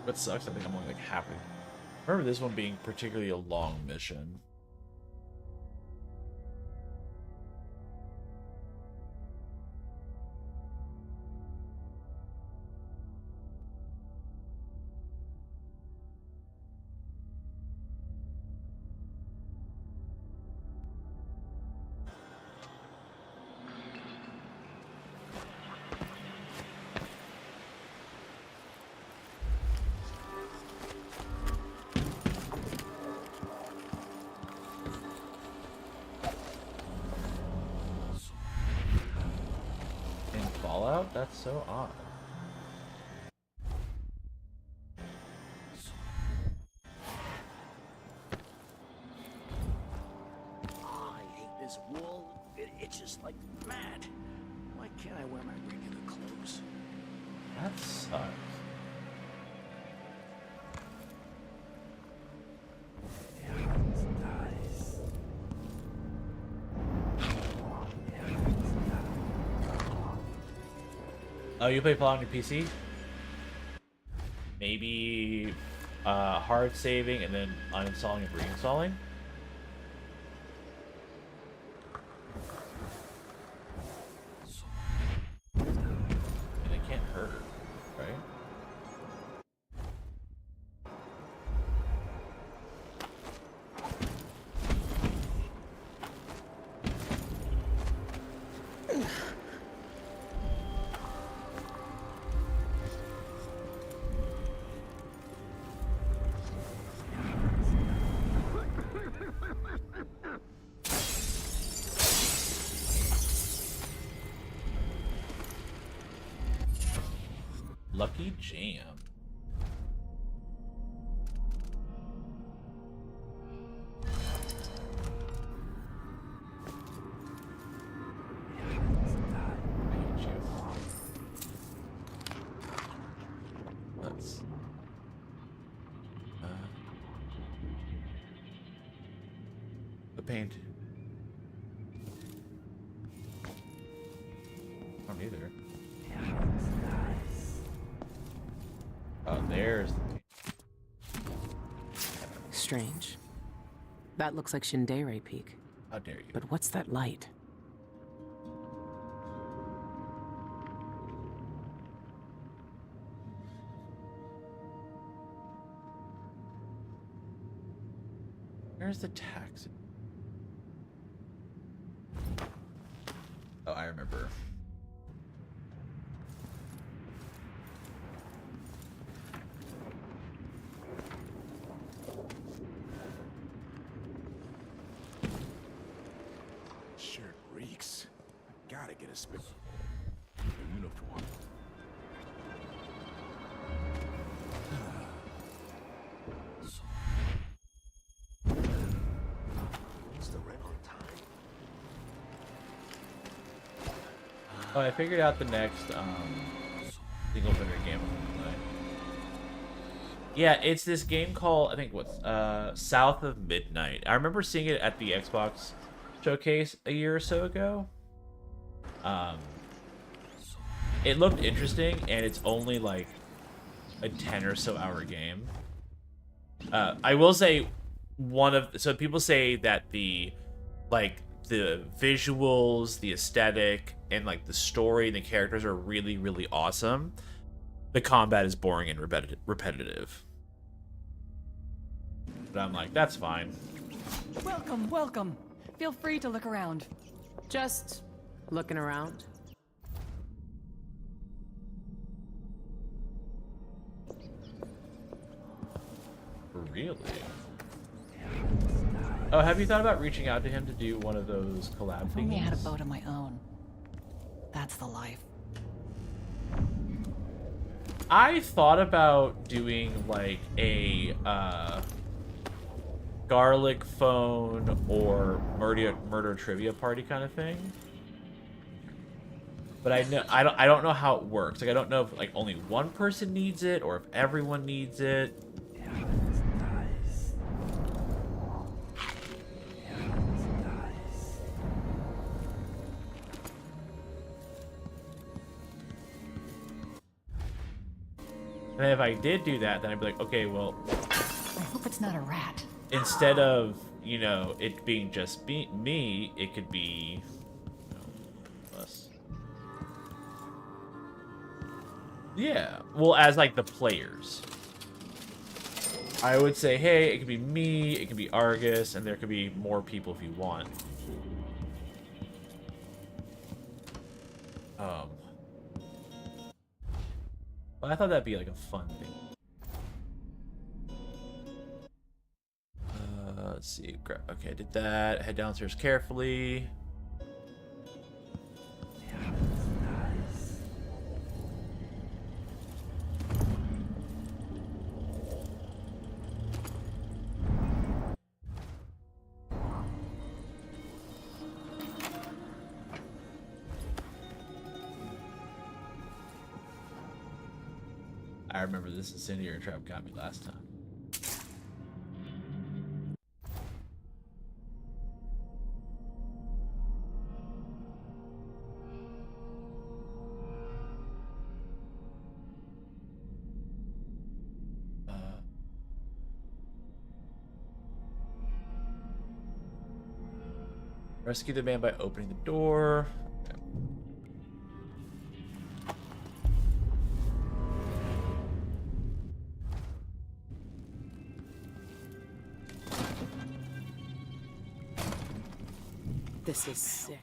What sucks, I think I'm only like halfway. I remember this one being particularly a long mission. That's so odd. Oh, I hate this wool. It itches like mad. Why can't I wear my regular clothes? That sucks. Oh, you play Fallout on your PC? Maybe hard saving and then uninstalling and reinstalling? And it can't hurt, right? Lucky Jam. Let's the paint. I don't either. Oh, there's the paint. Strange. That looks like Shindere Peak. How dare you? But what's that light? Where's the taxi? Oh, I remember. Shirt reeks. I gotta get a spit. Uniform. Is the rent on time? Oh, I figured out the next single player game I'm gonna play. Yeah, it's this game called, I think, what's South of Midnight. I remember seeing it at the Xbox showcase a year or so ago. It looked interesting, and it's only like a 10 or so hour game. I will say so people say that the visuals, the aesthetic, and like the story and the characters are really, really awesome. The combat is boring and repetitive. But I'm like, that's fine. Welcome, welcome. Feel free to look around. Just looking around. Really? Oh, have you thought about reaching out to him to do one of those collab If things? only I had a boat of my own. That's the life. I thought about doing like a garlic phone or murder trivia party kind of thing. But I don't know how it works. Like I don't know if like only one person needs it or if everyone needs it. And if I did do that, then I'd be like, okay, well, I hope it's not a rat. instead of, you know, it being just me, it could be, you know, us. Yeah, well, as like the players. I would say, hey, it could be me, it could be Argus, and there could be more people if you want. Well, I thought that'd be like a fun thing. Let's see. Okay, I did that. Head downstairs carefully. I remember this incendiary trap got me last time. Rescue the man by opening the door. Okay. This is sick.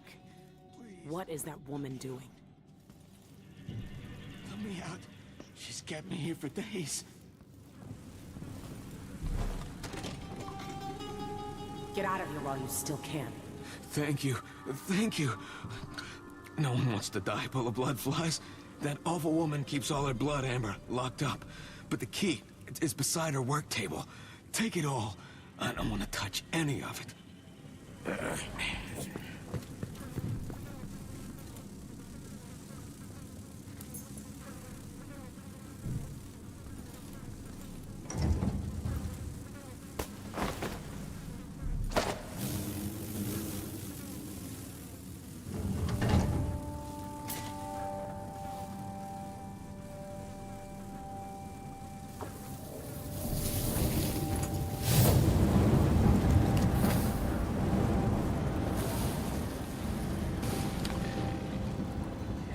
What is that woman doing? Let me out. She's kept me here for days. Get out of here while you still can. Thank you. Thank you. No one wants to die full of blood flies. That awful woman keeps all her blood, Amber, locked up. But the key is beside her work table. Take it all. I don't want to touch any of it.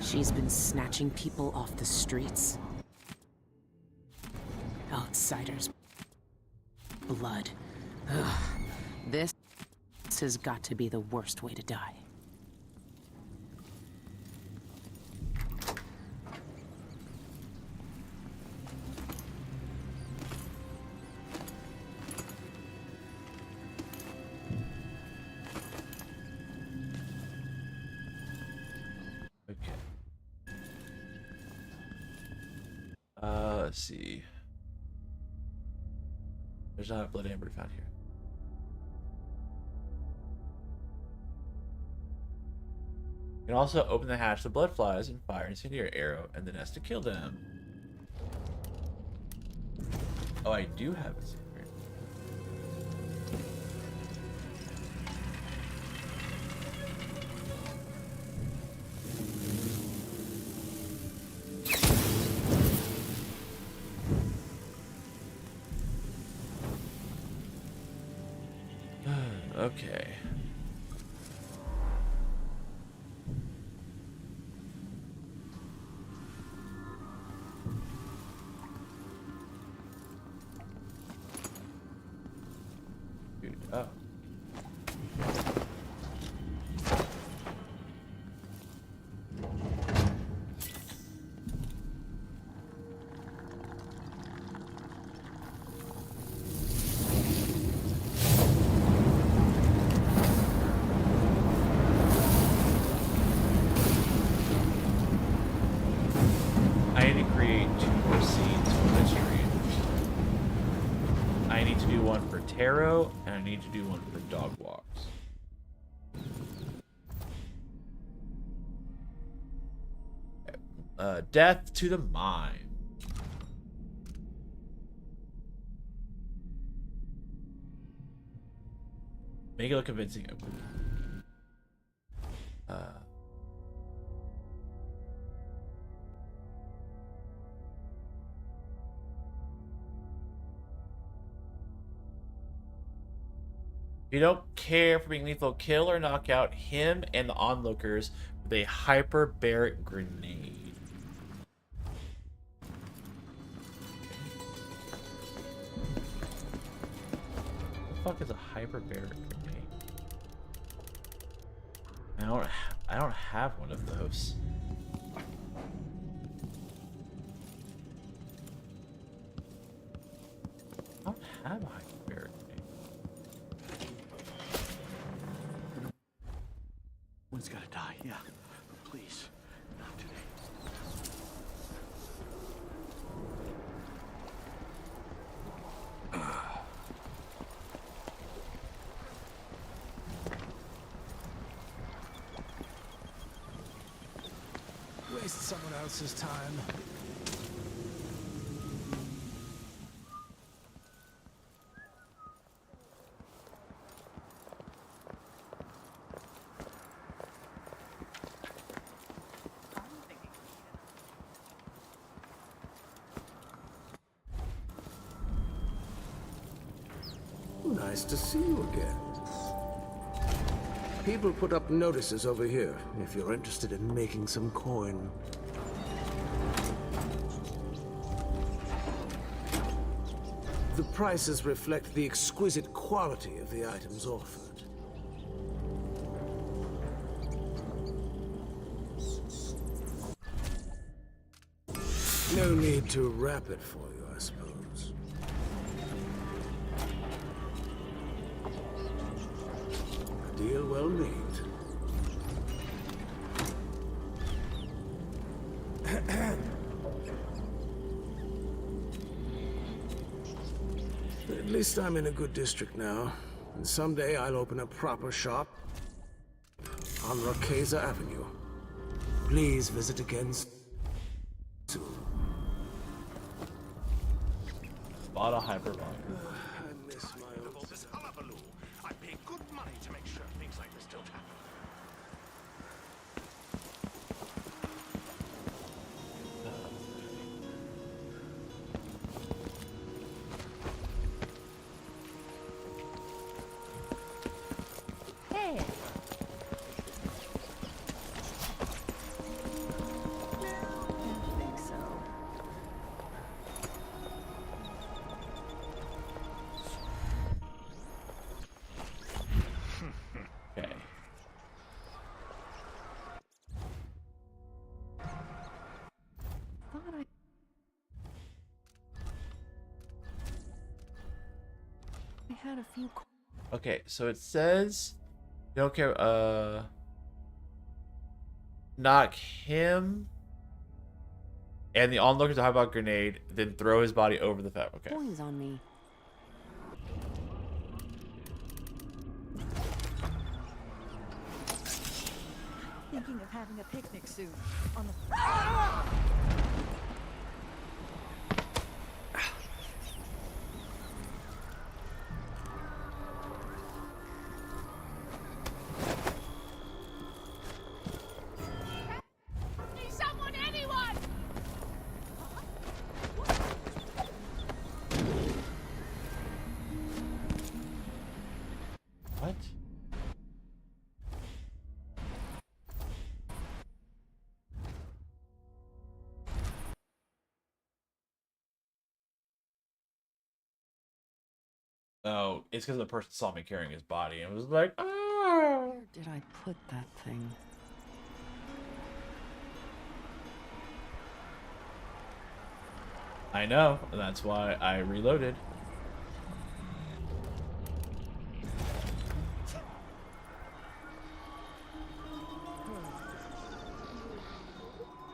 She's been snatching people off the streets. Outsiders. Blood. Ugh. This has got to be the worst way to die. Let's see. There's not a blood amber found here. You can also open the hatch to blood flies and fire an incendiary arrow and the nest to kill them. Oh, I do have it. Okay. Dude, oh. Tarot, and I need to do one for dog walks. Okay. Death to the mine. Make it look convincing. You don't care for being lethal, kill or knock out him and the onlookers with a hyperbaric grenade. What the fuck is a hyperbaric grenade? I don't have one of those. I don't have a hyperbaric. One's gotta die, yeah. Please, not today. Waste someone else's time. Nice to see you again. People put up notices over here if you're interested in making some coin. The prices reflect the exquisite quality of the items offered. No need to wrap it for you, I suppose. A deal well made. At least I'm in a good district now, and someday I'll open a proper shop on Rocasa Avenue. Please visit again soon. Bought a hyperbolic. I miss my old... This hullabaloo. I pay good money to make sure things like this don't happen. Hey. I don't think so. Okay. Thought I had a few. Okay, so it says you don't care. Knock him and the onlooker to highball grenade, then throw his body over the fence. Okay. Coins on me. Thinking of having a picnic soon. On the. Someone, anyone! What? Oh, it's because the person saw me carrying his body and was like, "Ah!" Where did I put that thing? I know, and that's why I reloaded.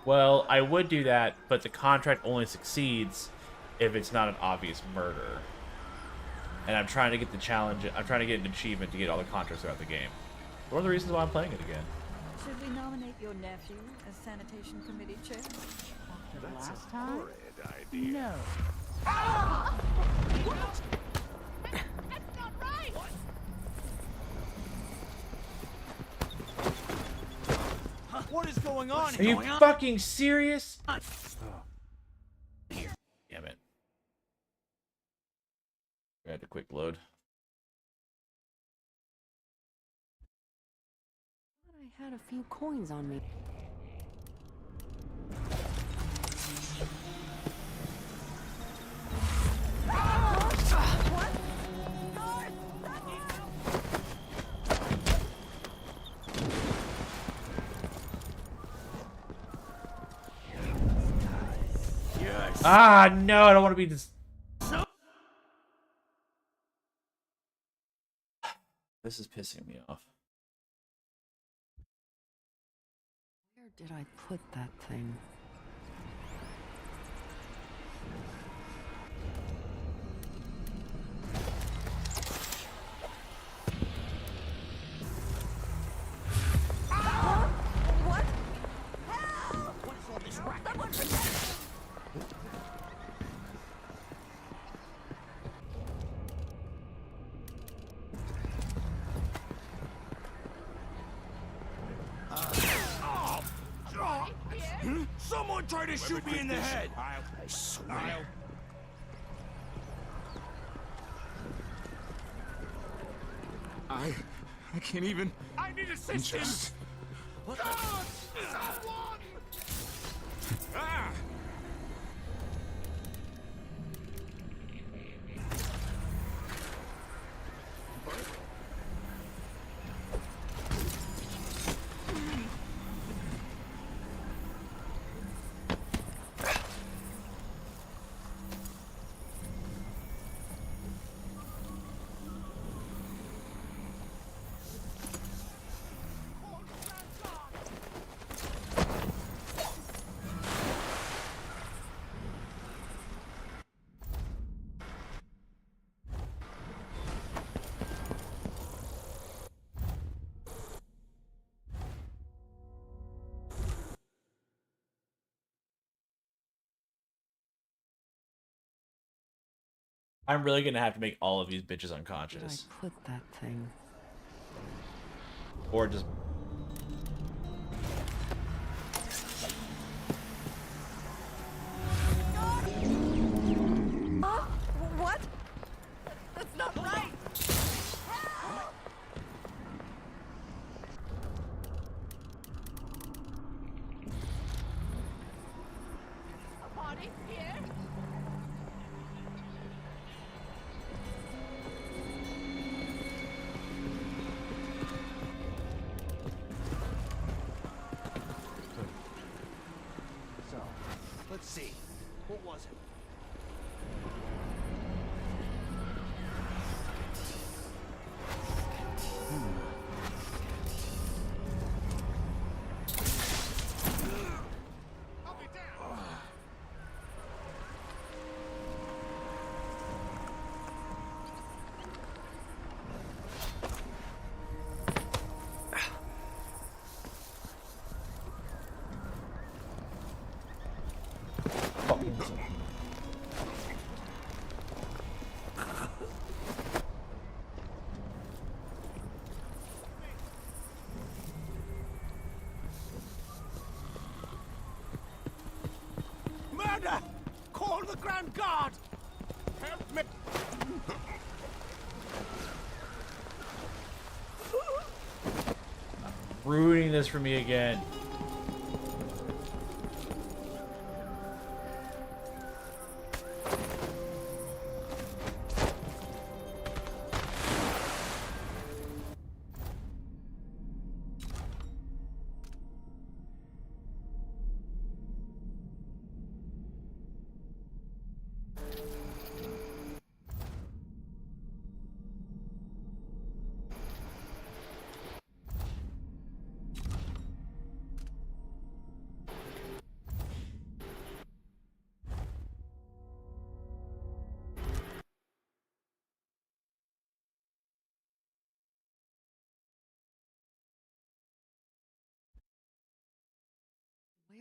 Well, I would do that, but the contract only succeeds if it's not an obvious murder. And I'm trying to get the challenge, I'm trying to get an achievement to get all the contracts throughout the game. One of the reasons why I'm playing it again. Should we nominate your nephew as sanitation committee chair? After the last time? idea. No. That's not right! What is going on Are you fucking serious? Oh. Damn it. I had to quick load. I had a few coins on me. Yes. Ah, no, I don't want to be this. This is pissing me off. Where did I put that thing? What? What is all this racket? Someone tried to shoot me in the head! I swear. I can't even. I need assistance. What? Ah! I'm really gonna have to make all of these bitches Where unconscious. did I put that thing? Or just... What? That's not right! A body here? So, let's see. What was it? Murder! Call the Grand Guard! Help me! ruining this for me again.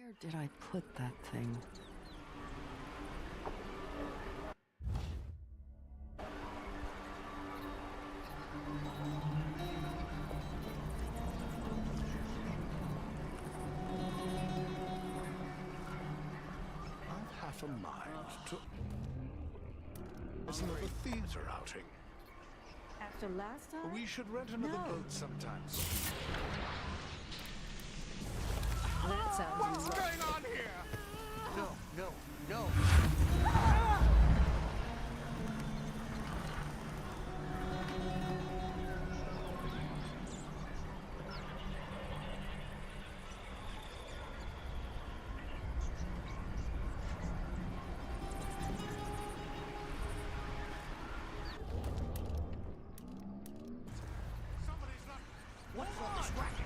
Where did I put that thing? I've half a mind to... There's another theater outing. After last time? We should rent another boat sometime. That sounds What's right. going on here? No, no, no. What's all this racket?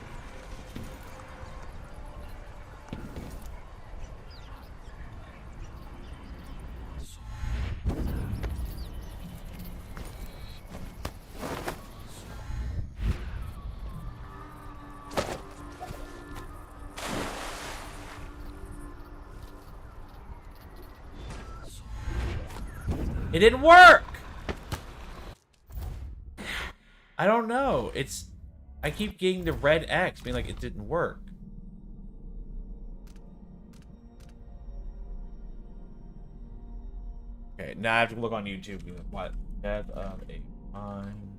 It didn't work! I don't know. I keep getting the red X being like it didn't work. Okay, now I have to look on YouTube. What? Death of a Mime.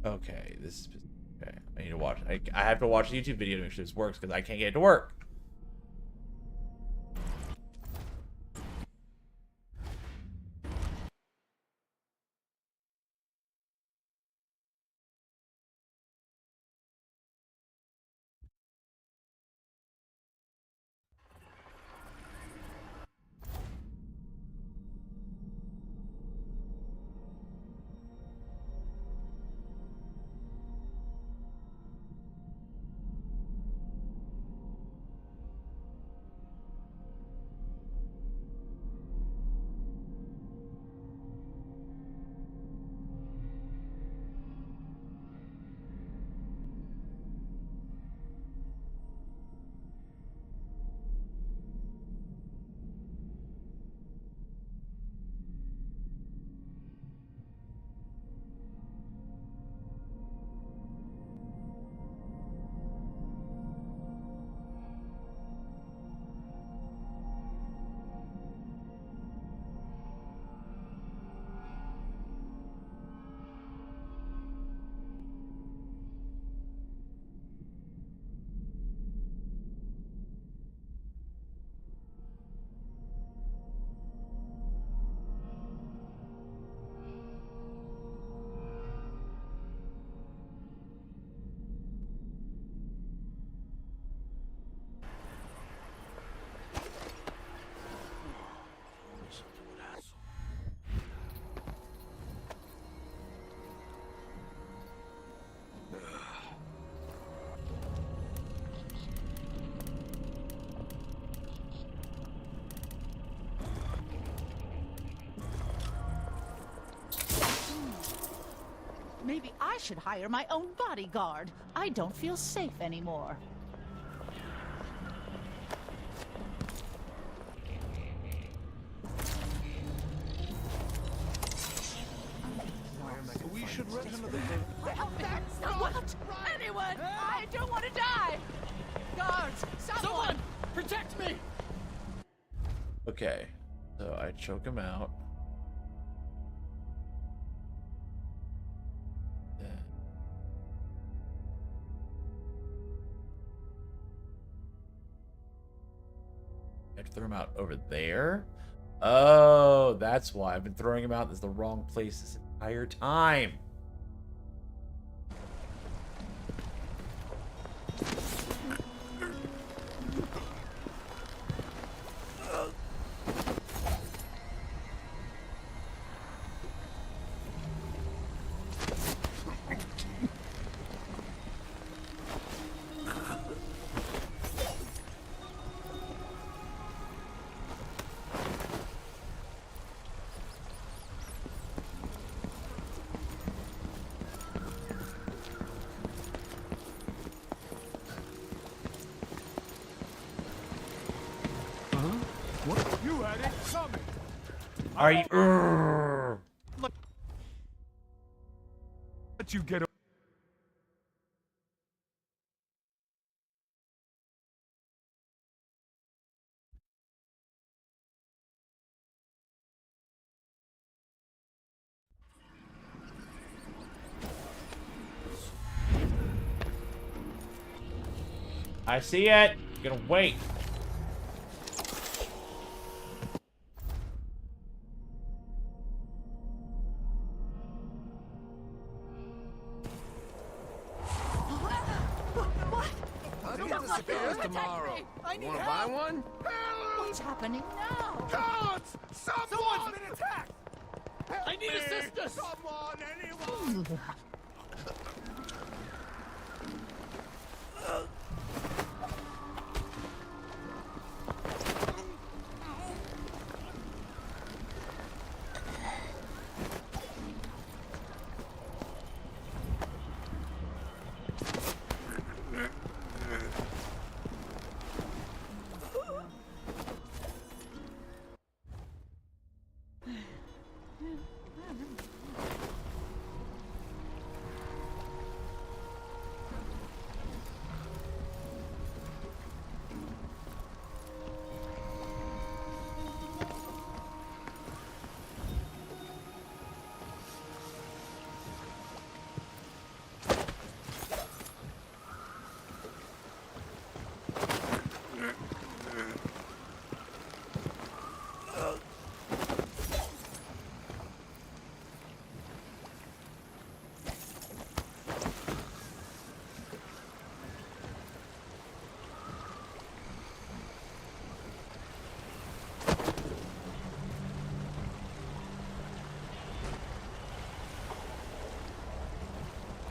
Okay, this is okay. I need to watch. I have to watch a YouTube video to make sure this works because I can't get it to work. Maybe I should hire my own bodyguard. I don't feel safe anymore. We should rent another What? Anyone? I don't want to die! Guards! Someone! Protect me! Okay, so I choke him out. I have to throw him out over there. Oh, that's why I've been throwing him out. This is the wrong place this entire time. What? You had it coming. Are you? Let you get. I see it. I'm gonna wait. Tomorrow. I need Wanna help. buy one? What's happening now? Guards! Someone's been attacked! Help I need me! assistance! Someone, anyone!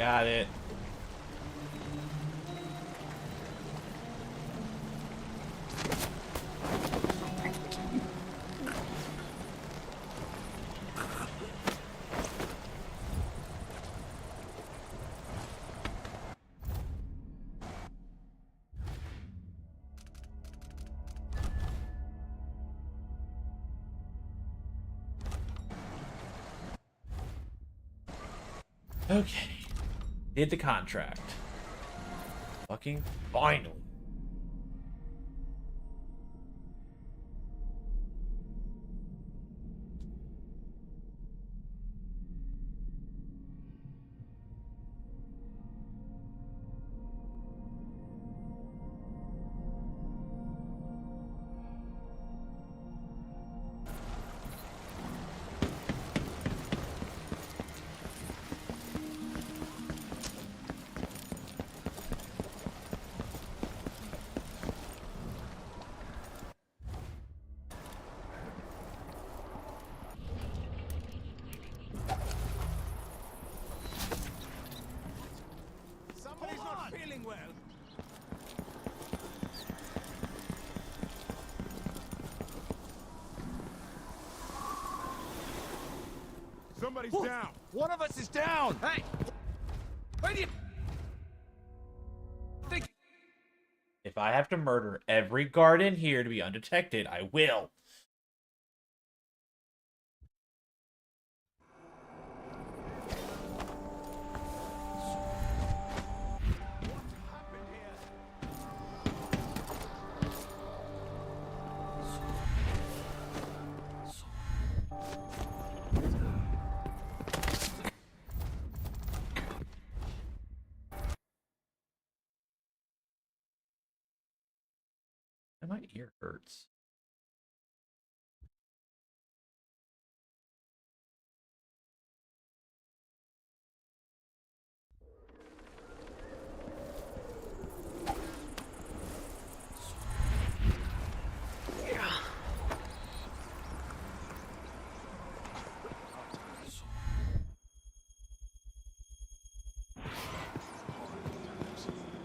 Got it. Okay. Did the contract. Fucking finally. Somebody's not feeling well. Somebody's down. One of us is down. Hey! Where do you think? If I have to murder every guard in here to be undetected, I will. And my ear hurts.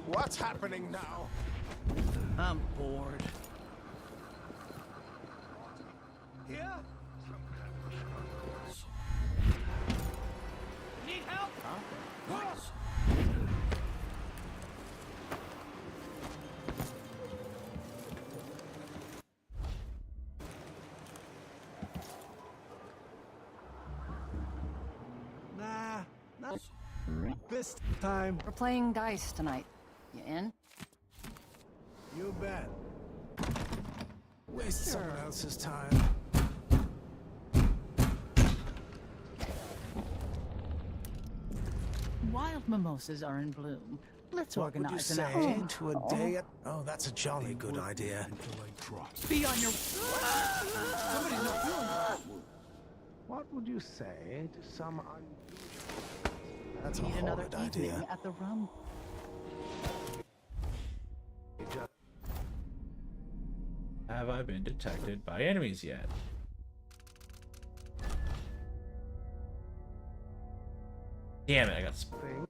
What's happening now? I'm bored. Here? Need help? Nah, not this time. We're playing dice tonight. You in? You bet. Waste someone else's time. Wild mimosas are in bloom. Let's What would you organize an say outing. to a day at... Oh, that's a jolly good idea. Be on your... What would you say to some unusual... That's a Need another horrid evening idea. at the rum. Have I been detected by enemies yet? Damn it, I got spring.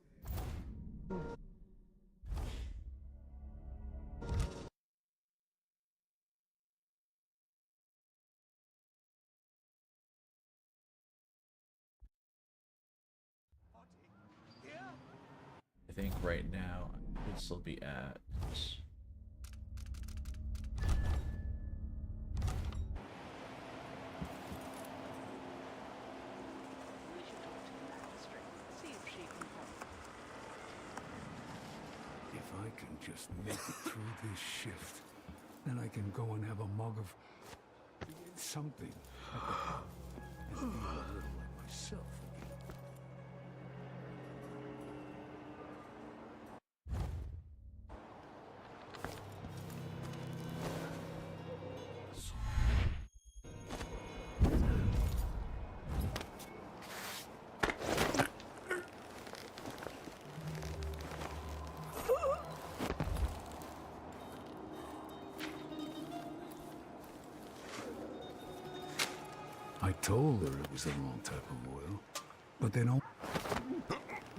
I think right now this will be at If I can just make it through this shift, then I can go and have a mug of something at the pub and be a little like myself again. I told her it was the wrong type of oil, but they don't.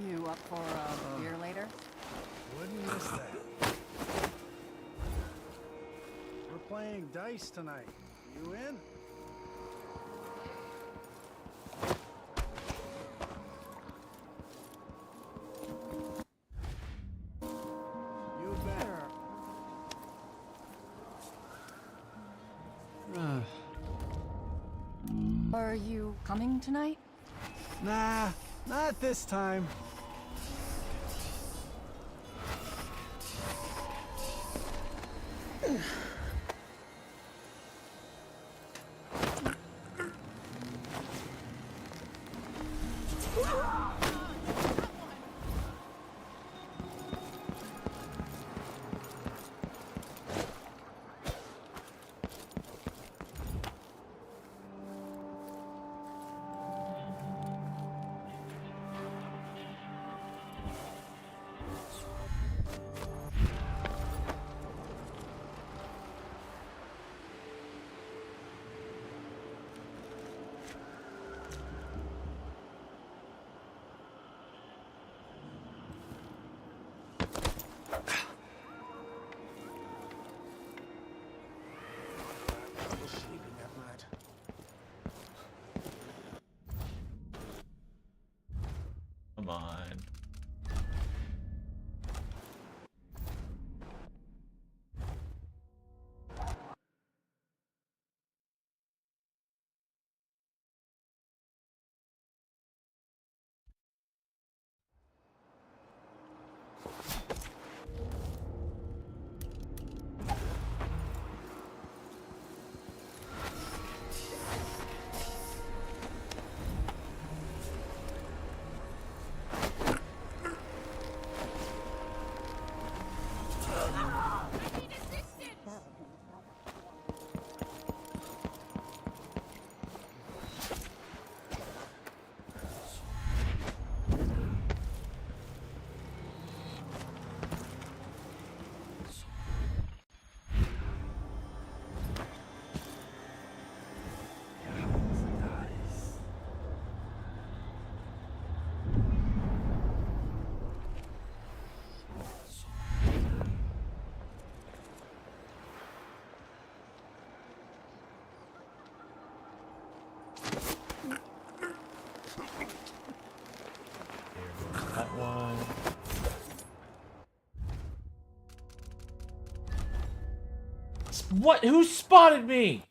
You up for a beer later? Wouldn't miss that. We're playing dice tonight. You in? You bet. Are you coming tonight? Nah, not this time. Sleeping at night. Come on. That one. What? Who spotted me?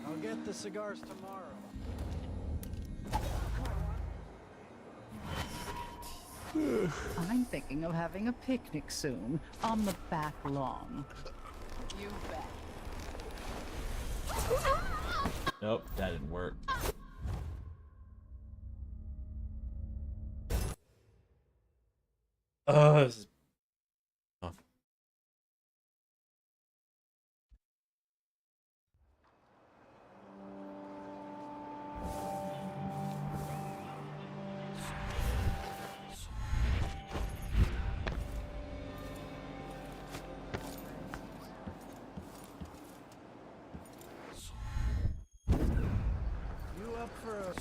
I'll get the cigars tomorrow. I'm thinking of having a picnic soon, on the back lawn. You bet. Nope, that didn't work. This is tough. You up for a...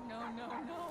No, no, no.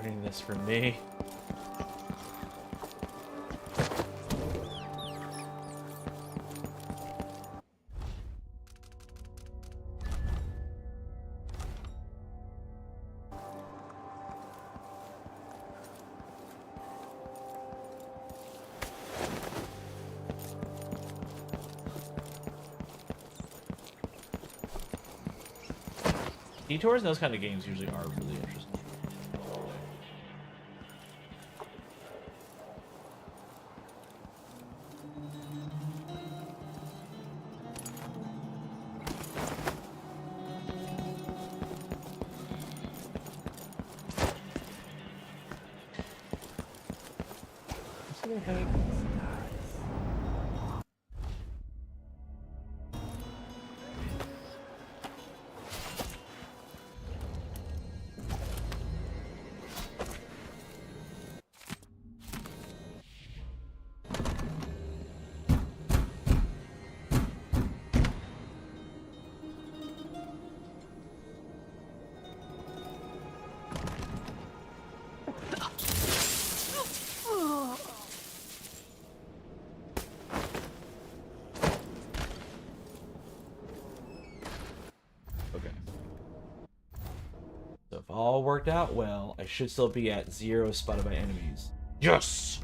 ruining this for me. Detours and those kind of games usually are really interesting. So if all worked out well, I should still be at 0 spotted by enemies. Yes!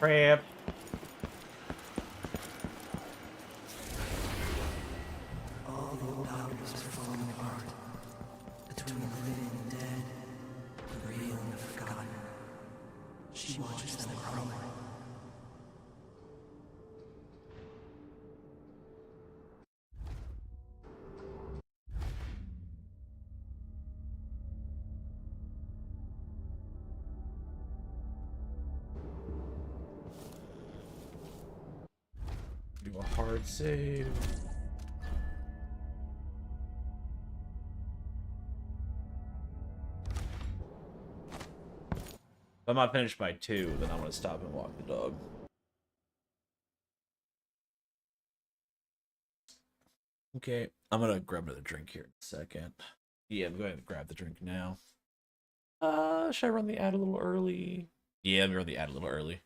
Crap. All the old houses are falling apart. Between the living and the dead, the real and the forgotten. She watches them crumble. Do a hard save. If I'm not finished by 2, then I'm gonna stop and walk the dog. Okay, I'm gonna grab another drink here in a second. Yeah, I'm going to grab the drink now. Should I run the ad a little early? Yeah, I'm gonna run the ad a little early.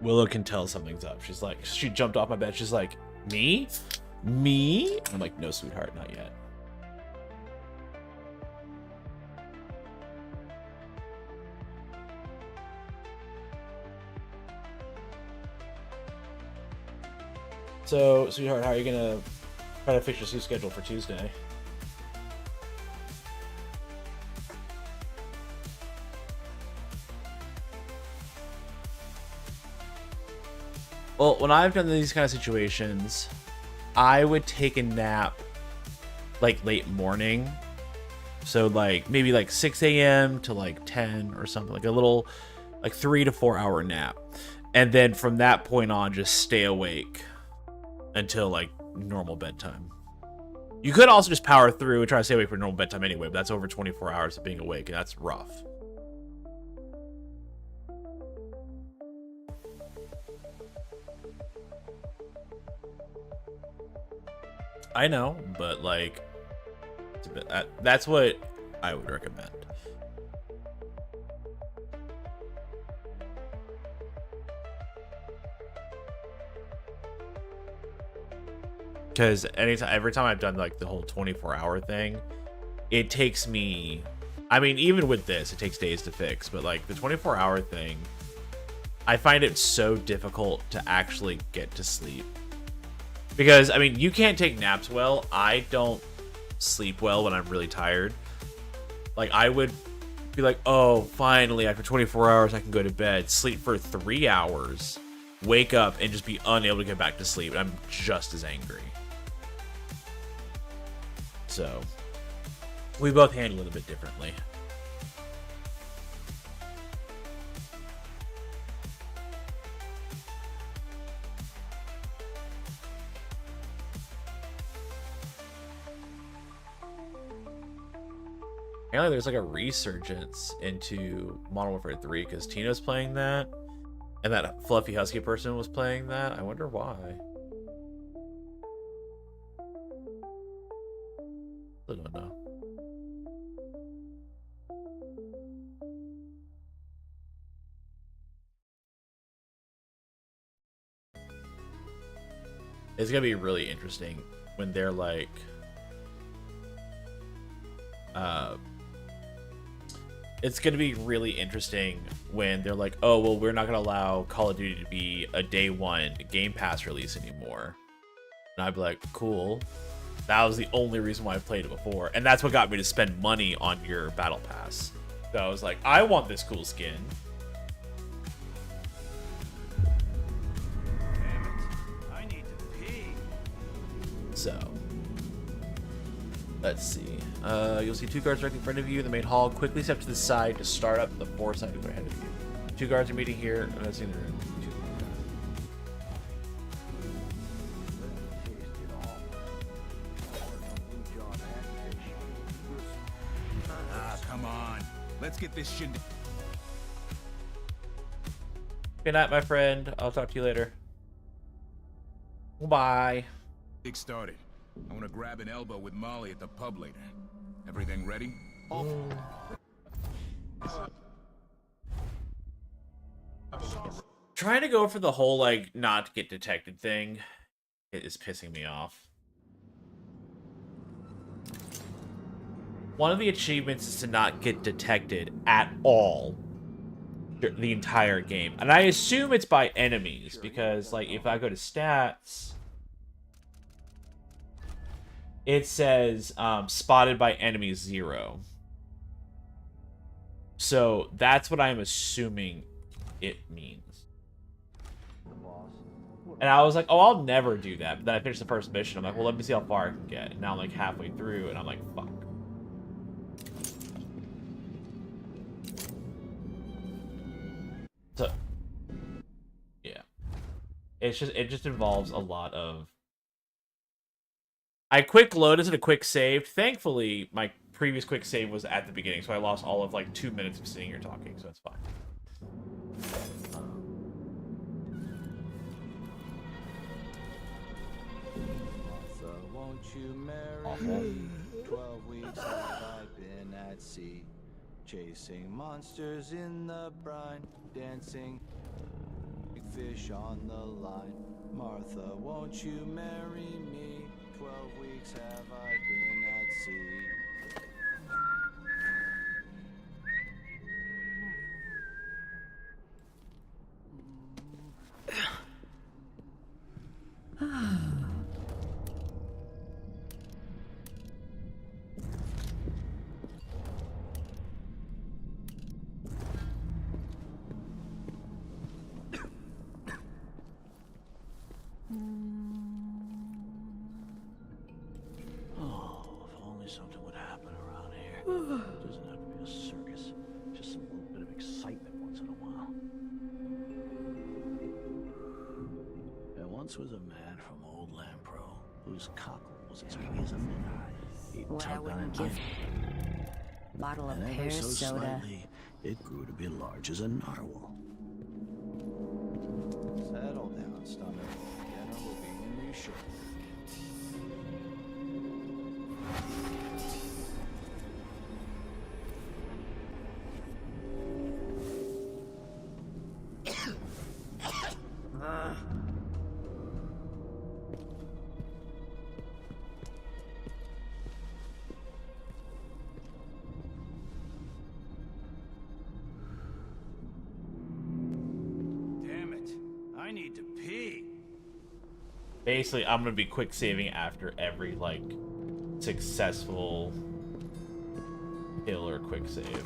Willow can tell something's up. She's like, she jumped off my bed. She's like, me? Me? I'm like, no, sweetheart, not yet. So, sweetheart, how are you gonna try to fix your sleep schedule for Tuesday? Well, when I've done these kind of situations, I would take a nap like late morning. So like maybe like 6 a.m. to like 10 or something, like a little like 3 to 4 hour nap. And then from that point on, just stay awake until like normal bedtime. You could also just power through and try to stay awake for normal bedtime anyway, but that's over 24 hours of being awake, and that's rough. I know, but like, it's a bit, that's what I would recommend. Because every time I've done like the whole 24-hour thing, it takes me, I mean, even with this, it takes days to fix, but like the 24-hour thing, I find it so difficult to actually get to sleep. Because, I mean, you can't take naps well. I don't sleep well when I'm really tired. Like, I would be like, oh, finally, after 24 hours, I can go to bed, sleep for 3 hours, wake up, and just be unable to get back to sleep. And I'm just as angry. So, we both handle it a bit differently. Apparently there's like a resurgence into Modern Warfare 3 because Tino's playing that, and that Fluffy Husky person was playing that. I wonder why. I don't know. It's gonna be really interesting when they're like, it's gonna be really interesting when they're like, oh well, we're not gonna allow Call of Duty to be a day one Game Pass release anymore. And I'd be like, cool. That was the only reason why I played it before, and that's what got me to spend money on your Battle Pass. So I was like, I want this cool skin. So, let's see. You'll see 2 guards directly in front of you in the main hall. Quickly step to the side to start up the 4 sided door ahead of you. 2 guards are meeting here. I'm not seeing the room. Come on. Let's get this shit. Good night, my friend. I'll talk to you later. Bye. Started. I want to grab an elbow with Molly at the pub later. Everything ready? Trying to go for the whole like not get detected thing, it is pissing me off. One of the achievements is to not get detected at all the entire game, and I assume it's by enemies because like if I go to stats, it says spotted by enemies 0. So that's what I'm assuming it means. And I was like, oh, I'll never do that. But then I finished the first mission. I'm like, well, let me see how far I can get. And now I'm like halfway through, and I'm like, fuck. So, yeah. It just involves a lot of... I quick loaded and a quick saved. Thankfully, my previous quick save was at the beginning, so I lost all of like 2 minutes of sitting here talking, so it's fine. Martha, won't you marry me? 12 weeks have I been at sea, chasing monsters in the brine, dancing big fish on the line. Martha, won't you marry me? 12 weeks have I been at sea. Something would happen around here. It doesn't have to be a circus, just some little bit of excitement once in a while. There once was a man from Old Lampro whose cockle was as big as a minnow. He tugged on it, Bottle of and ever pear so soda. slightly, it grew to be large as a narwhal. Settle down, stomach. Dinner will be in you shortly. Basically, I'm gonna be quick saving after every like successful kill or quick save.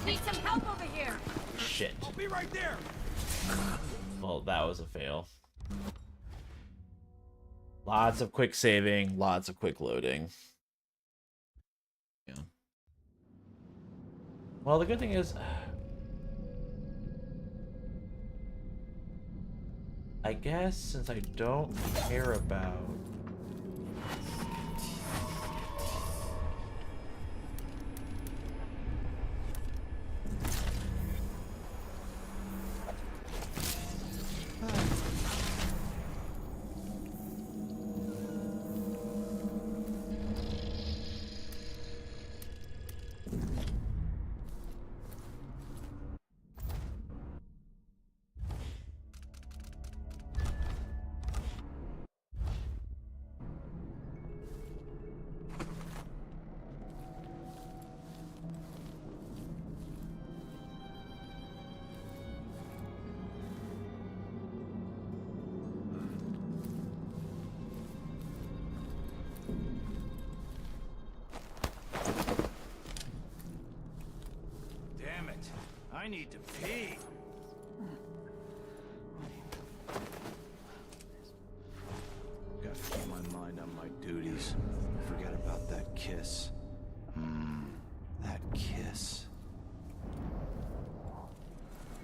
Need some help over here. Shit. I'll be right there. Well, that was a fail. Lots of quick saving, lots of quick loading. Yeah. Well, the good thing is, I guess since I don't care about Damn it. I need to pee. Gotta keep my mind on my duties. Forget about that kiss. That kiss.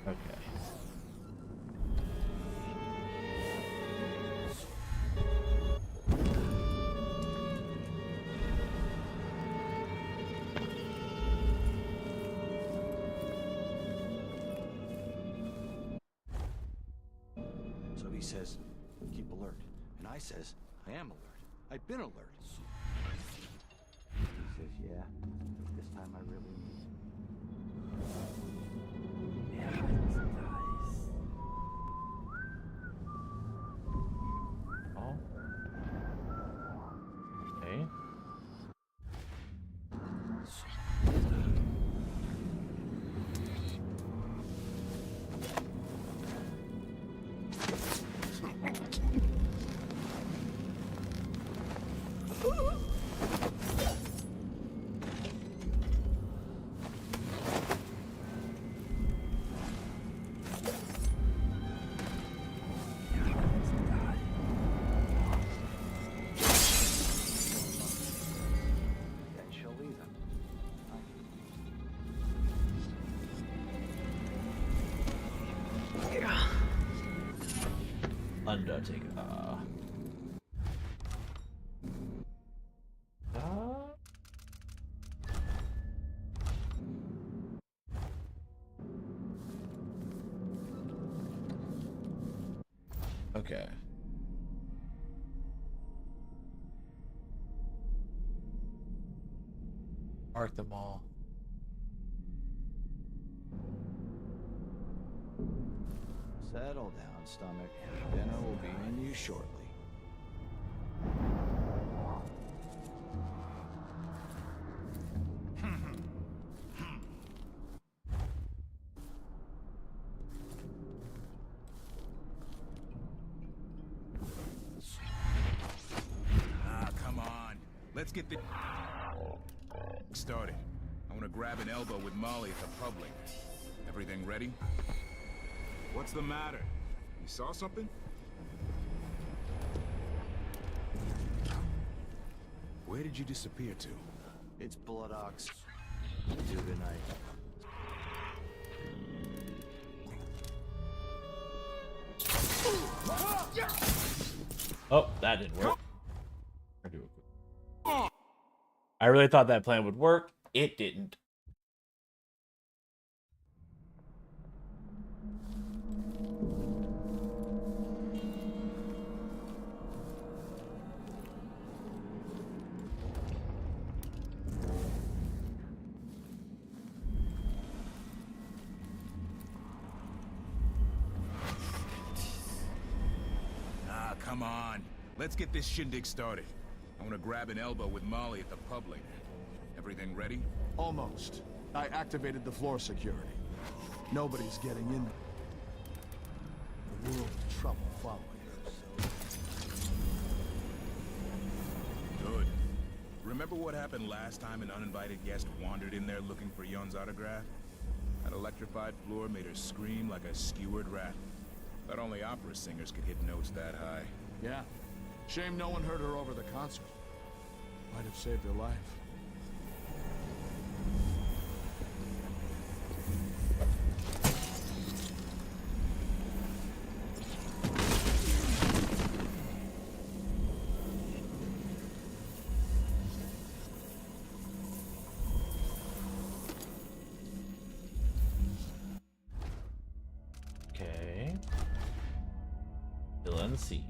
okay. So he says, keep alert. And I says, I am alert. I've been alert. He says, yeah, but this time I really mean it. Yeah, nice. Oh. Okay. Then she'll leave him. Undertaker. Okay. Mark them all. Settle down, stomach. Dinner will be in you shortly. Come on. Let's get the started. I want to grab an elbow with Molly at the public. Everything ready? What's the matter? You saw something? Where did you disappear to? It's Blood Ox. Do tonight. Oh, that didn't work. I really thought that plan would work. It didn't. Come on. Let's get this shindig started. I want to grab an elbow with Molly at the public. Everything ready? Almost. I activated the floor security. Nobody's getting in. The world in trouble following us. Good. Remember what happened last time an uninvited guest wandered in there looking for Yon's autograph? That electrified floor made her scream like a skewered rat. Thought only opera singers could hit notes that high. Yeah. Shame no one heard her over the concert. Might have saved her life. Okay. Still unseen.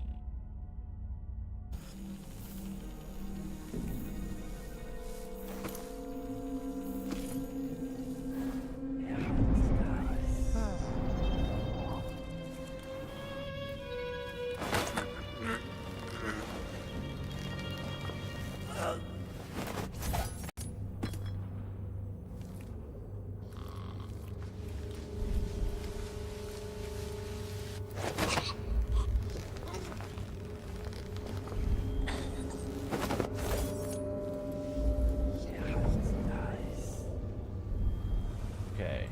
Okay.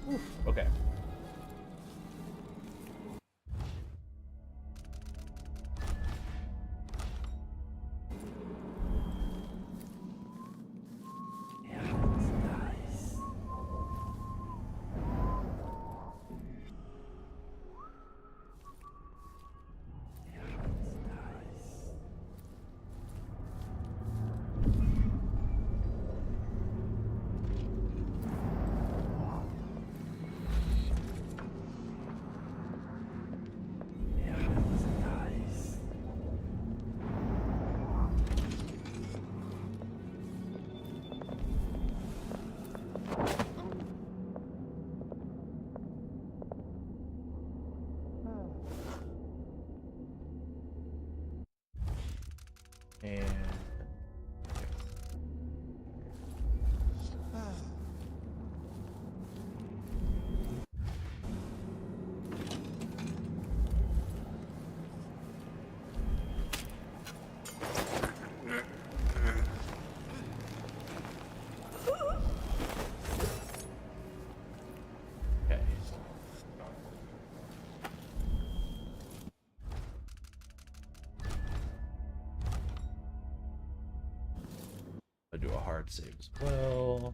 Oof, okay. And okay. I'll do a hard save as well.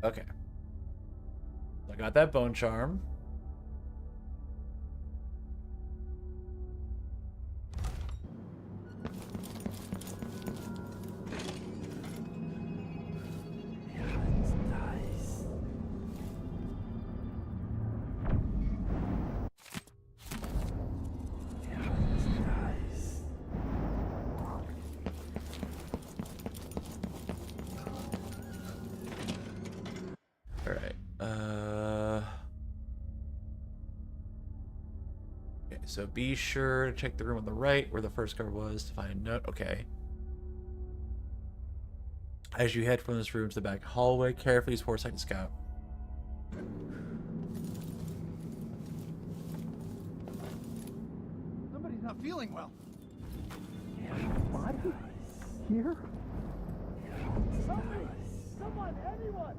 Okay. I got that bone charm. So be sure to check the room on the right where the first card was to find a note. Okay. As you head from this room to the back hallway, carefully use foresight to scout. Somebody's not feeling well. Body? Here? Somebody! Someone! Anyone!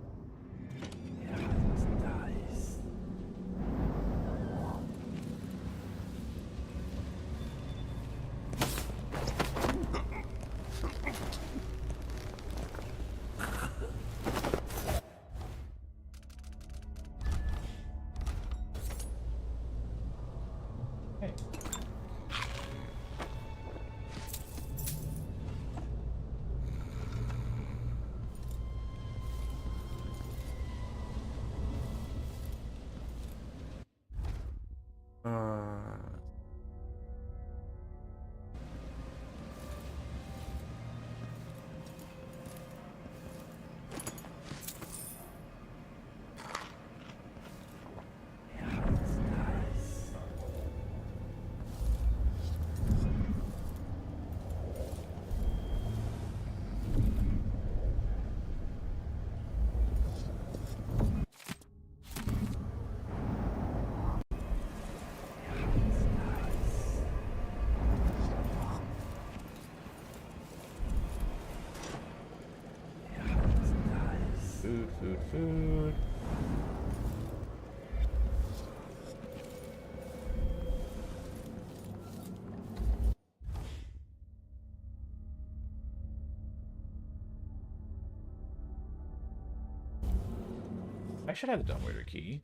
food. I should have the dumbwaiter key.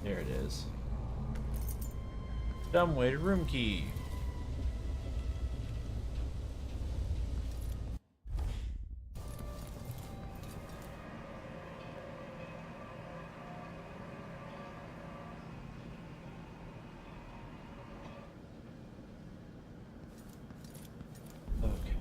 There it is. Dumbwaiter room key. Okay.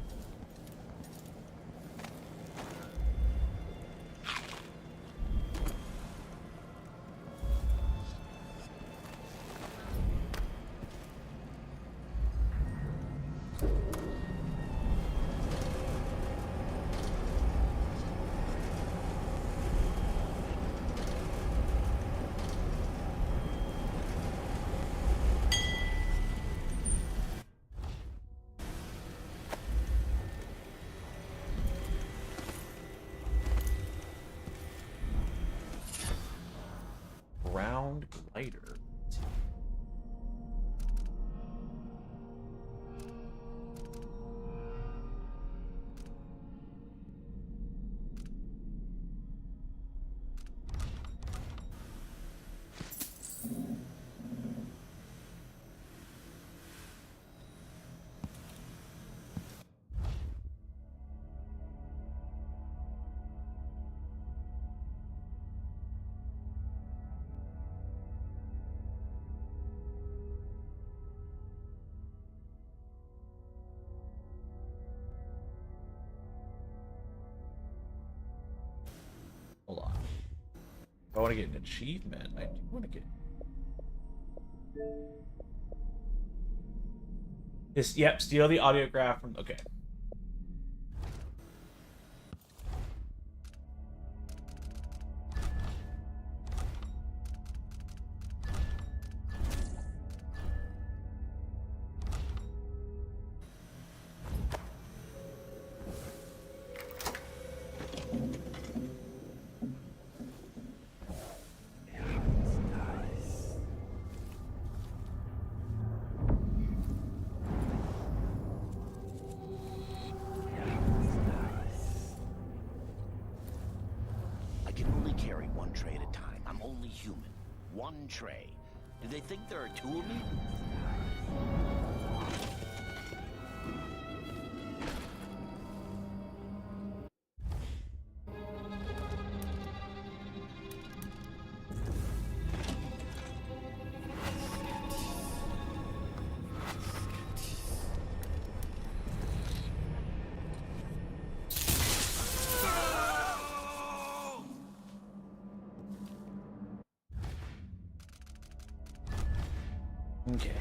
Ground glider. Hold on. I want to get an achievement. I do want to get this. Yep, steal the audiograph from. Okay. I can only carry one tray at a time. I'm only human. One tray. Do they think there are two of me? Okay.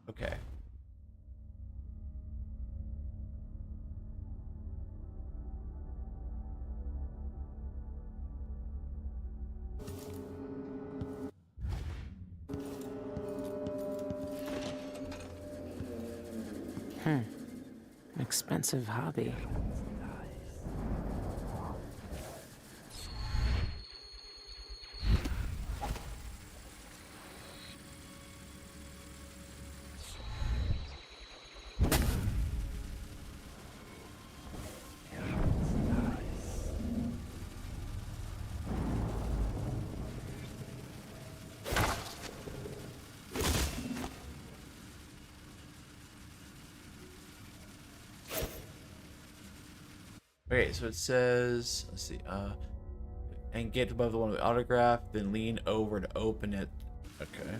Okay. Expensive hobby. Okay, so it says, let's see, and get above the one with the autograph, then lean over to open it. Okay.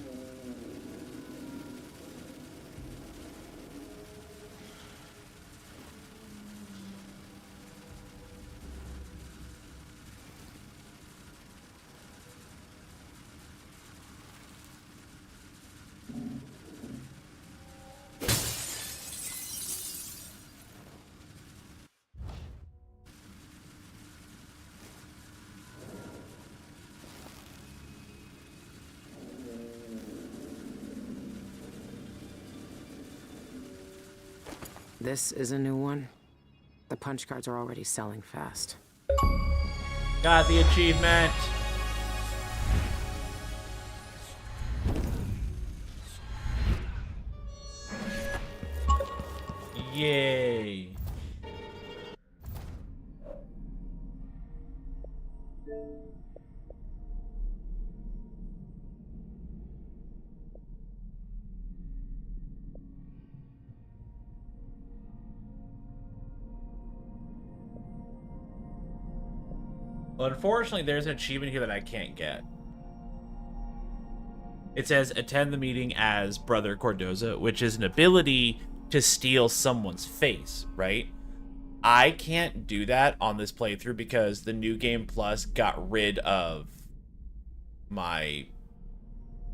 This is a new one. The punch cards are already selling fast. Got the achievement. Yay. Well, unfortunately, there's an achievement here that I can't get. It says, attend the meeting as Brother Cordoza, which is an ability to steal someone's face, right? I can't do that on this playthrough because the New Game Plus got rid of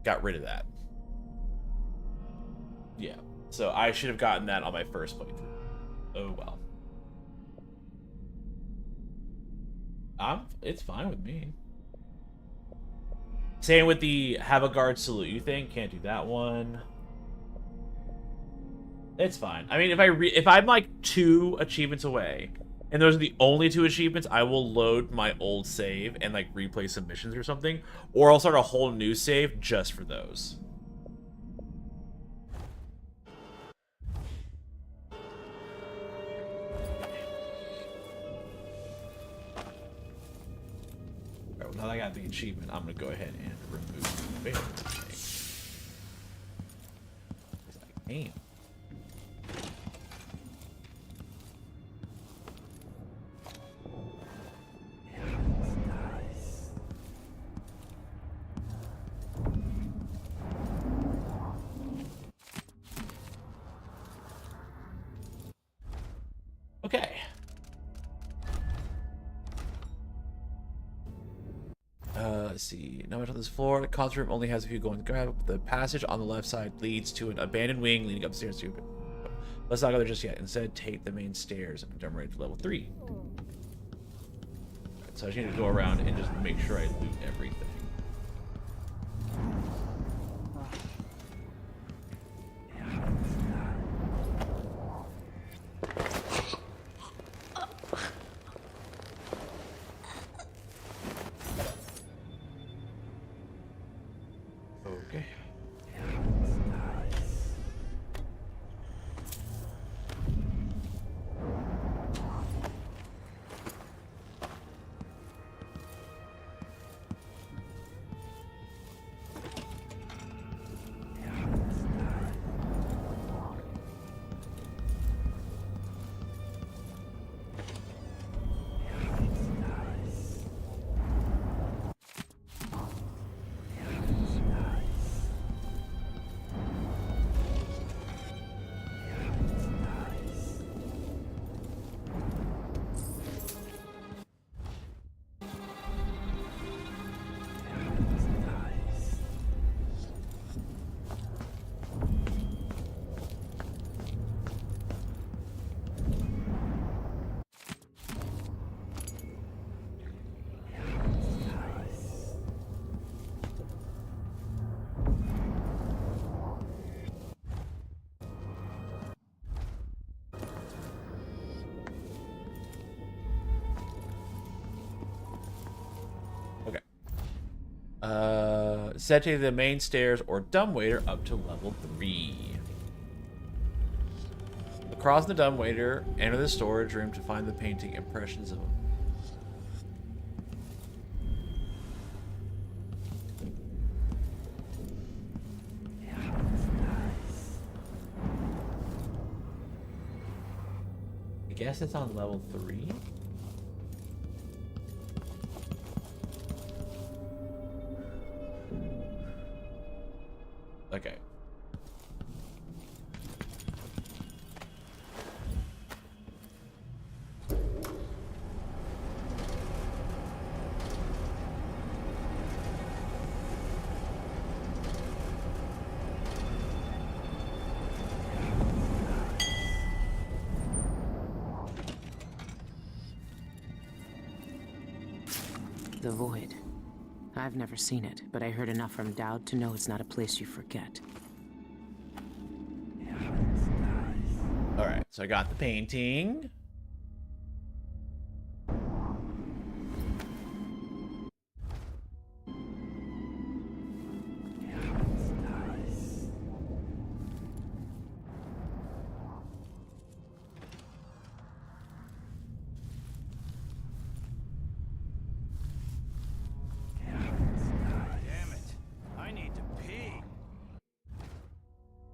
that. Yeah, so I should have gotten that on my first playthrough. Oh well. It's fine with me. Same with the have a guard salute you thing. Can't do that one. It's fine. I mean, if I'm like 2 achievements away, and those are the only 2 achievements, I will load my old save and like replay some missions or something, or I'll start a whole new save just for those. Now that I got the achievement, I'm gonna go ahead and remove the favorite thing. I can. Okay. Let's see. Not much on this floor. The concert room only has a few going to grab. The passage on the left side leads to an abandoned wing leading upstairs to it. Let's not go there just yet. Instead, take the main stairs and jump right to level 3. Right, so I just need to go around and just make sure I loot everything. Okay. Set to the main stairs or dumbwaiter up to level 3. Across the dumbwaiter, enter the storage room to find the painting Impressions of him. I guess it's on level 3. Okay. The Void. I've never seen it, but I heard enough from Dowd to know it's not a place you forget. Alright, so I got the painting.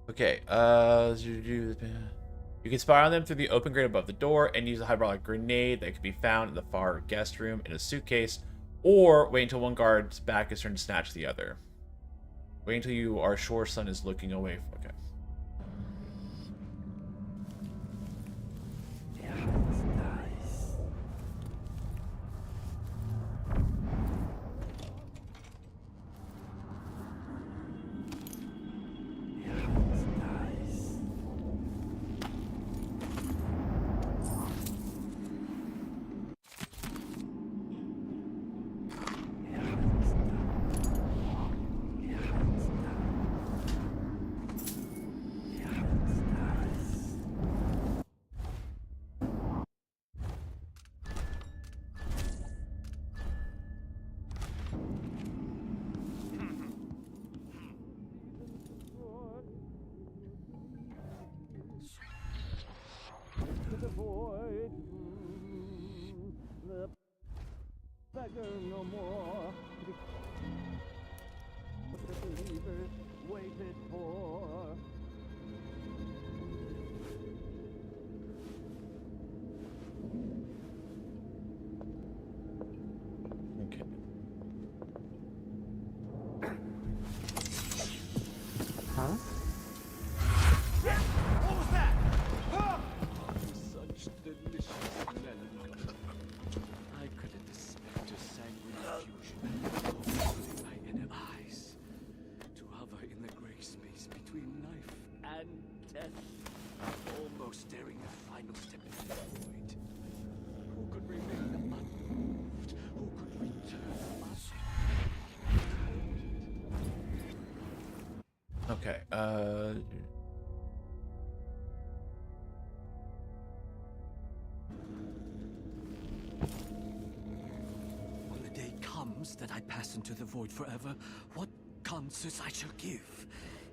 Okay, you can spy on them through the open grate above the door and use a hydraulic grenade that could be found in the far guest room in a suitcase, or wait until one guard's back is turned to snatch the other. Wait until you are sure Sun is looking away. Okay. No more. What the believers waited for. Okay. Huh? What was that? Huh? Such delicious melancholy. I could have dispelled your sanguine fusion, opening my inner eyes to hover in the gray space between life and death, almost staring the final step into the void. Who could remain unmoved? Who could return us? Okay, When the day comes that I pass into the void forever, what concerts I shall give.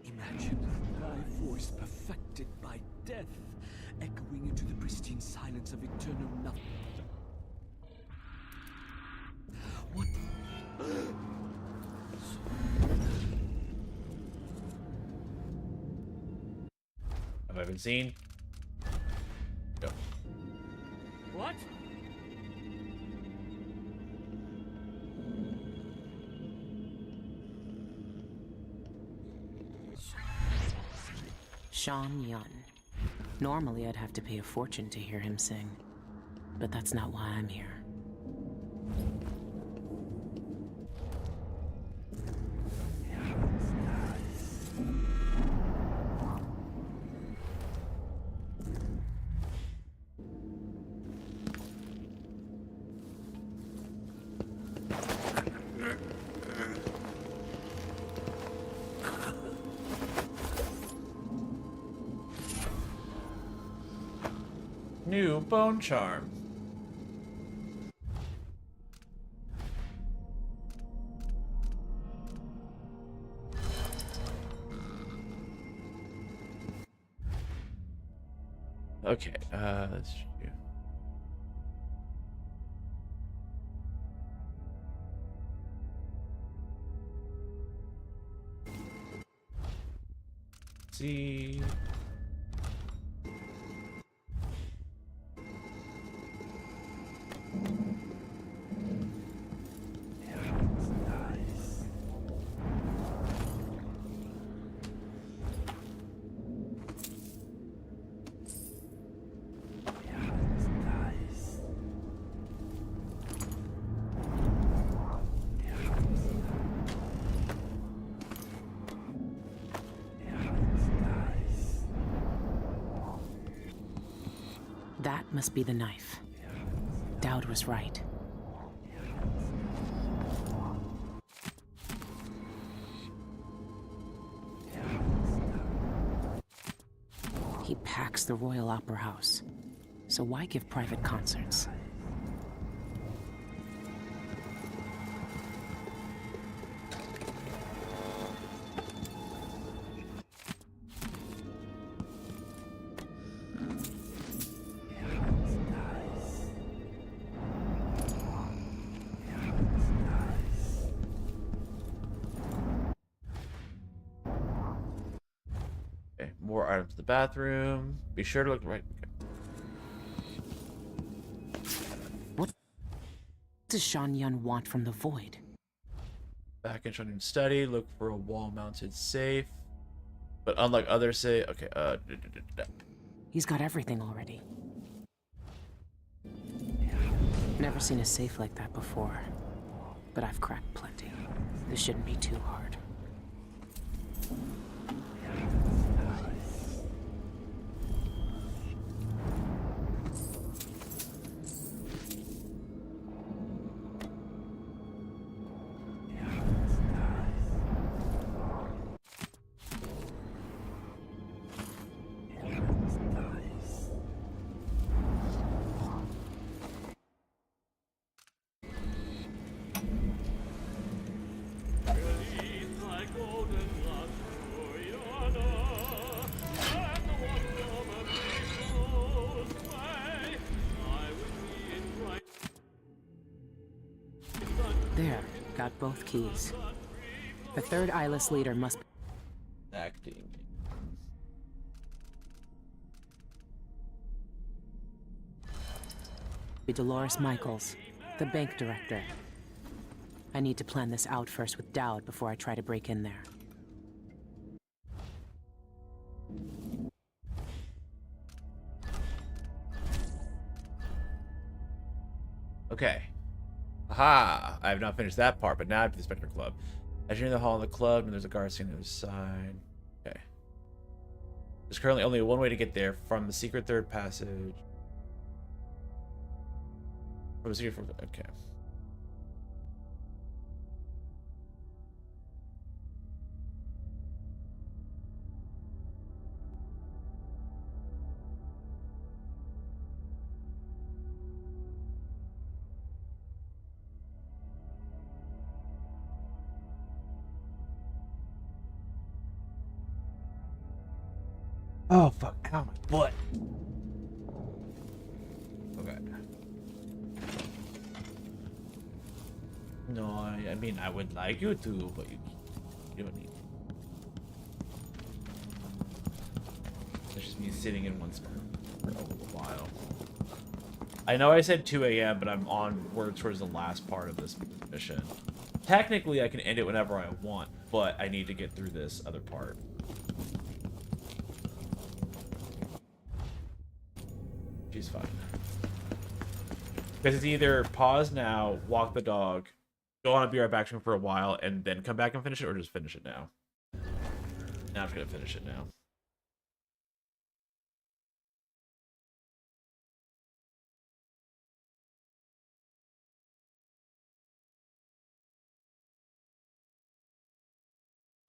Imagine thy voice perfected by death, echoing into the pristine silence of eternal nothing. What? have I been seen? Go. What? Sean Yun. Normally I'd have to pay a fortune to hear him sing, but that's not why I'm here. New bone charm. Okay, let's do. See. Must be the knife. Dowd was right. He packs the Royal Opera House. So why give private concerts? Okay, more items in the bathroom. Be sure to look right. Okay. What does Shan Yun want from the void? Back in Shan Yun's study, look for a wall-mounted safe. But unlike others, say, okay, He's got everything already. Never seen a safe like that before, but I've cracked plenty. This shouldn't be too hard. There, got both keys. The third eyeless leader must be acting. Dolores Michaels, the bank director. I need to plan this out first with Dowd before I try to break in there. Okay. Aha! I have not finished that part, but now I have to the Spectre Club. As you're in the hall of the club, and there's a guard sitting on the other side. Okay. There's currently only one way to get there, from the secret third passage. From the secret... Okay. Oh, fuck. Ow, my butt. Okay. No, I mean, I would like you to, but you don't need to. It's just me sitting in one spot for a little while. I know I said 2 a.m., but I'm on word towards the last part of this mission. Technically, I can end it whenever I want, but I need to get through this other part. She's fine. Because it's either pause now, walk the dog, go on a BR back for a while, and then come back and finish it, or just finish it now. Now I'm just gonna finish it now.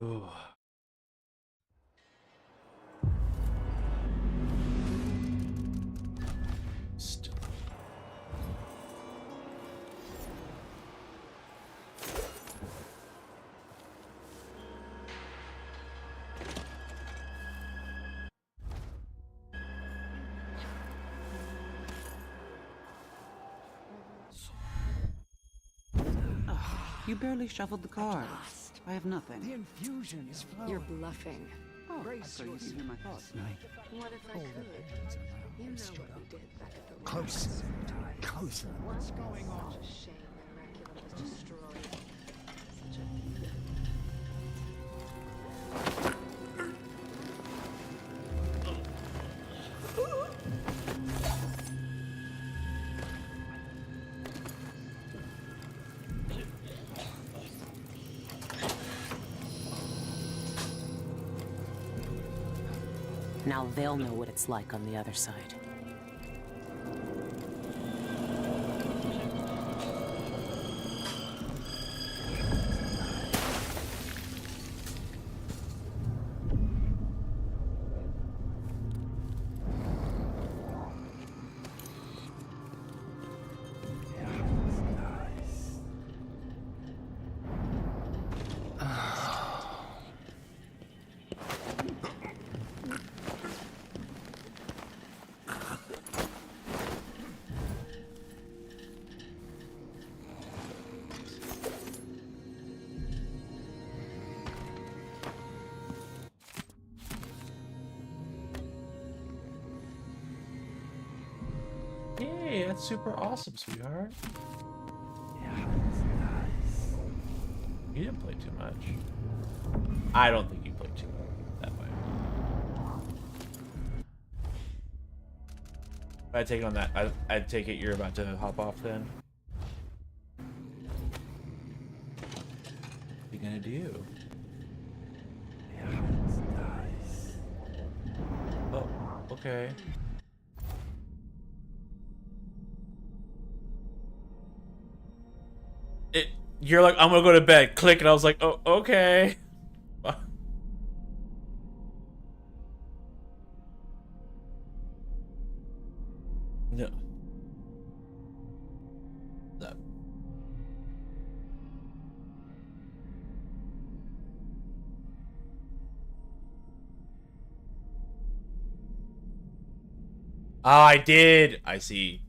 Ooh. Still. You barely shuffled the cards. I have nothing. The infusion is flowing. You're bluffing. Oh, I thought you can hear my thoughts. What if I could? You know what we did back at the Closer. Closer. What's going on? Such a shame that Reculum was destroyed. Such a... Now they'll know what it's like on the other side. That's super awesome, sweetheart. You didn't play too much. I don't think you played too much that way. If I take on that, I take it you're about to hop off then? What are you gonna do? Oh, okay. You're like, I'm gonna go to bed. Click, and I was like, oh, okay. No. No. Ah, I did. I see.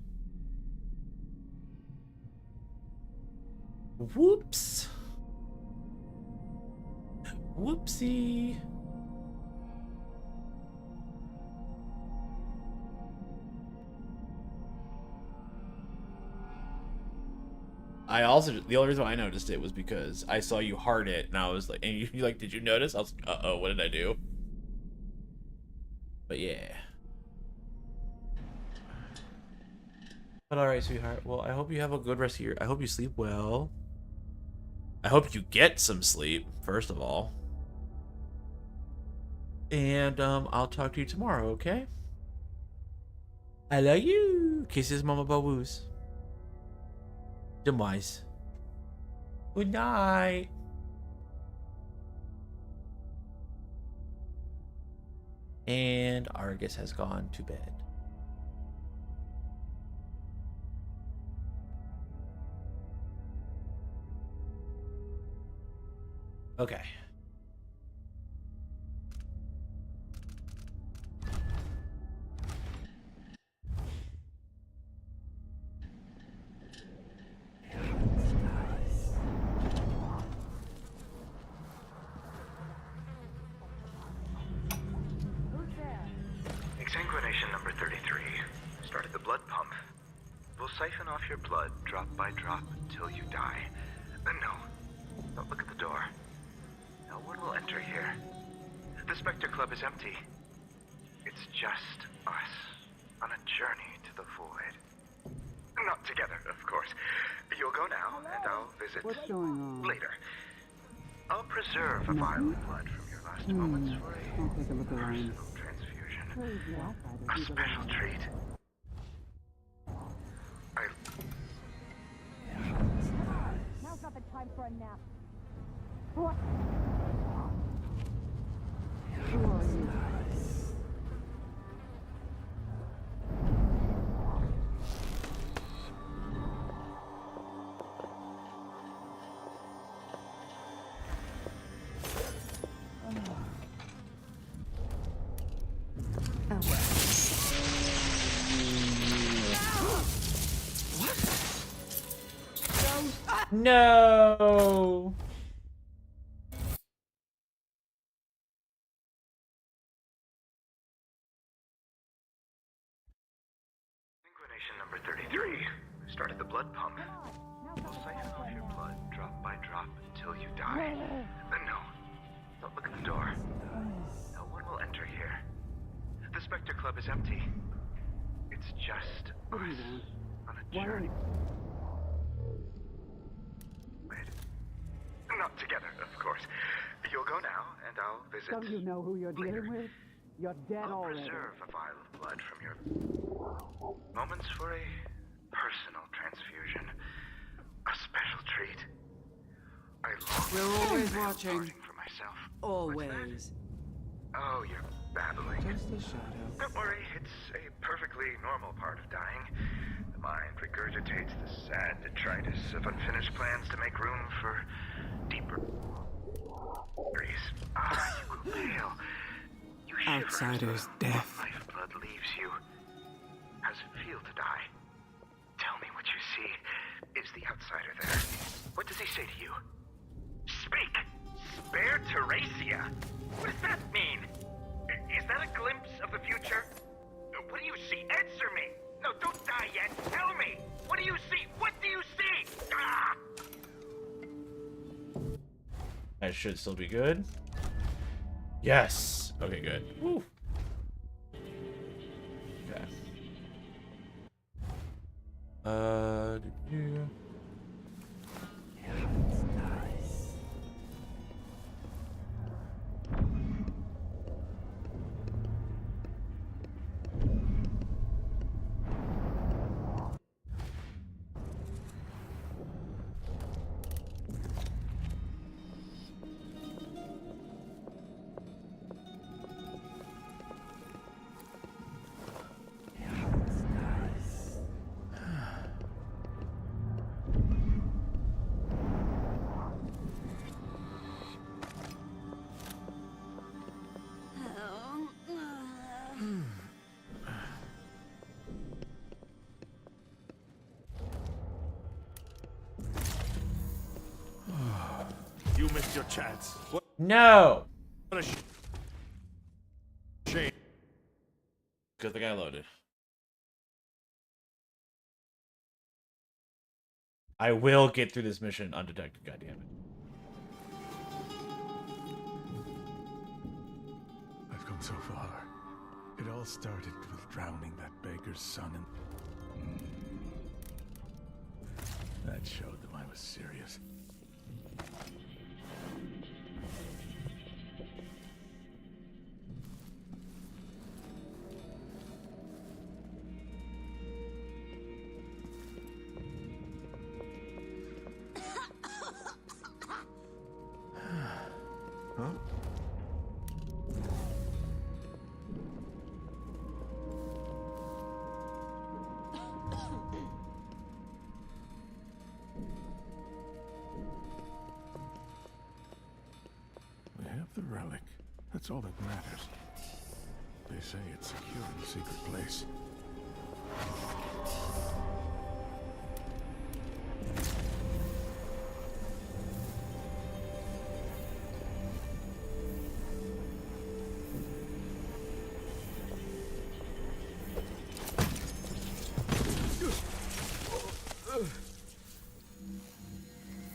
Whoops. Whoopsie. I also, the only reason why I noticed it was because I saw you heart it, and I was like, and you like, did you notice? I was like, uh-oh, what did I do? But yeah. But alright, sweetheart. Well, I hope you have a good rest of your, I hope you sleep well. I hope you get some sleep, first of all. And, I'll talk to you tomorrow, okay? I love you. Kisses, Mama Bawoos. Demise. Good night. And Argus has gone to bed. Okay. Exsanguination number 33. Started the blood pump. We'll siphon off your blood drop by drop until you die. No. Don't look at the door. No one will enter here. The Spectre Club is empty. It's just us on a journey to the void. Not together, of course. You'll go now, and I'll visit What's going on? later. I'll preserve a vial of blood from your last moments for I'll take a look around. transfusion. A special treat. Now's not the time for a nap. What? Who are you? No. Exsanguination number 33. Started the blood pump. We'll siphon off your blood drop by drop until you die. No. Don't look at the door. No one will enter here. The Spectre Club is empty. It's just us on a journey. Wait. Not together, of course. You'll go now, and I'll visit. Don't you know who you're dealing with? You're dead I'll already. preserve a vial of blood from your moments for a personal transfusion. A special treat. I long We're always for watching. for myself. Always. Oh, you're babbling. Just a shadow. Don't worry, it's a perfectly normal part of dying. The mind regurgitates the sad detritus of unfinished plans to make room for deeper memories. Ah, you go pale. You shiver. Outsider's death. Lifeblood leaves you. How's it feel to die? Tell me what you see. Is the outsider there? What does he say to you? Speak! Spare Teresia! What does that mean? Is that a glimpse of the future? What do you see? Answer me! No, don't die yet. Tell me. What do you see? What do you see? Ah! That should still be good. Yes. Okay, good. Woo. Okay. You missed your chance. What No. a shame. Good thing I loaded. I will get through this mission undetected, goddammit. I've come so far. It all started with drowning that baker's son and... That showed them I was serious. Huh? We have the relic. That's all that matters. They say it's secure in the secret place.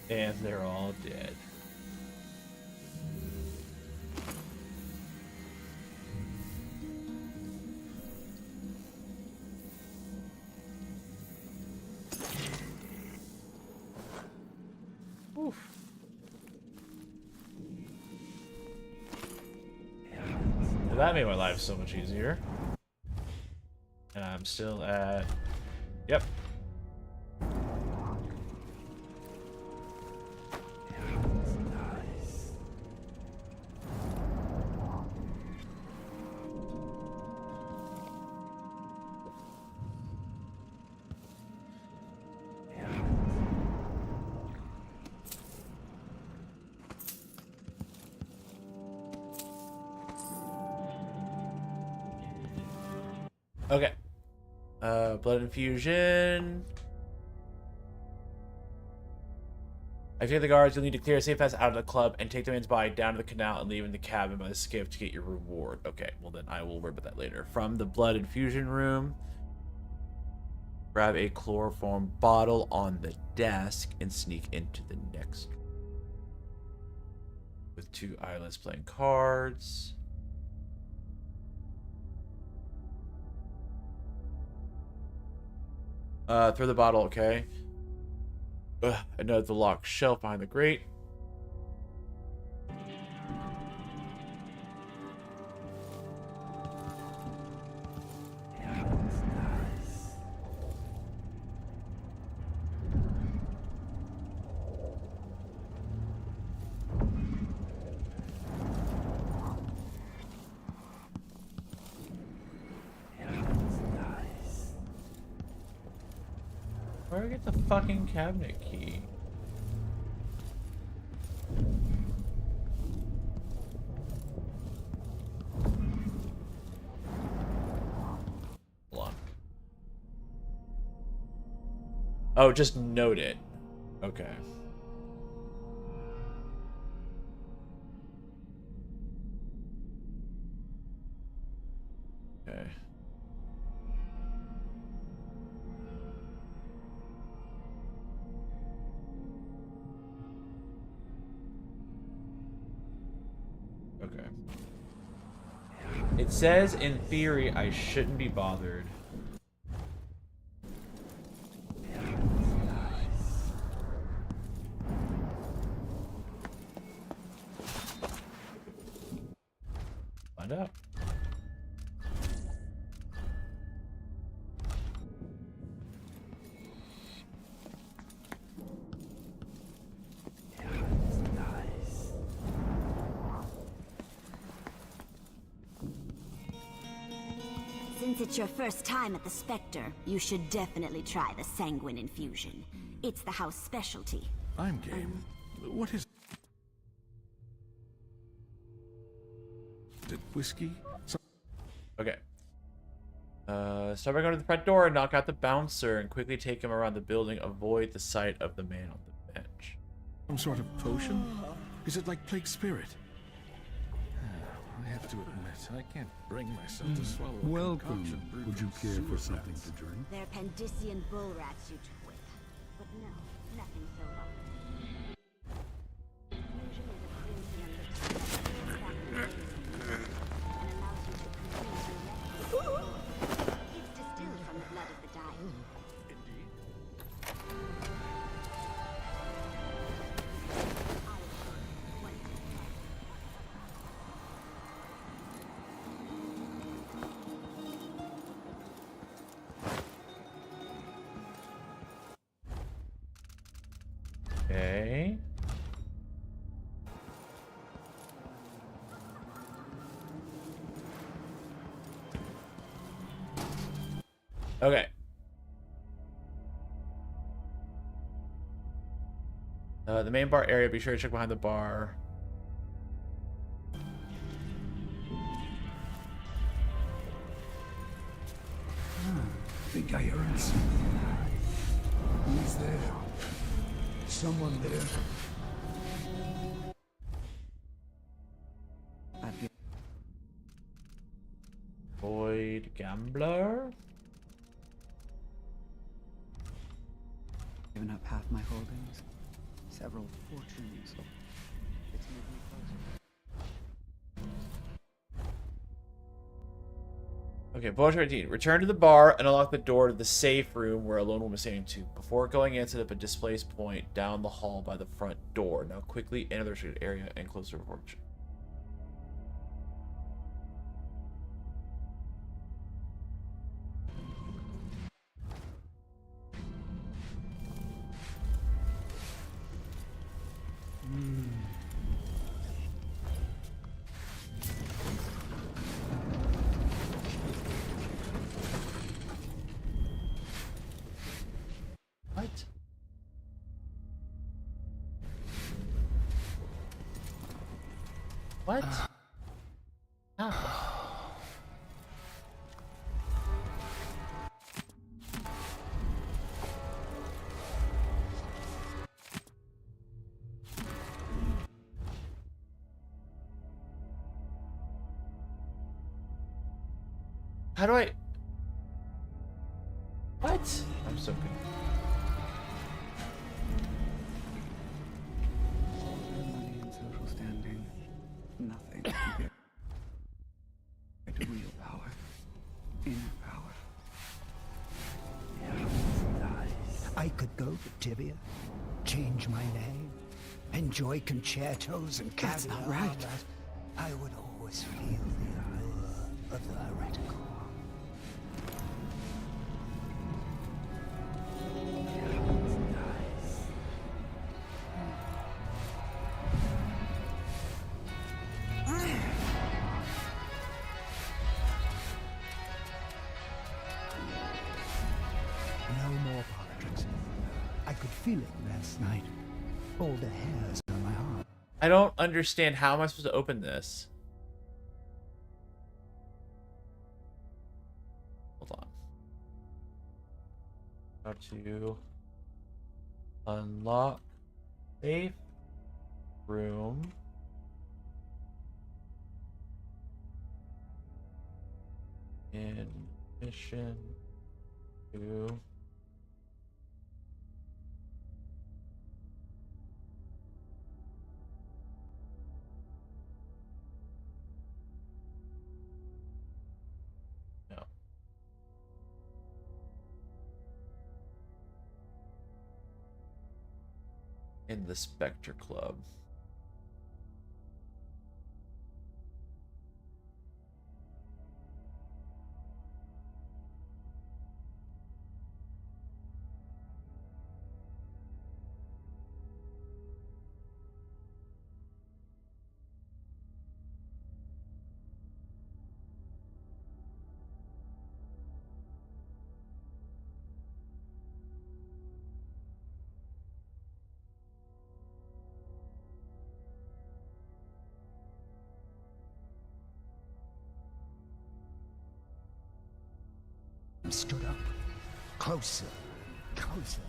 And they're all dead. Oof. That made my life so much easier. And I'm still at... Yep. Okay. Blood infusion. I take the guards. You'll need to clear a safe pass out of the club and take the man's body down to the canal and leave in the cabin by the skiff to get your reward. Okay, well then I will worry about that later. From the blood infusion room, grab a chloroform bottle on the desk and sneak into the next room. With 2 eyeless playing cards. Throw the bottle, okay. I know the locked shelf behind the grate. Where do I get the fucking cabinet key? Hold on. Oh, just note it. Okay. Okay. Okay. It says, in theory, I shouldn't be bothered. Find out. Since it's your first time at the Spectre, you should definitely try the Sanguine Infusion. It's the house specialty. I'm game. What is it? Whiskey? Okay. Start by going to the front door and knock out the bouncer and quickly take him around the building. Avoid the sight of the man on the bench. Some sort of potion? Is it like Plague Spirit? I have to admit, I can't bring myself to swallow a Welcome. concoction brewed Would you from care for sewer something rats. to drink? They're Pandician bull rats you twit. But no, nothing so wrong. Infusion is a cleansing elixir that brings back the memories and allows you to complete your record. It's distilled from the blood of the dying. Okay. Okay. The main bar area, be sure to check behind the bar. I think I heard something. Who's there? Someone there? Void Gambler? Given up half my holdings. Several fortunes. It's moving closer. Okay, bonus 13. Return to the bar and unlock the door to the safe room where a lone woman was standing to. Before going in, set up a displays point down the hall by the front door. Now quickly enter the restricted area and close the porch. What? What? How? How do I... What? I'm so good. Money and social standing. Nothing compared to real power. Inner power. I could go to Tibia, change my name, enjoy concertos and That's caviar. not right. But I would always feel the allure of the heretical. No more politics. I could feel it last night. All the hairs on my arm. I don't understand. How am I supposed to open this? Hold on. How to unlock safe room. In mission to in the Spectre Club. Stood up. Closer. Closer.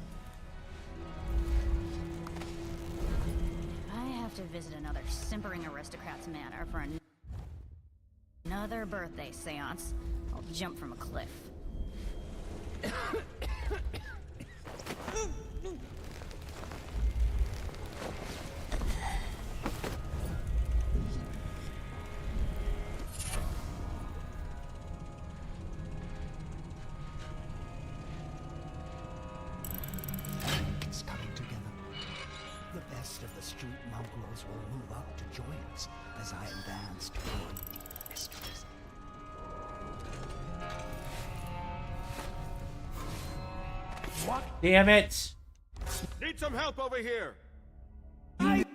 If I have to visit another simpering aristocrat's manor for another birthday seance, I'll jump from a cliff. It's coming together. The best of the street mongrels will move up to join us as I advance toward deep mysteries. What? Damn it! Need some help over here. I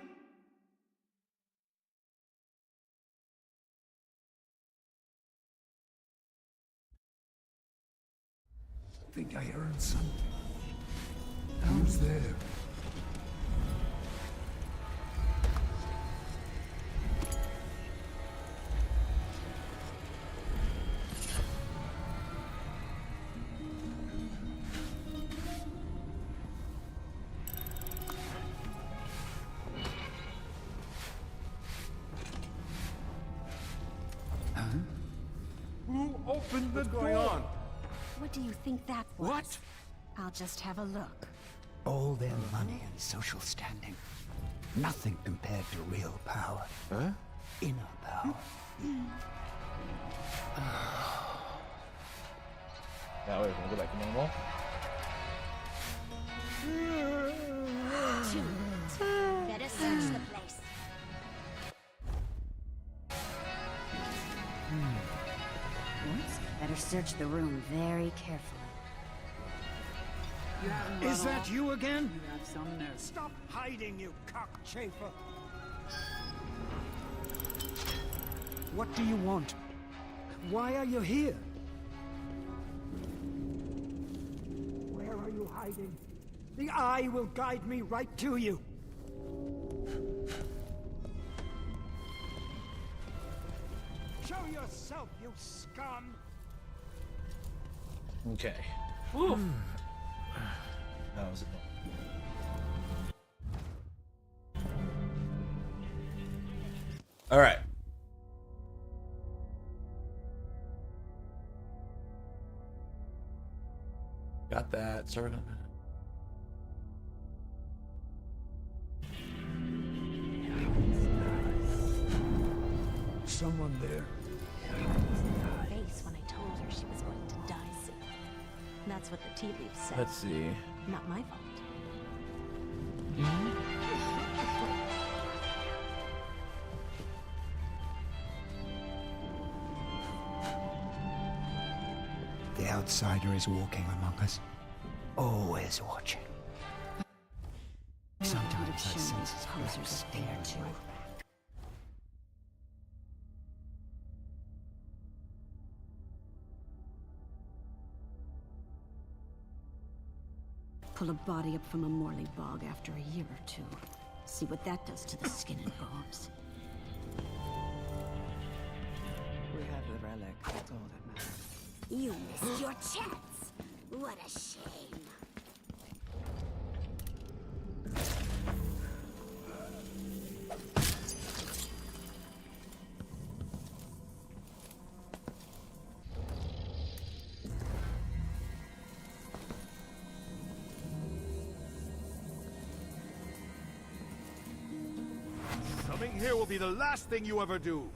think I heard something. Who's there? Who opened the door? What's going on? What do you think that was? What? I'll just have a look. All their money and social standing. Nothing compared to real power. Huh? Inner power. Now we're gonna go back to normal. Better search the place. Better search the room very carefully. Is that you again? You have some nerve. Stop hiding, you cockchafer! What do you want? Why are you here? Where are you hiding? The eye will guide me right to you. Show yourself, you scum! Okay. Woo. That was it. All right. Got that. So we're gonna. Someone there. Face when I told her she was going to die soon. That's what the tea leaves said. Let's see. Not my fault. The outsider is walking among us, always watching. Sometimes I sense his Posers up there too. Pull a body up from a Morley bog after a year or two. See what that does to the skin and bones. We have the relic, that's all that matters. You missed your chance. What a shame. Coming here will be the last thing you ever do.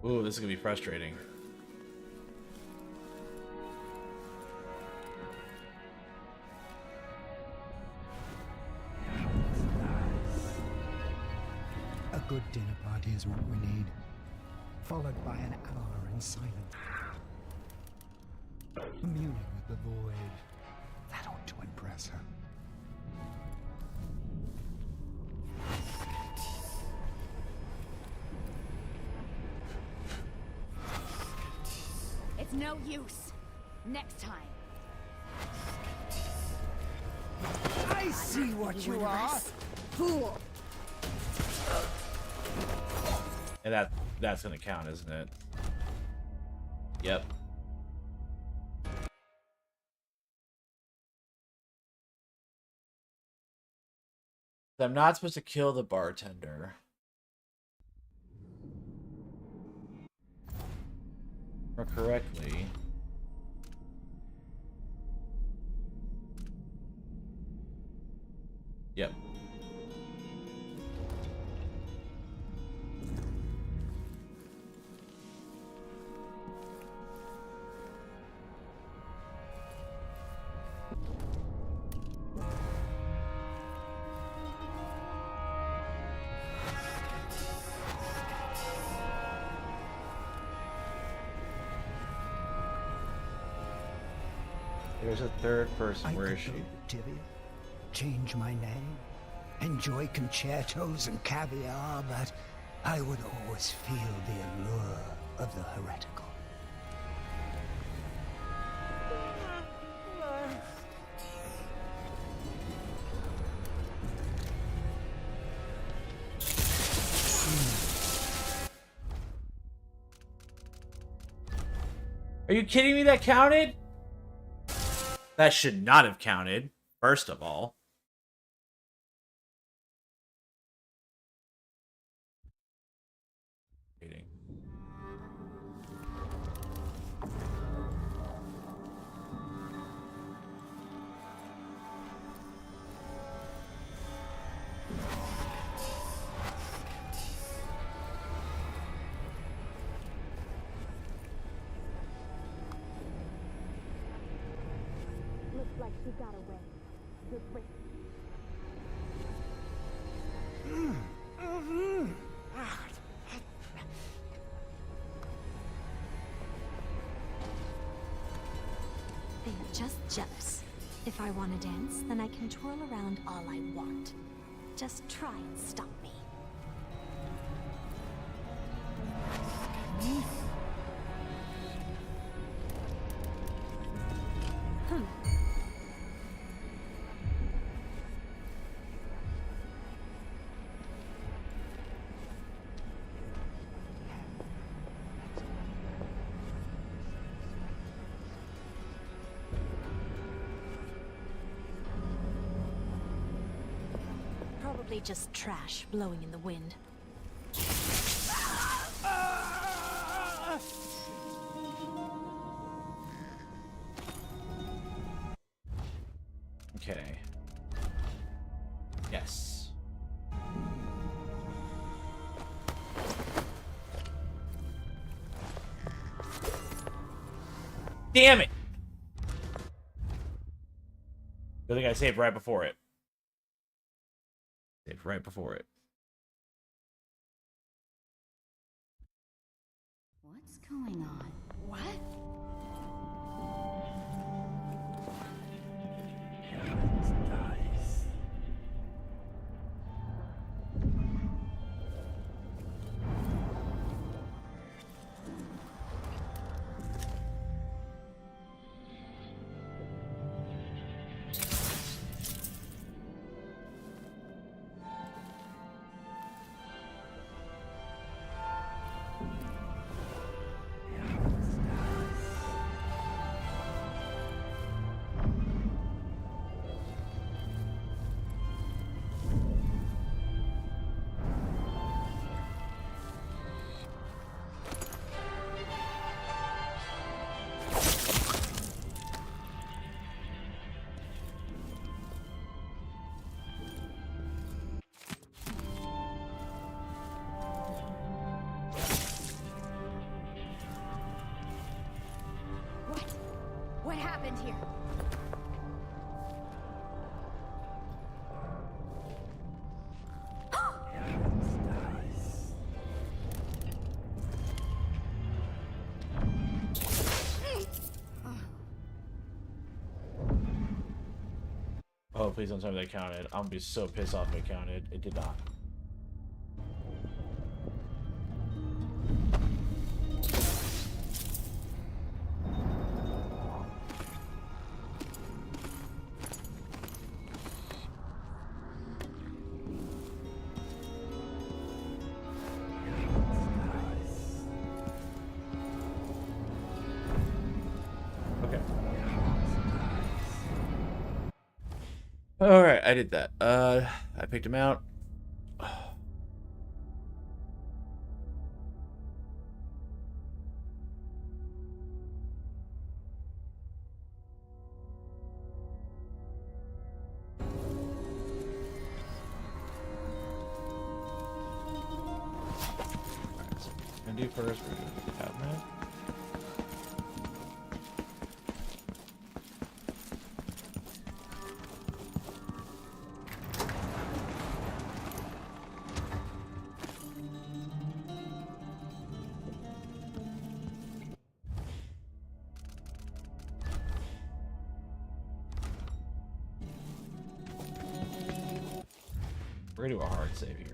Ooh, this is gonna be frustrating. A good dinner party is what we need, followed by an hour in silence. Communing with the void. That ought to impress her. It's no use. Next time. I see what you are, fool. And that's gonna count, isn't it? Yep. I'm not supposed to kill the bartender. Or correctly. Yep. There's a third person. Where is she? Tibia, change my name, enjoy concertos and caviar, but I would always feel the allure of the heretical. Are you kidding me? That counted? That should not have counted, first of all. Waiting. Looks like she got away. Good break. They are just jealous. If I want to dance, then I can twirl around all I want. Just try and stop me. Probably just trash blowing in the wind. Okay. Yes. Damn it! Good thing I saved right before it. Saved right before it. What's going on? What? happened here? Oh, please don't tell me that counted. I'm gonna be so pissed off if it counted. It did not. Alright, I did that. I picked him out. Gonna do first, we're gonna do the cabinet. We're gonna do a hard save here.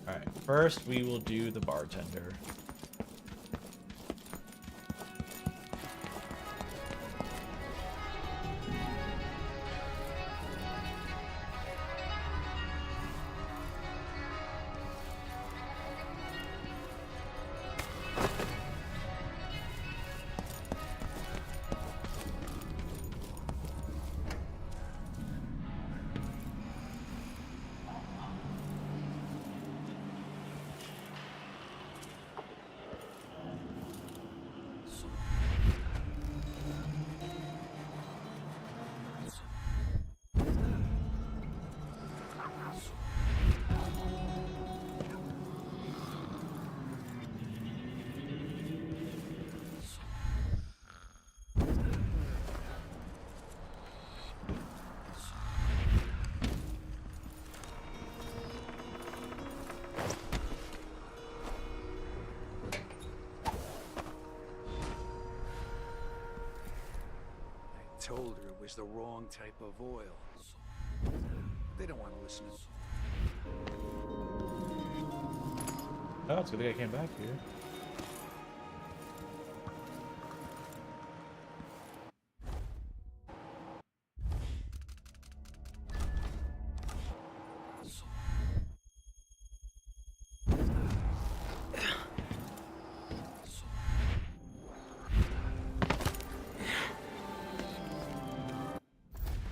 Alright, first we will do the bartender. Told her it was the wrong type of oil. They don't want to listen. Oh, it's good that I came back here.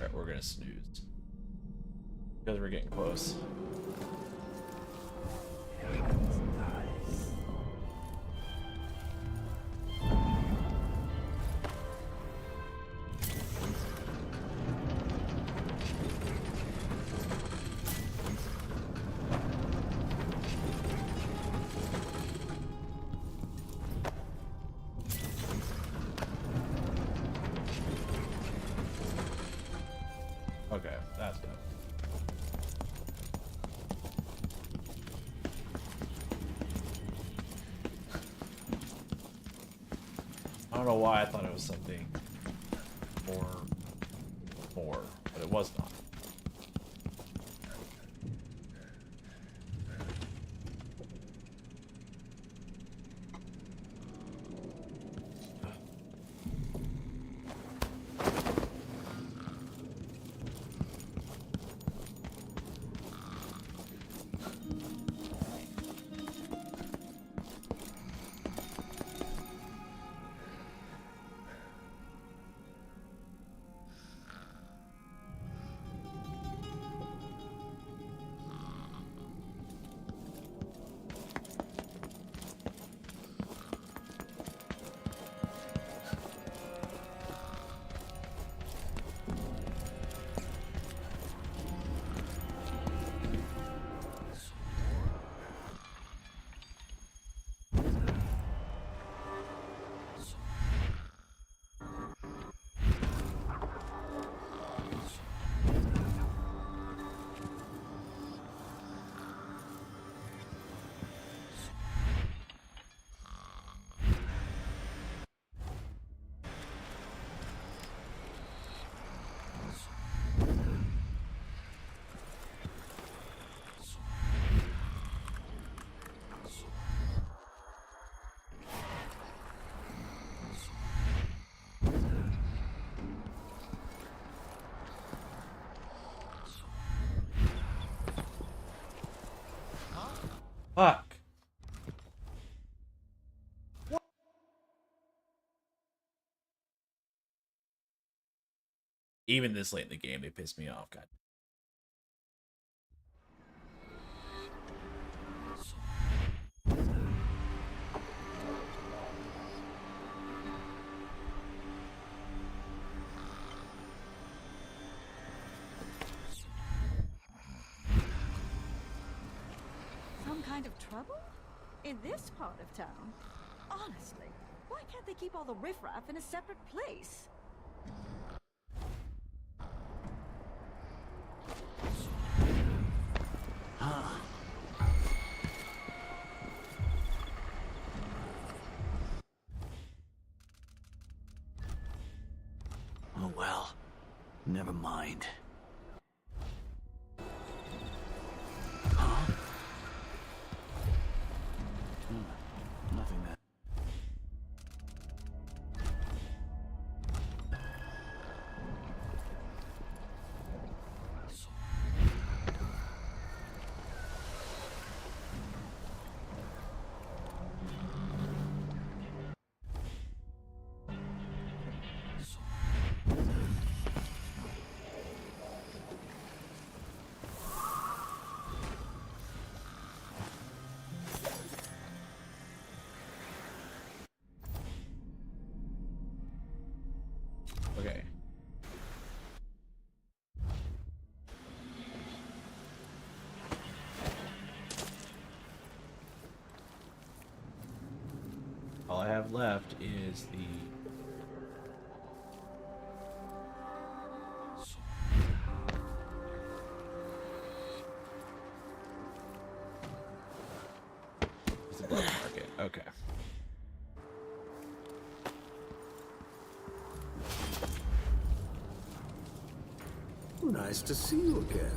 Alright, we're gonna snooze. Because we're getting close. Okay, that's good. I don't know why I thought it was something more, but it was not. Fuck. Even this late in the game, they pissed me off. God. Some kind of trouble? In this part of town? Honestly, why can't they keep all the riffraff in a separate place? Oh well. Never mind. Huh? Nothing there. Okay. All I have left is the blood market. Okay. Nice to see you again.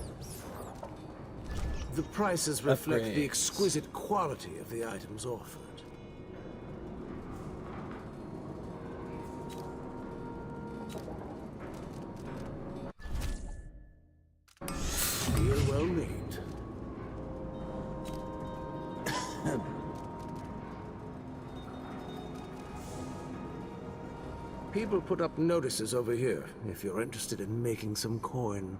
The prices reflect the exquisite quality of the items offered. Feel well made. People put up notices over here if you're interested in making some coin.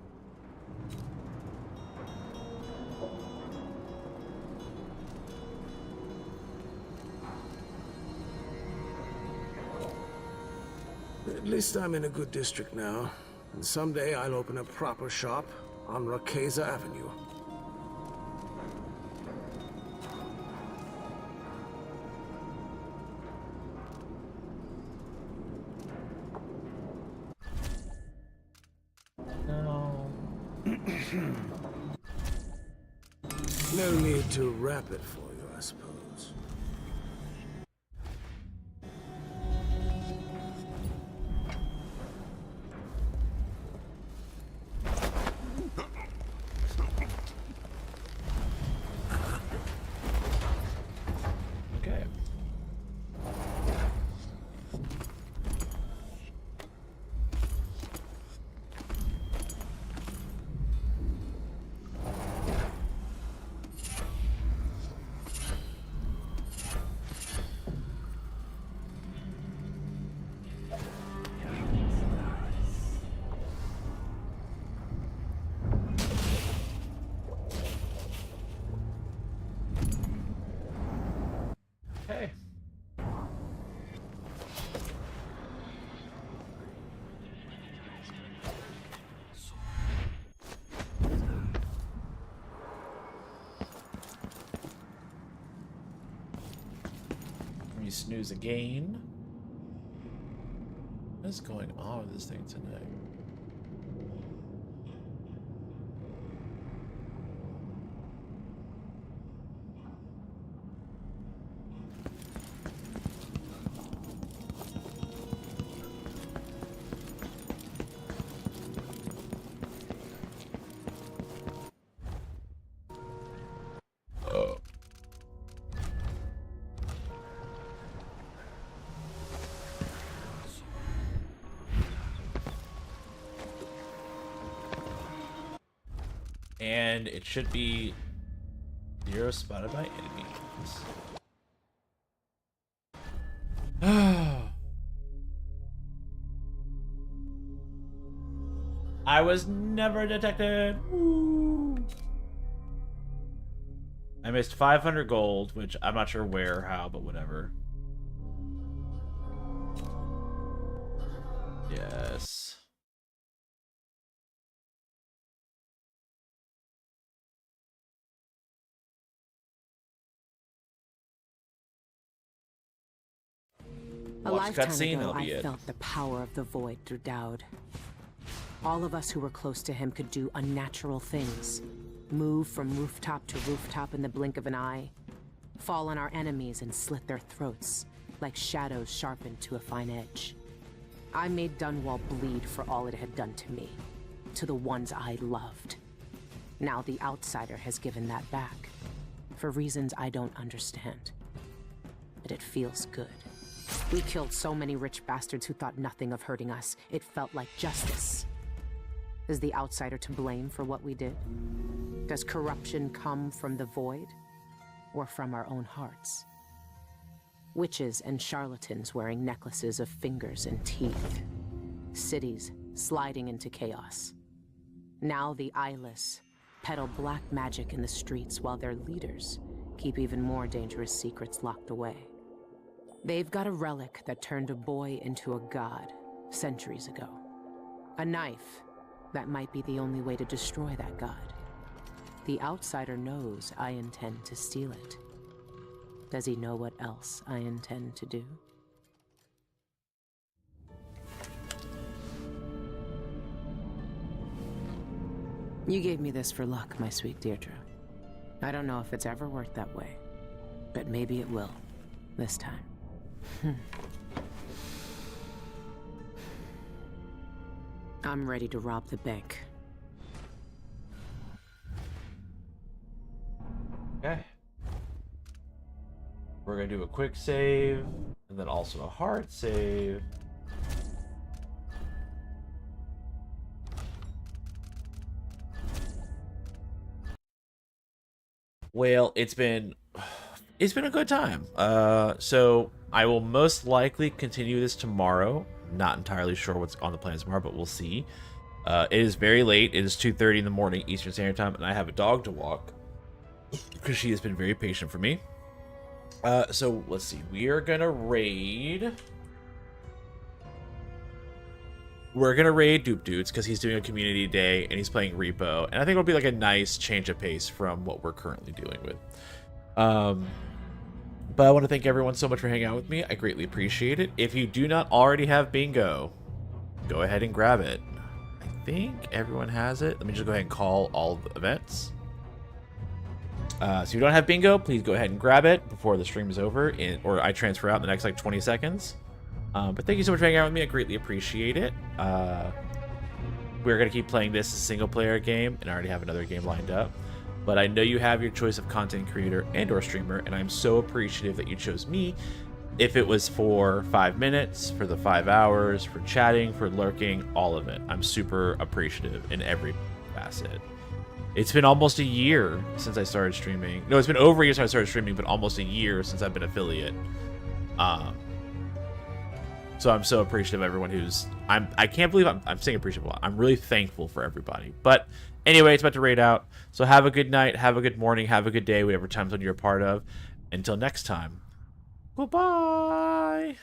At least I'm in a good district now, and someday I'll open a proper shop on Rakeza Avenue. No need to wrap it for you, I suppose. Okay. Hey. Let me snooze again. What is going on with this thing tonight? And it should be Zero spotted by enemies. I was never detected. Woo. I missed 500 gold, which I'm not sure where or how, but whatever. Yes. A Watch lifetime cutscene, ago, that'll be I it. felt the power of the void through Dowd. All of us who were close to him could do unnatural things. Move from rooftop to rooftop in the blink of an eye. Fall on our enemies and slit their throats, like shadows sharpened to a fine edge. I made Dunwall bleed for all it had done to me, to the ones I loved. Now the outsider has given that back, for reasons I don't understand. But it feels good. We killed so many rich bastards who thought nothing of hurting us. It felt like justice. Is the outsider to blame for what we did? Does corruption come from the void, or from our own hearts? Witches and charlatans wearing necklaces of fingers and teeth. Cities sliding into chaos. Now the eyeless peddle black magic in the streets while their leaders keep even more dangerous secrets locked away. They've got a relic that turned a boy into a god centuries ago. A knife that might be the only way to destroy that god. The outsider knows I intend to steal it. Does he know what else I intend to do? You gave me this for luck, my sweet Deirdre. I don't know if it's ever worked that way, but maybe it will, this time. I'm ready to rob the bank. Okay. We're gonna do a quick save, and then also a hard save. Well, it's been a good time. So I will most likely continue this tomorrow. Not entirely sure what's on the plans tomorrow, but we'll see. It is very late. It is 2:30 in the morning Eastern Standard Time, and I have a dog to walk because she has been very patient for me. So let's see. We are gonna raid. We're gonna raid Dupe Dudes because he's doing a community day and he's playing Repo, and I think it'll be like a nice change of pace from what we're currently dealing with. But I want to thank everyone so much for hanging out with me. I greatly appreciate it. If you do not already have bingo, go ahead and grab it. I think everyone has it. Let me just go ahead and call all the events. So if you don't have bingo, please go ahead and grab it before the stream is over, or I transfer out in the next like 20 seconds. But thank you so much for hanging out with me. I greatly appreciate it. We're going to keep playing this as a single player game, and I already have another game lined up. But I know you have your choice of content creator and or streamer, and I'm so appreciative that you chose me. If it was for 5 minutes, for the 5 hours, for chatting, for lurking, all of it. I'm super appreciative in every facet. It's been almost a year since I started streaming. No, it's been over a year since I started streaming, but almost a year since I've been affiliate. So I'm so appreciative of everyone who's... I can't believe I'm saying appreciative a lot. I'm really thankful for everybody. But anyway, it's about to raid out. So have a good night, have a good morning, have a good day, whatever time zone you're a part of. Until next time, goodbye.